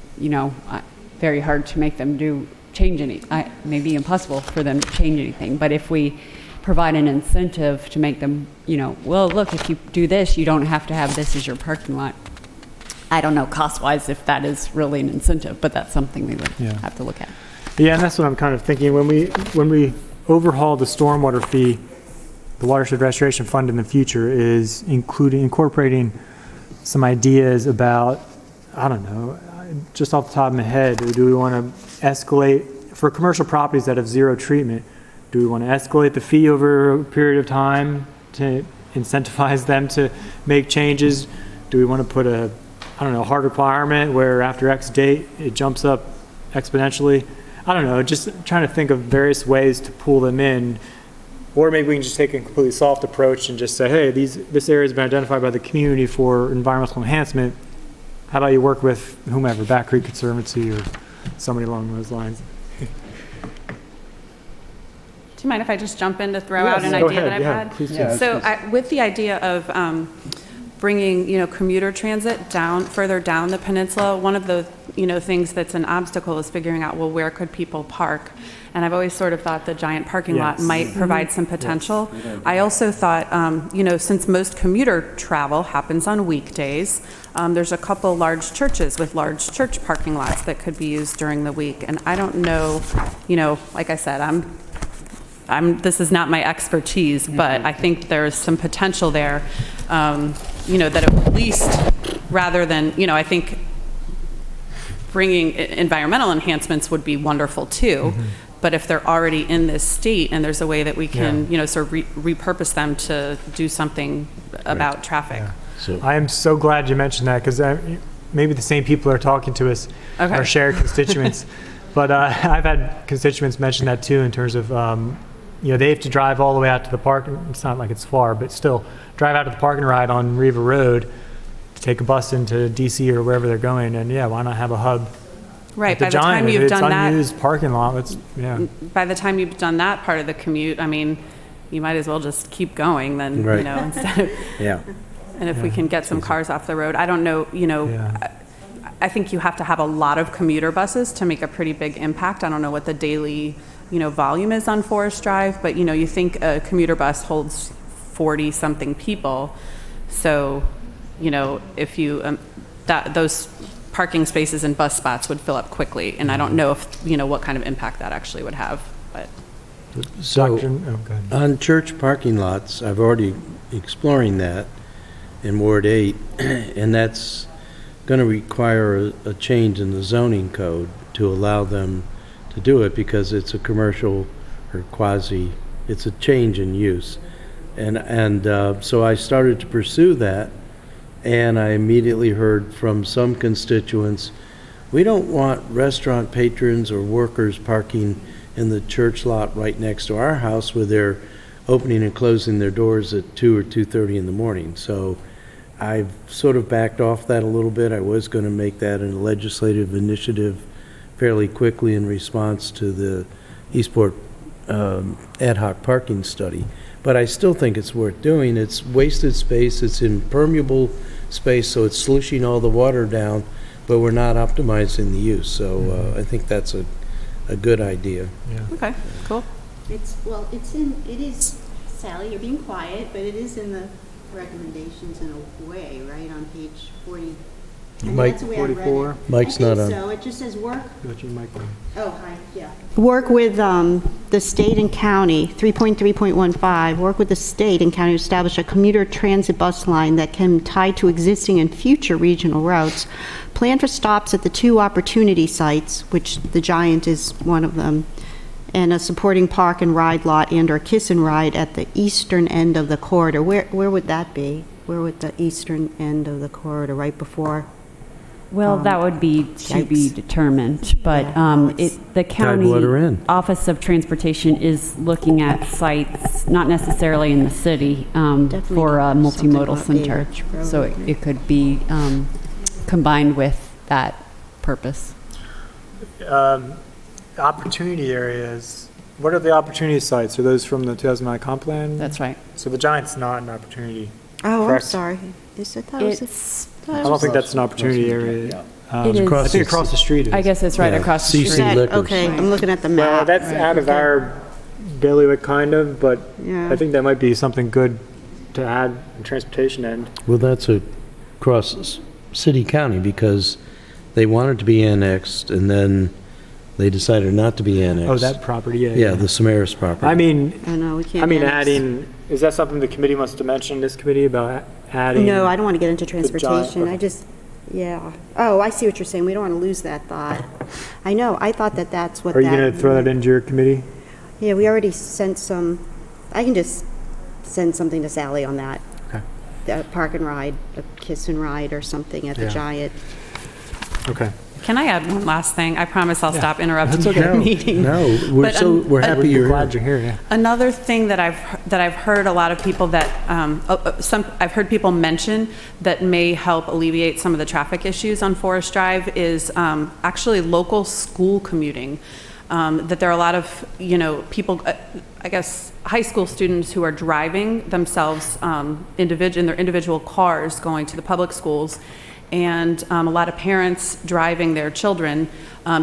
very hard to make them change any, maybe impossible for them to change anything. But if we provide an incentive to make them, well, look, if you do this, you don't have to have this as your parking lot. I don't know cost-wise if that is really an incentive, but that's something we would have to look at. Yeah, and that's what I'm kind of thinking. When we overhaul the stormwater fee, the Watershed Restoration Fund in the future is incorporating some ideas about, I don't know, just off the top of my head, do we want to escalate, for commercial properties that have zero treatment, do we want to escalate the fee over a period of time to incentivize them to make changes? Do we want to put a hard requirement where after X date it jumps up exponentially? I don't know, just trying to think of various ways to pull them in. Or maybe we can just take a completely soft approach and just say, hey, this area has been identified by the community for environmental enhancement. How about you work with whomever, Back Creek Conservancy or somebody along those lines? Do you mind if I just jump in to throw Yes, out an go idea ahead, that I've yeah, had? please do. So with the idea of bringing, commuter transit further down the peninsula, one of the, things that's an obstacle is figuring out, well, where could people park? And I've always sort of thought the giant parking lot Yes. might provide some potential. I also thought, since most commuter travel happens on weekdays, there's a couple large churches with large church parking lots that could be used during the week. And I don't know, like I said, this is not my expertise, but I think there's some potential there, that at least, rather than, I think bringing environmental enhancements would be wonderful too. But if they're already in this state and there's a way that we can, sort of repurpose them to do something about traffic. I am so glad you mentioned that, because maybe the same people are talking to us, Okay. our shared constituents. But I've had constituents mention that too, in terms of, they have to drive all the way out to the park. It's not like it's far, but still drive out to the park and ride on Riva Road to take a bus into DC or wherever they're going. And why not have a hub? Right, at the by the time Giant? you've It's done that, unused parking lot. by the time you've done that part of the commute, you might as well just keep going then, Right. instead of. Yeah. And if we can get some cars off the road, I don't know, I think you have to have a lot of commuter buses to make a pretty big impact. I don't know what the daily, volume is on Forest Drive, but, you think a commuter bus holds 40-something people. So, if you, those parking spaces and bus spots would fill up quickly. And I don't know if, what kind of impact that actually would have, but. So, on church parking lots, I've already exploring that in Ward 8, and that's going to require a change in the zoning code to allow them to do it, because it's a commercial or it's a change in use. And so I started to pursue that, and I immediately heard from some constituents, we don't want restaurant patrons or workers parking in the church lot right next to our house where they're opening and closing their doors at 2 or 2:30 in the morning. So I've sort of backed off that a little bit. I was going to make that a legislative initiative fairly quickly in response to the Eastport ad hoc parking study. But I still think it's worth doing. It's wasted space, it's impermeable space, so it's slushing all the water down, but we're not optimizing the use. So I think that's a good idea. Okay, cool. It is, Sally, you're being quiet, but it is in the recommendations in a way, right, on page 40. I mean, Mike, that's the way I read it. 44. Mike's not on. So it just says work. Oh, hi, yeah. Work with the state and county, 3.3.15, work with the state and county to establish a commuter transit bus line that can tie to existing and future regional routes. Plan for stops at the 2 opportunity sites, which the Giant is one of them, and a supporting park and ride lot and/or kiss and ride at the eastern end of the corridor. Where would that be? Where would the eastern end of the corridor, right before? Well, that would be to be determined, but the county Tidewater Inn. Office of Transportation is looking at sites, not necessarily in the city, for a multimodal center. So it could be combined with that purpose. Opportunity areas. What are the opportunity sites? Are those from the 2009 comp plan? That's right. So the Giant's not an opportunity. Oh, correct? I'm sorry. I don't think that's an opportunity area. It is. I think across the street is. I guess it's right across the street. Okay, I'm looking at the map. Well, that's out of our bailiwick, kind of, but Yeah. I think that might be something good to add in transportation end. Well, that's across city county, because they wanted to be annexed, and then they decided not to be annexed. Oh, that property, yeah. Yeah, the Samaras property. I mean, I know, we can't annex. adding, is that something the committee wants to mention, this committee, about adding? No, I don't want to get into the Giant? transportation. Okay. I just, yeah. Oh, I see what you're saying. We don't want to lose that thought. I know, I thought that that's what that. Are you going to throw that into your committee? Yeah, we already sent some, I can just send something to Sally on that. Okay. The park and ride, a kiss and ride or something at the Yeah. Giant. Okay. Can I add one last thing? I promise I'll stop interrupting That's your okay. meeting. No, we're But we're happy you're glad you're here. Yeah. Another thing that I've heard a lot of people that I've heard people mention that may help alleviate some of the traffic issues on Forest Drive is actually local school commuting. That there are a lot of people, I guess high school students who are driving themselves in their individual cars going to the public schools. and a lot of parents driving their children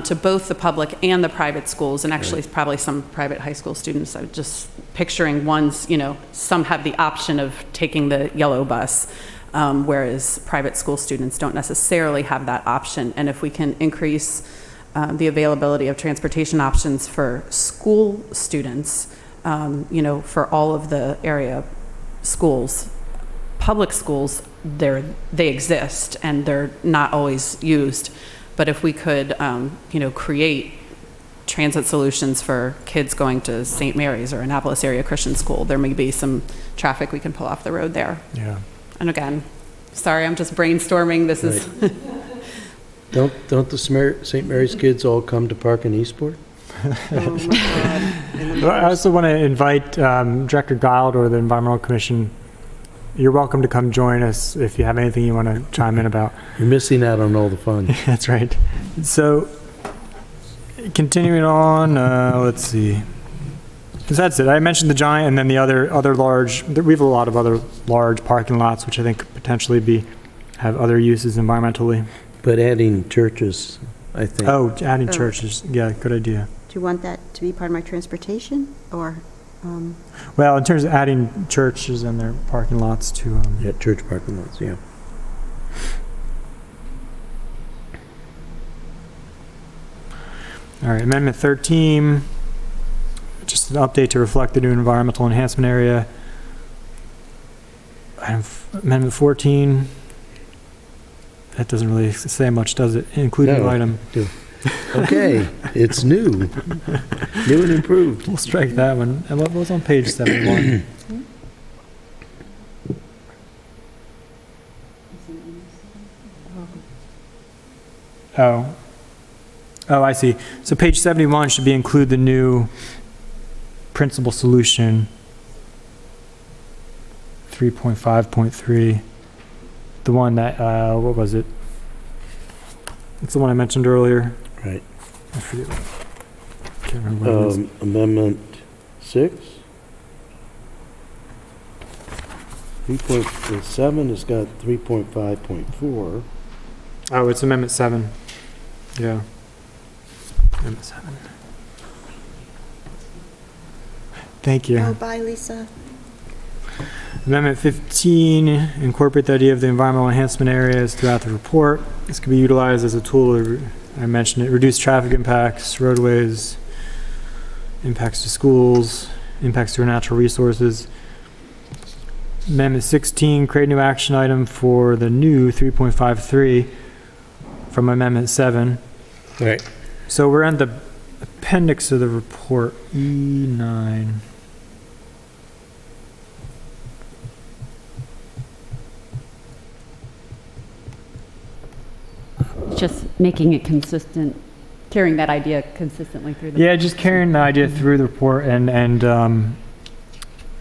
to both the public and the private schools, and actually probably some private high school students. I'm just picturing ones, some have the option of taking the yellow bus, whereas private school students don't necessarily have that option. And if we can increase the availability of transportation options for school students, for all of the area schools, public schools, they exist and they're not always used. But if we could, create transit solutions for kids going to St. Mary's or Annapolis Area Christian School, there may be some traffic we can pull off the road there. Yeah. And again, sorry, I'm just brainstorming. This is. Don't the St. Mary's kids all come to park in Eastport? I also want to invite Director Guild or the Environmental Commission. You're welcome to come join us if you have anything you want to chime in about. You're missing out on all the fun. That's right. So, continuing on, let's see. That's it. I mentioned the Giant and then the other large. We have a lot of other large parking lots, which I think could potentially have other uses environmentally. But adding churches, I think. Oh, adding churches. Yeah, good idea. Do you want that to be part of my transportation, or? Well, in terms of adding churches and their parking lots to... Yeah, church parking lots, yeah. All right, Amendment 13, just an update to reflect the new environmental enhancement area. Amendment 14, that doesn't really say much, does it? Include a new item. Okay, it's new. New and improved. We'll strike that one. And what was on page 71? Oh, I see. So page 71 should include the new principal solution, 3.5.3. The one that, what was it? It's the one I mentioned earlier. Right. I forget. Can't remember what it is. Amendment 6. 3.7 has got 3.5.4. Oh, it's Amendment 7. Yeah. Amendment 7. Thank you. Oh, bye, Lisa. Amendment 15, incorporate the idea of the environmental enhancement areas throughout the report. This could be utilized as a tool to, I mentioned it, reduce traffic impacts, roadways, impacts to schools, impacts to our natural resources. Amendment 16, create a new action item for the new 3.53 from Amendment 7. Right. So we're on the appendix of the report, E9. Just making it consistent, carrying that idea consistently through the... Yeah, just carrying the idea through the report, and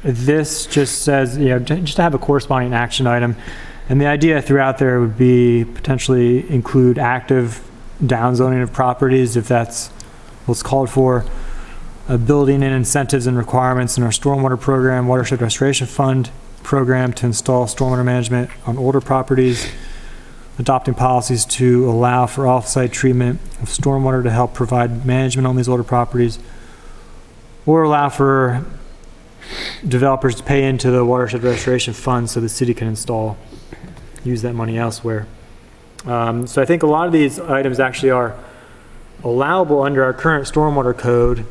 this just says, just to have a corresponding action item. And the idea throughout there would be potentially include active downzoning of properties if that's what's called for, building in incentives and requirements in our stormwater program, watershed restoration fund program to install stormwater management on older properties, adopting policies to allow for off-site treatment of stormwater to help provide management on these older properties, or allow for developers to pay into the watershed restoration fund so the city can use that money elsewhere. So I think a lot of these items actually are allowable under our current stormwater code,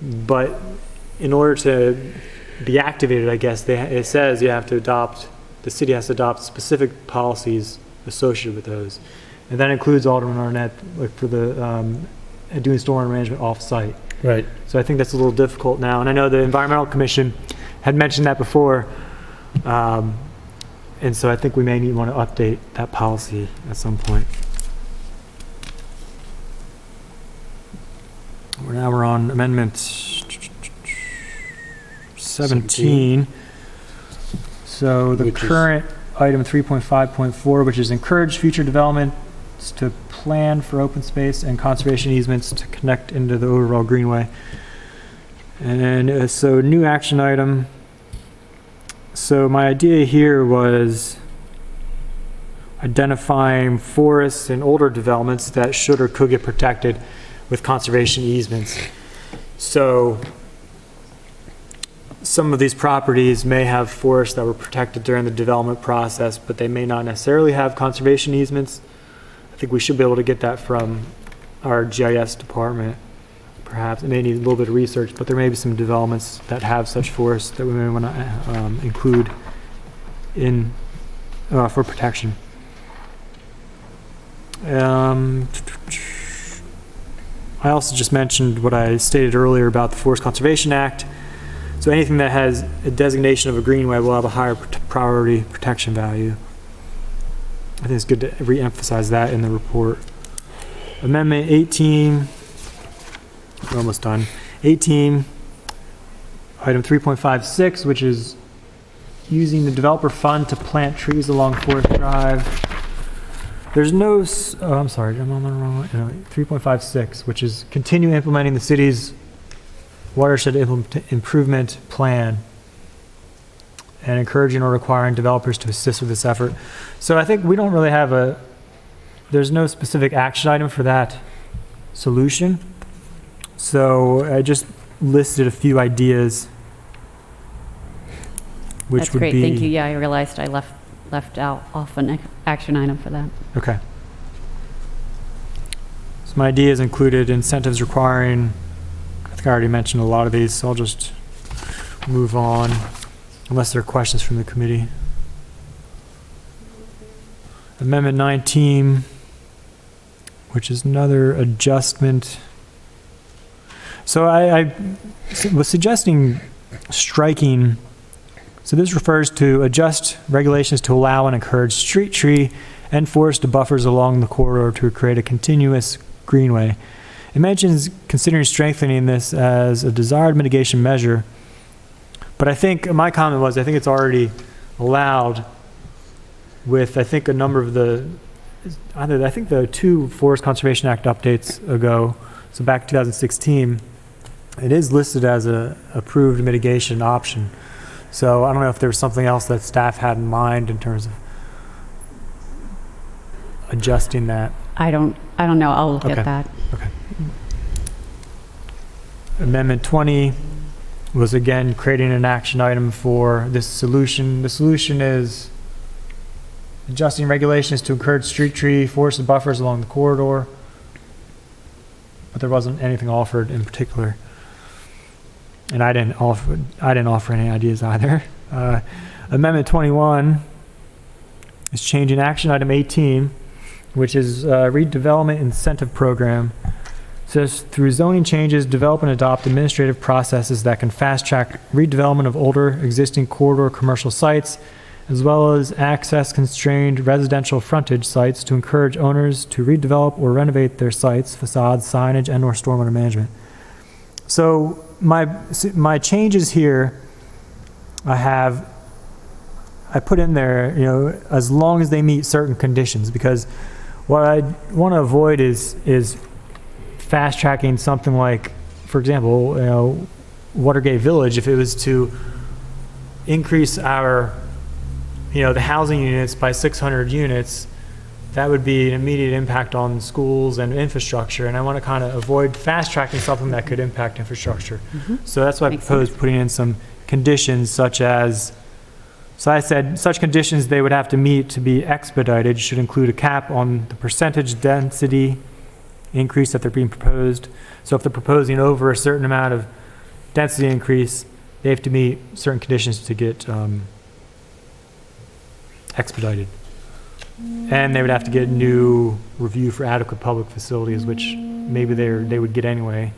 but in order to be activated, I guess, it says the city has to adopt specific policies associated with those. And that includes Alderman Arnett, like for the doing stormwater management off-site. Right. So I think that's a little difficult now. And I know the Environmental Commission had mentioned that before. And so I think we may want to update that policy at some point. Now we're on Amendment 17. So the current item 3.5.4, which is encourage future developments to plan for open space and conservation easements to connect into the overall greenway. And so new action item. So my idea here was, identifying forests and older developments that should or could get protected with conservation easements. So some of these properties may have forests that were protected during the development process, but they may not necessarily have conservation easements. I think we should be able to get that from our GIS department. Perhaps it may need a little bit of research, but there may be some developments that have such forests that we may want to include in for protection. I also just mentioned what I stated earlier about the Forest Conservation Act. So anything that has a designation of a greenway will have a higher priority protection value. I think it's good to re-emphasize that in the report. Amendment 18, we're almost done. 18, item 3.56, which is using the developer fund to plant trees along Forest Drive. There's no, I'm sorry, I'm on the wrong one. No, 3.56, which is continue implementing the city's watershed improvement plan and encouraging or requiring developers to assist with this effort. So I think we don't really have there's no specific action item for that solution. So I just listed a few ideas, which That's would great, be. thank you. Yeah, I realized I left out off an action item for that. Okay. So my idea is included incentives requiring, I think I already mentioned a lot of these, so I'll just move on unless there are questions from the committee. Amendment 19, which is another adjustment. So I was suggesting striking, so this refers to adjust regulations to allow and encourage street tree and forest buffers along the corridor to create a continuous greenway. It mentions considering strengthening this as a desired mitigation measure, but I think my comment was I think it's already allowed with I think a number of I think the 2 Forest Conservation Act updates ago, so back 2016, it is listed as a approved mitigation option. So I don't know if there was something else that staff had in mind in terms of adjusting that. I don't know, I'll look Okay. at that. Okay. Amendment 20 was again creating an action item for this solution. The solution is adjusting regulations to encourage street tree, forest buffers along the corridor, but there wasn't anything offered in particular. And I didn't offer any ideas either. Amendment 21 is changing action item 18, which is redevelopment incentive program. It says through zoning changes, develop and adopt administrative processes that can fast track redevelopment of older existing corridor commercial sites, as well as access constrained residential frontage sites to encourage owners to redevelop or renovate their sites, facades, signage, and/or stormwater management. So my changes here, I put in there, as long as they meet certain conditions, because what I want to avoid is fast tracking something like, for example, Watergate Village. If it was to increase our, the housing units by 600 units, that would be an immediate impact on schools and infrastructure, and I want to kind of avoid fast-tracking something that could impact infrastructure. So that's why I proposed putting in some conditions such as, so I said, such conditions they would have to meet to be expedited should include a cap on the percentage density increase that they're being proposed. So if they're proposing over a certain amount of density increase, they have to meet certain conditions to get expedited. And they would have to get new review for adequate public facilities, which maybe they would get anyway.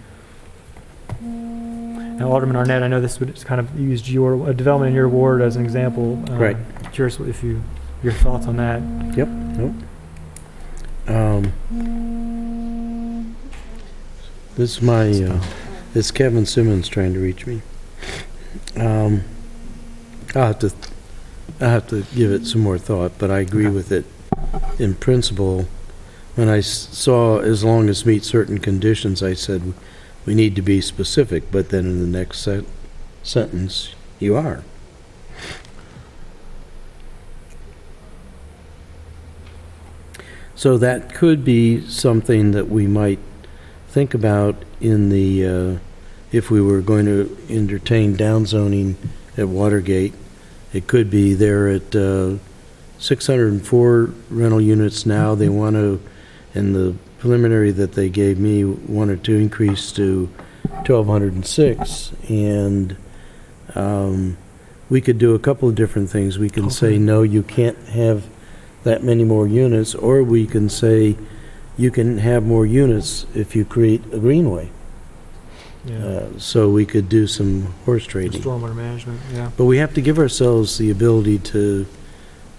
Now, Alderman Arnett, I know this would kind of used your development in your ward as an example. Right. Curious if your thoughts on that. Yep. Nope. This is this Kevin Simmons trying to reach me. I'll have to give it some more thought, but I agree with it in principle. When I saw as long as meet certain conditions, I said we need to be specific, but then in the next sentence, you are. So that could be something that we might think about in the, if we were going to entertain downzoning at Watergate. It could be there at 604 rental units now. They want to, in the preliminary that they gave me, wanted to increase to 1,206. And we could do a couple of different things. We can say, no, you can't have that many more units, or we can say you can have more units if you create a greenway. So we could do some horse trading. Stormwater management, yeah. But we have to give ourselves the ability to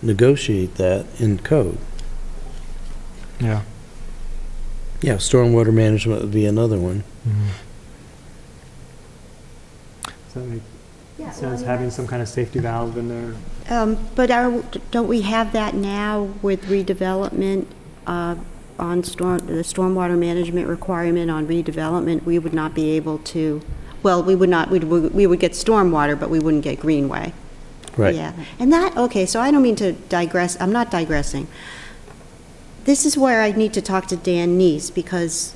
negotiate that in code. Yeah. Yeah, stormwater management would be another one. Does that make sense, having some kind of safety valve in there? But don't we have that now with redevelopment on the stormwater management requirement on redevelopment? We would not be able to, well, we would get stormwater, but we wouldn't get greenway. Right. Yeah, and that, okay, so I don't mean to digress, I'm not digressing. This is where I need to talk to Dan Neese, because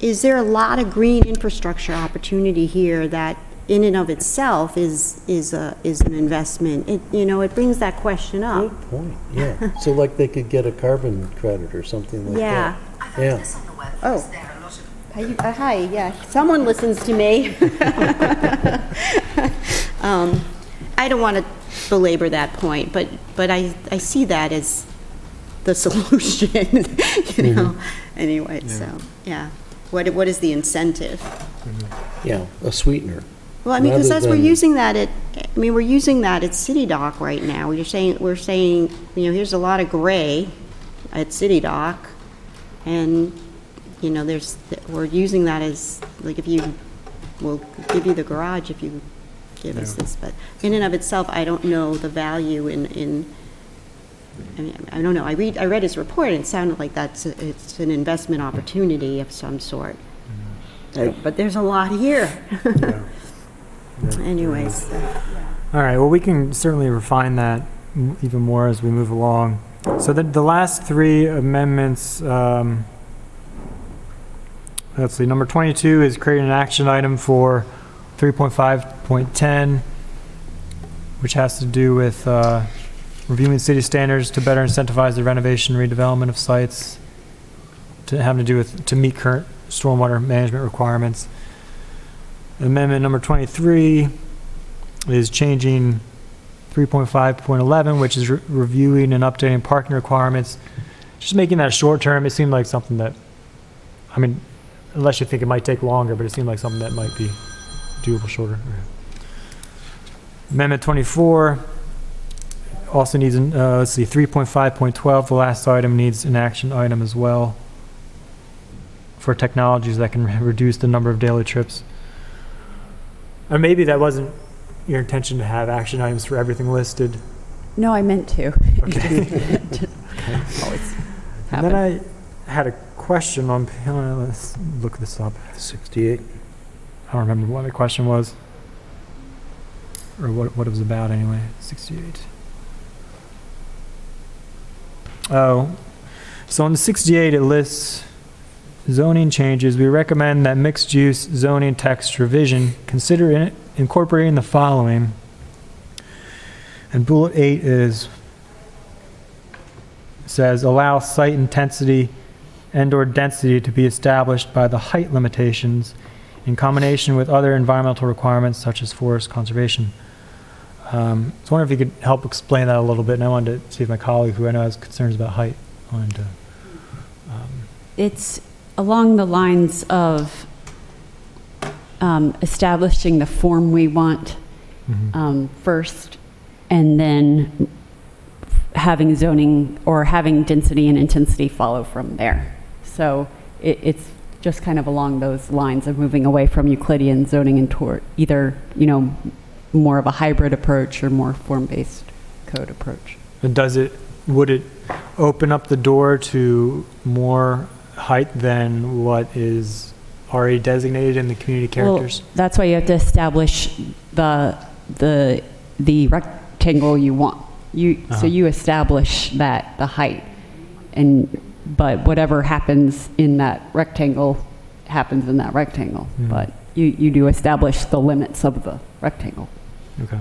is there a lot of green infrastructure opportunity here that in and of itself is an investment? It brings that question up. Good point, yeah. So like they could get a carbon credit or something like Yeah. that. Yeah. Oh. Hi, yeah, someone listens to me. I don't want to belabor that point, but I see that as the solution, Anyway, so, yeah. What is the incentive? Yeah, a sweetener. Well, I mean, because Rather we're than- using that at City Dock right now. We're saying, here's a lot of gray at City Dock, and, we're using that as, like, we'll give you the garage if you give us this, but in and of itself, I don't know the value I don't know. I read his report, and it sounded like it's an investment opportunity of some sort. But there's a lot here. Anyways. All right, well, we can certainly refine that even more as we move along. So the last three amendments, let's see, number 22 is creating an action item for 3.5.10, which has to do with reviewing city standards to better incentivize the renovation and redevelopment of sites, to meet current stormwater management requirements. Amendment number 23 is changing 3.5.11, which is reviewing and updating parking requirements. Just making that short term. It seemed like something that, unless you think it might take longer, but it seemed like something that might be doable shorter. Amendment 24 also needs, 3.5.12, the last item needs an action item as well for technologies that can reduce the number of daily trips. Or maybe that wasn't your intention to have action items for everything listed. No, I meant to. Okay. Always And then I had a question on, let's look this up. 68. I don't remember what the question was, or what it was about anyway. 68. Oh, so on the 68 it lists zoning changes. We recommend that mixed-use zoning text revision consider incorporating the following. And bullet 8 says allow site intensity and/or density to be established by the height limitations in combination with other environmental requirements such as forest conservation. So I wonder if you could help explain that a little bit. And I wanted to see if my colleague, who I know has concerns about height, wanted to. It's along the lines of establishing the form we want first, and then having zoning or having density and intensity follow from there. So it's just kind of along those lines of moving away from Euclidean zoning and toward either, more of a hybrid approach or more form-based code approach. And would it open up the door to more height than what is already designated in the community characters? Well, that's why you have to establish the rectangle you want. So you establish the height, and but whatever happens in that rectangle happens in that rectangle. But you do establish the limits of the rectangle. Okay.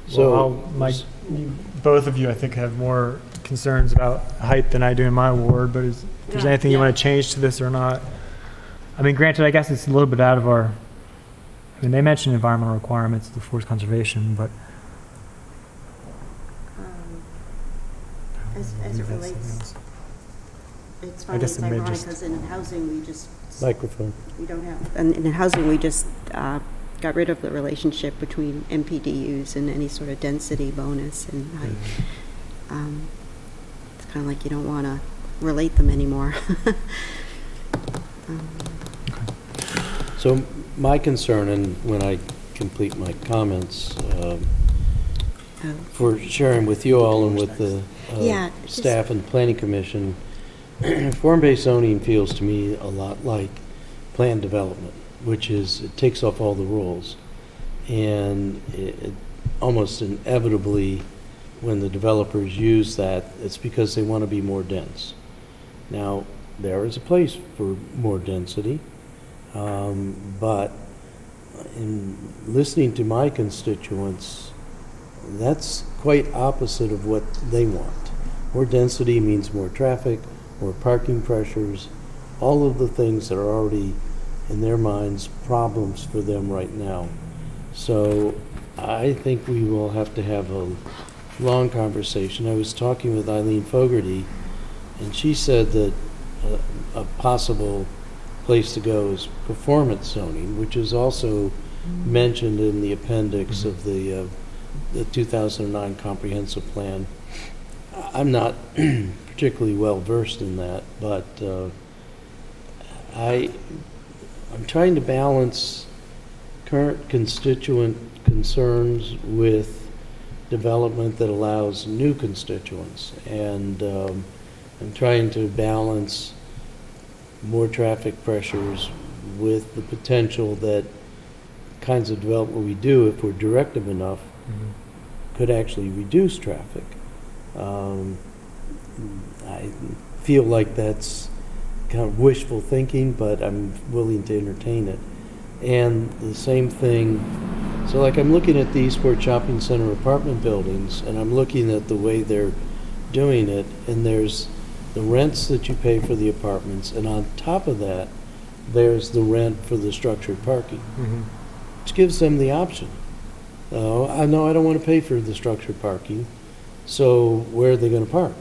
So- Both of you, I think, have more concerns about height than I do in my ward, but if there's anything you want to change to this or not? I mean, granted, I guess it's a little bit out of our, I mean, they mentioned environmental requirements, the forest conservation, but. As it relates, it's I funny, guess it's it may ironic, just- because in housing, we just, Microphone. we don't have, And in housing, we just got rid of the relationship between MPDUs and any sort of density bonus. And it's kind of like you don't want to relate them anymore. So my concern, and when I complete my comments, for sharing with you all and with the Yeah, staff and planning commission, form-based zoning feels to me a lot like planned development, which is, it takes off all the rules. And it almost inevitably, when the developers use that, it's because they want to be more dense. Now, there is a place for more density, but in listening to my constituents, that's quite opposite of what they want. More density means more traffic, more parking pressures, all of the things that are already, in their minds, problems for them right now. So I think we will have to have a long conversation. I was talking with Eileen Fogarty, and she said that a possible place to go is performance zoning, which is also mentioned in the appendix of the 2009 comprehensive plan. I'm not particularly well versed in that, but I'm trying to balance current constituent concerns with development that allows new constituents, and I'm trying to balance more traffic pressures with the potential that kinds of development we do, if we're directive enough, could actually reduce traffic. I feel like that's kind of wishful thinking, but I'm willing to entertain it. And the same thing, so like I'm looking at the Eastport Shopping Center apartment buildings, and I'm looking at the way they're doing it, and there's the rents that you pay for the apartments, and on top of that, there's the rent for the structured parking, which gives them the option. I know I don't want to pay for the structured parking, so where are they going to park?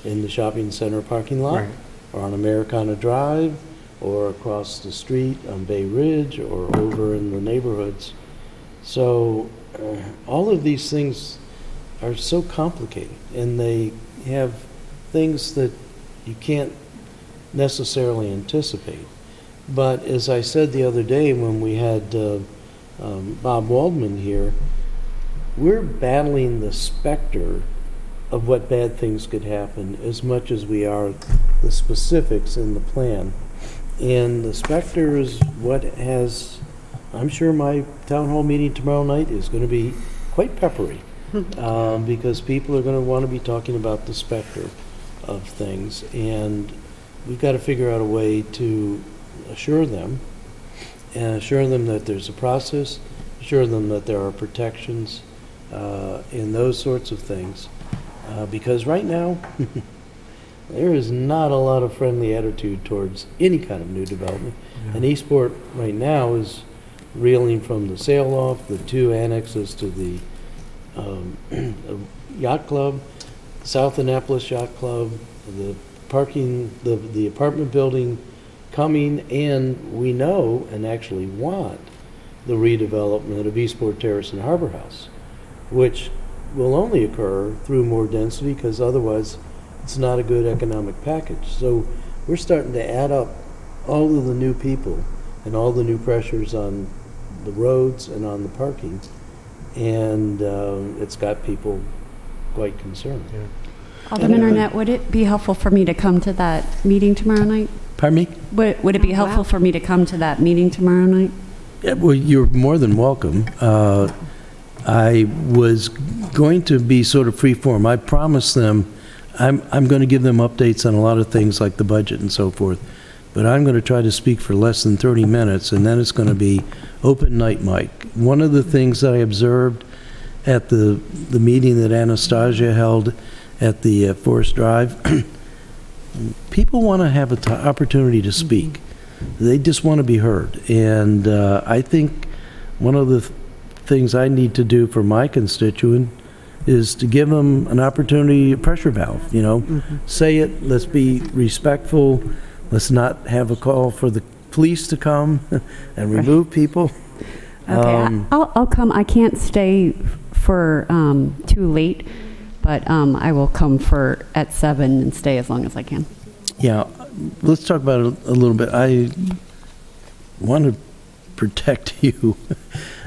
In the shopping center parking lot? Right. Or on Americana Drive? Or across the street on Bay Ridge? Or over in the neighborhoods? So all of these things are so complicated, and they have things that you can't necessarily anticipate. But as I said the other day when we had Bob Waldman here, we're battling the specter of what bad things could happen as much as we are the specifics in the plan. And the specter is what has, I'm sure my town hall meeting tomorrow night is going to be quite peppery, because people are going to want to be talking about the specter of things, and we've got to figure out a way to assure them, and assure them that there's a process, assure them that there are protections, and those sorts of things. Because right now, there is not a lot of friendly attitude towards any kind of new development. And Eastport right now is reeling from the sale off, the two annexes to the yacht club, South Annapolis Yacht Club, the parking, the apartment building coming, and we know and actually want the redevelopment of Eastport Terrace and Harbor House, which will only occur through more density, because otherwise it's not a good economic package. So we're starting to add up all of the new people and all the new pressures on the roads and on the parking, and it's got people quite concerned. Alderman Arnett, would it be helpful for me to come to that meeting tomorrow night? Pardon me? Would it be helpful for me to come to that meeting tomorrow night? Yeah, well, you're more than welcome. I was going to be sort of free form. I promised them I'm going to give them updates on a lot of things like the budget and so forth, but I'm going to try to speak for less than 30 minutes, and then it's going to be open night mic. One of the things that I observed at the meeting that Anastasia held at the Forest Drive, people want to have an opportunity to speak. They just want to be heard. And I think one of the things I need to do for my constituent is to give them an opportunity, a pressure valve, you know. Say it, let's be respectful, let's not have a call for the police to come and remove people. Okay, I'll come. I can't stay for too late, but I will come for at 7 and stay as long as I can. Yeah, let's talk about it a little bit. I want to protect you.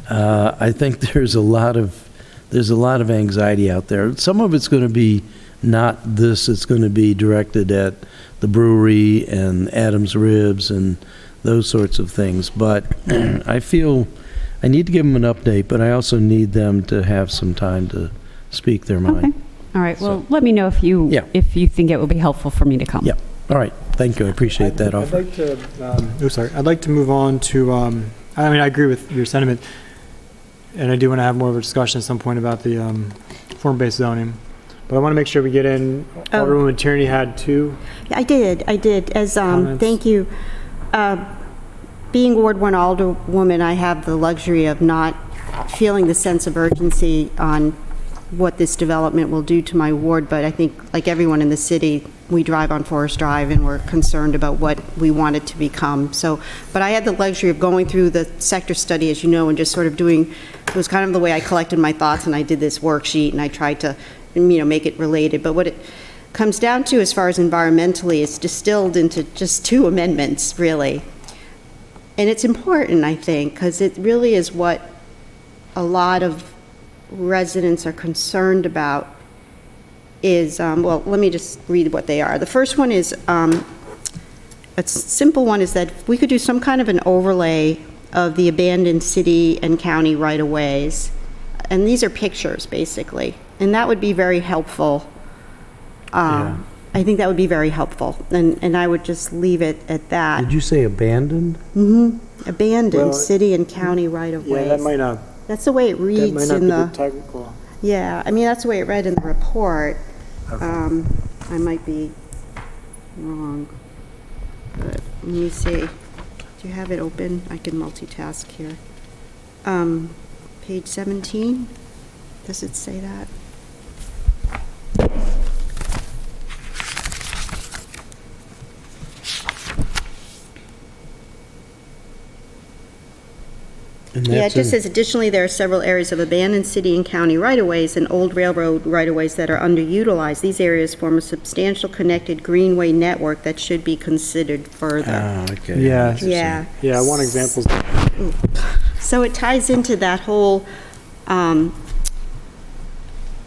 I think there's a lot of anxiety out there. Some of it's going to be not this. It's going to be directed at the brewery and Adam's Ribs and those sorts of things. But I feel I need to give them an update, but I also need them to have some time to speak their mind. Okay. All right. Well, let me know if you think it would be helpful for me to come. Yeah. All right. Thank you. I appreciate that offer. I'd like to move on to, I agree with your sentiment, and I do want to have more of a discussion at some point about the form-based zoning. But I want to make sure we get in, Alderwoman Tierney had two. I did, as, thank you. Being Ward 1 Alderwoman, I have the luxury of not feeling the sense of urgency on what this development will do to my ward, but I think, like everyone in the city, we drive on Forest Drive and we're concerned about what we want it to become. So, but I had the luxury of going through the sector study, as you know, and just sort of doing, it was kind of the way I collected my thoughts, and I did this worksheet and I tried to, make it related. But what it comes down to as far as environmentally is distilled into just 2 amendments, really. And it's important, I think, because it really is what a lot of residents are concerned about is, well, let me just read what they are. The first one is, a simple one is that we could do some kind of an overlay of the abandoned city and county right-of-ways. And these are pictures, basically. And that would be very helpful. I think that would be very helpful. And I would just leave it at that. Did you say abandoned? Mm-hmm. Abandoned city and county right-of-ways. Yeah, that might not. That's the way it reads That might not in be the. the technical. Yeah, that's the way it read in the report. Okay. I might be wrong. But let me see. Do you have it open? I can multitask here. Page 17. Does it say that? Yeah, it just says, additionally, there are several areas of abandoned city and county right-of-ways and old railroad right-of-ways that are underutilized. These areas form a substantial connected greenway network that should be considered further. Okay. Yeah. Yeah, one example. So it ties into that whole, I'm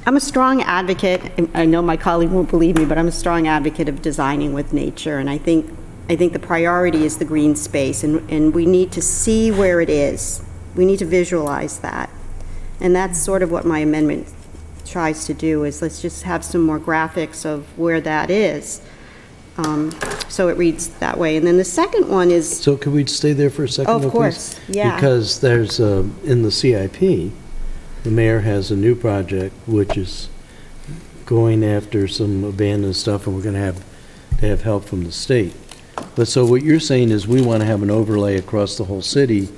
a strong advocate, and I know my colleague won't believe me, but I'm a strong advocate of designing with nature, and I think the priority is the green space, and we need to see where it is. We need to visualize that. And that's sort of what my amendment tries to do, is let's just have some more graphics of where that is. So it reads that way. And then the second one is... So could we stay there for a second? Of course, yeah. Because there's, in the CIP, the mayor has a new project which is going after some abandoned stuff, and we're going to have help from the state. But so what you're saying is we want to have an overlay across the whole city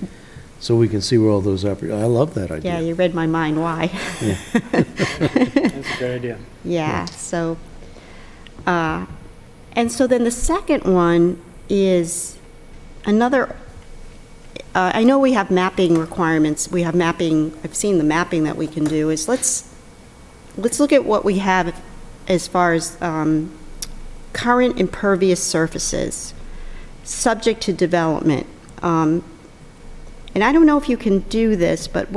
so we can see where all those I love that idea. Yeah, you read my mind, why? Yeah. That's a great idea. Yeah, so, and so then the second one is another, I know we have mapping requirements, we have mapping, I've seen the mapping that we can do, is let's look at what we have as far as current impervious surfaces, subject to development. And I don't know if you can do this, but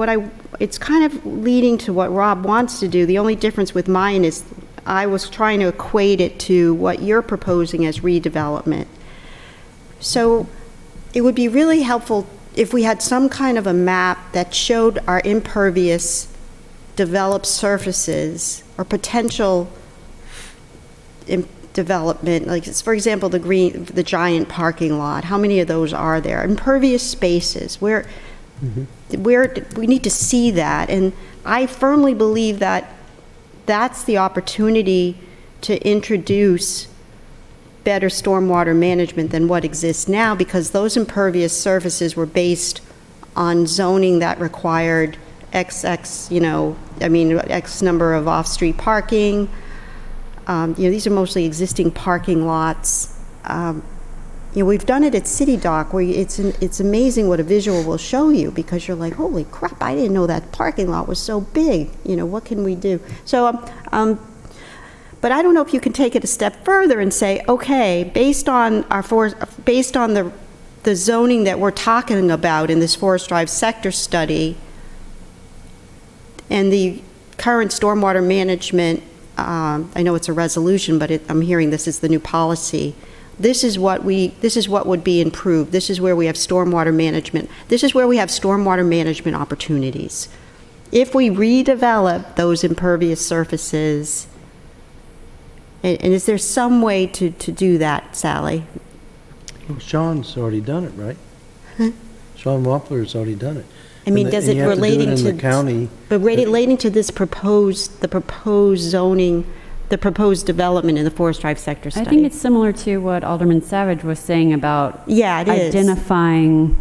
it's kind of leading to what Rob wants to do. The only difference with mine is I was trying to equate it to what you're proposing as redevelopment. So it would be really helpful if we had some kind of a map that showed our impervious developed surfaces or potential development, like, for example, the giant parking lot, how many of those are there? Impervious spaces, where we need to see that, and I firmly believe that that's the opportunity to introduce better stormwater management than what exists now, because those impervious surfaces were based on zoning that required X number of off-street parking. These are mostly existing parking lots. We've done it at City Dock, where it's amazing what a visual will show you, because you're like, holy crap, I didn't know that parking lot was so big. What can we do? So, but I don't know if you can take it a step further and say, okay, based on the zoning that we're talking about in this Forest Drive sector study and the current stormwater management, I know it's a resolution, but I'm hearing this is the new policy. This is what would be improved. This is where we have stormwater management. This is where we have stormwater management opportunities. If we redevelop those impervious surfaces, and is there some way to do that, Sally? Well, Sean's already done it, right? Sean Wampler's already done it. I mean, does it relating to the county? But relating to this proposed zoning, the proposed development in the Forest Drive sector study. I think it's similar to what Alderman Savage was saying about it is. Identifying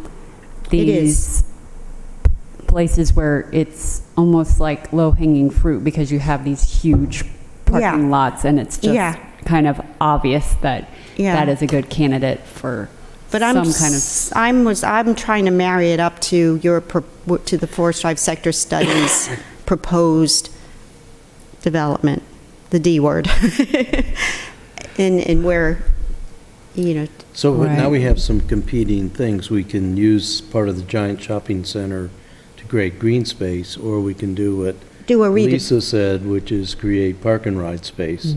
these places where it's almost like low-hanging fruit, because you have these huge parking lots, and it's just kind of obvious that that is a good candidate for I'm trying to marry it up to to the Forest Drive sector studies proposed development, the D word, and where, So now we have some competing things. We can use part of the giant shopping center to create green space, or we can do what Lisa said, which is create park and ride space.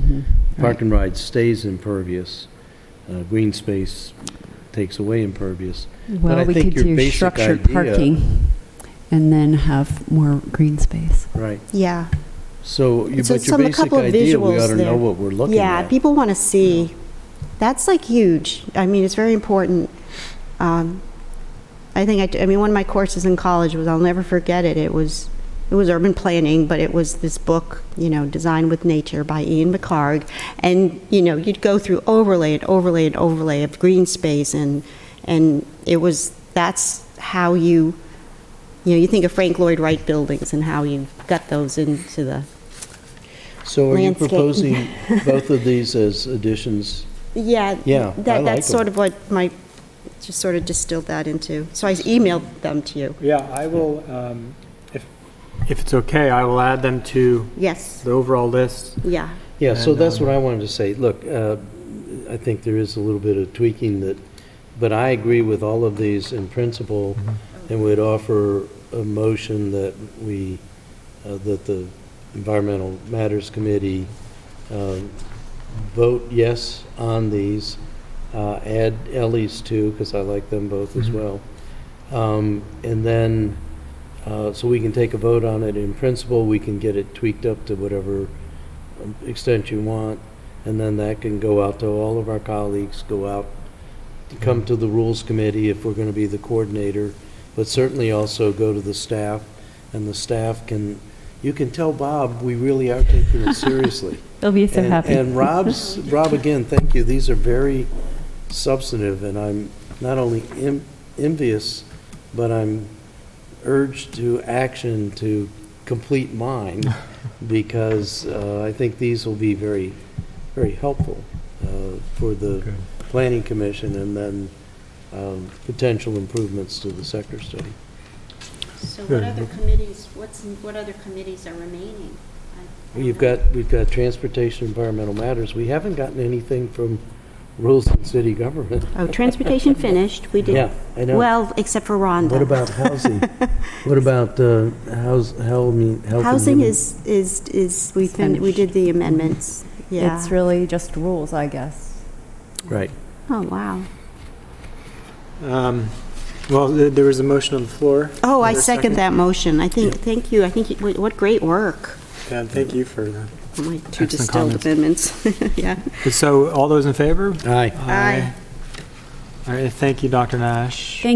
Park and ride stays impervious. Green space takes away impervious. Well, we could do structured parking and then have more green space. Right. Yeah. So your basic idea, we ought to know what we're looking at. Yeah, people want to see. That's like huge. I mean, it's very important. I mean, one of my courses in college was, I'll never forget it. It was urban planning, but it was this book, Design with Nature by Ian McClarg. And, you'd go through overlay and overlay and overlay of green space. And that's how you think of Frank Lloyd Wright buildings and how you got those into the So are you landscape. proposing both of these as additions? Yeah. Yeah, That's sort of what just sort of distilled that into. So I emailed them to you. Yeah, I will, if it's okay, I will add them to the overall list. Yeah. Yeah, so that's what I wanted to say. Look, I think there is a little bit of tweaking but I agree with all of these in principle, and would offer a motion that that the Environmental Matters Committee vote yes on these, add Ellie's too, because I like them both as well. And then, so we can take a vote on it in principle, we can get it tweaked up to whatever extent you want, and then that can go out to all of our colleagues, come to the Rules Committee if we're going to be the coordinator, but certainly also go to the staff, and the staff you can tell Bob we really are taking it seriously. They'll be so happy. And Rob, again, thank you. These are very substantive, and I'm not only envious, but I'm urged to action to complete mine, because I think these will be very, very helpful for the Planning Commission, and then potential improvements to the sector study. So what other committees, what other committees are remaining? We've got Transportation, Environmental Matters. We haven't gotten anything from Rules and City Government. Oh, Transportation finished. We did. Yeah, I know. Well, except for Rhonda. What about housing? What about health and Housing human- we did the amendments. Yeah. It's really just rules, I guess. Right. Oh, wow. Well, there was a motion on the floor. Oh, I Is there a second that motion. Thank you. What great work. Yeah, thank you for my two Excellent distilled comments. amendments. Yeah. So all those in favor? Aye. Aye. All right, thank you, Dr. Nash. Thank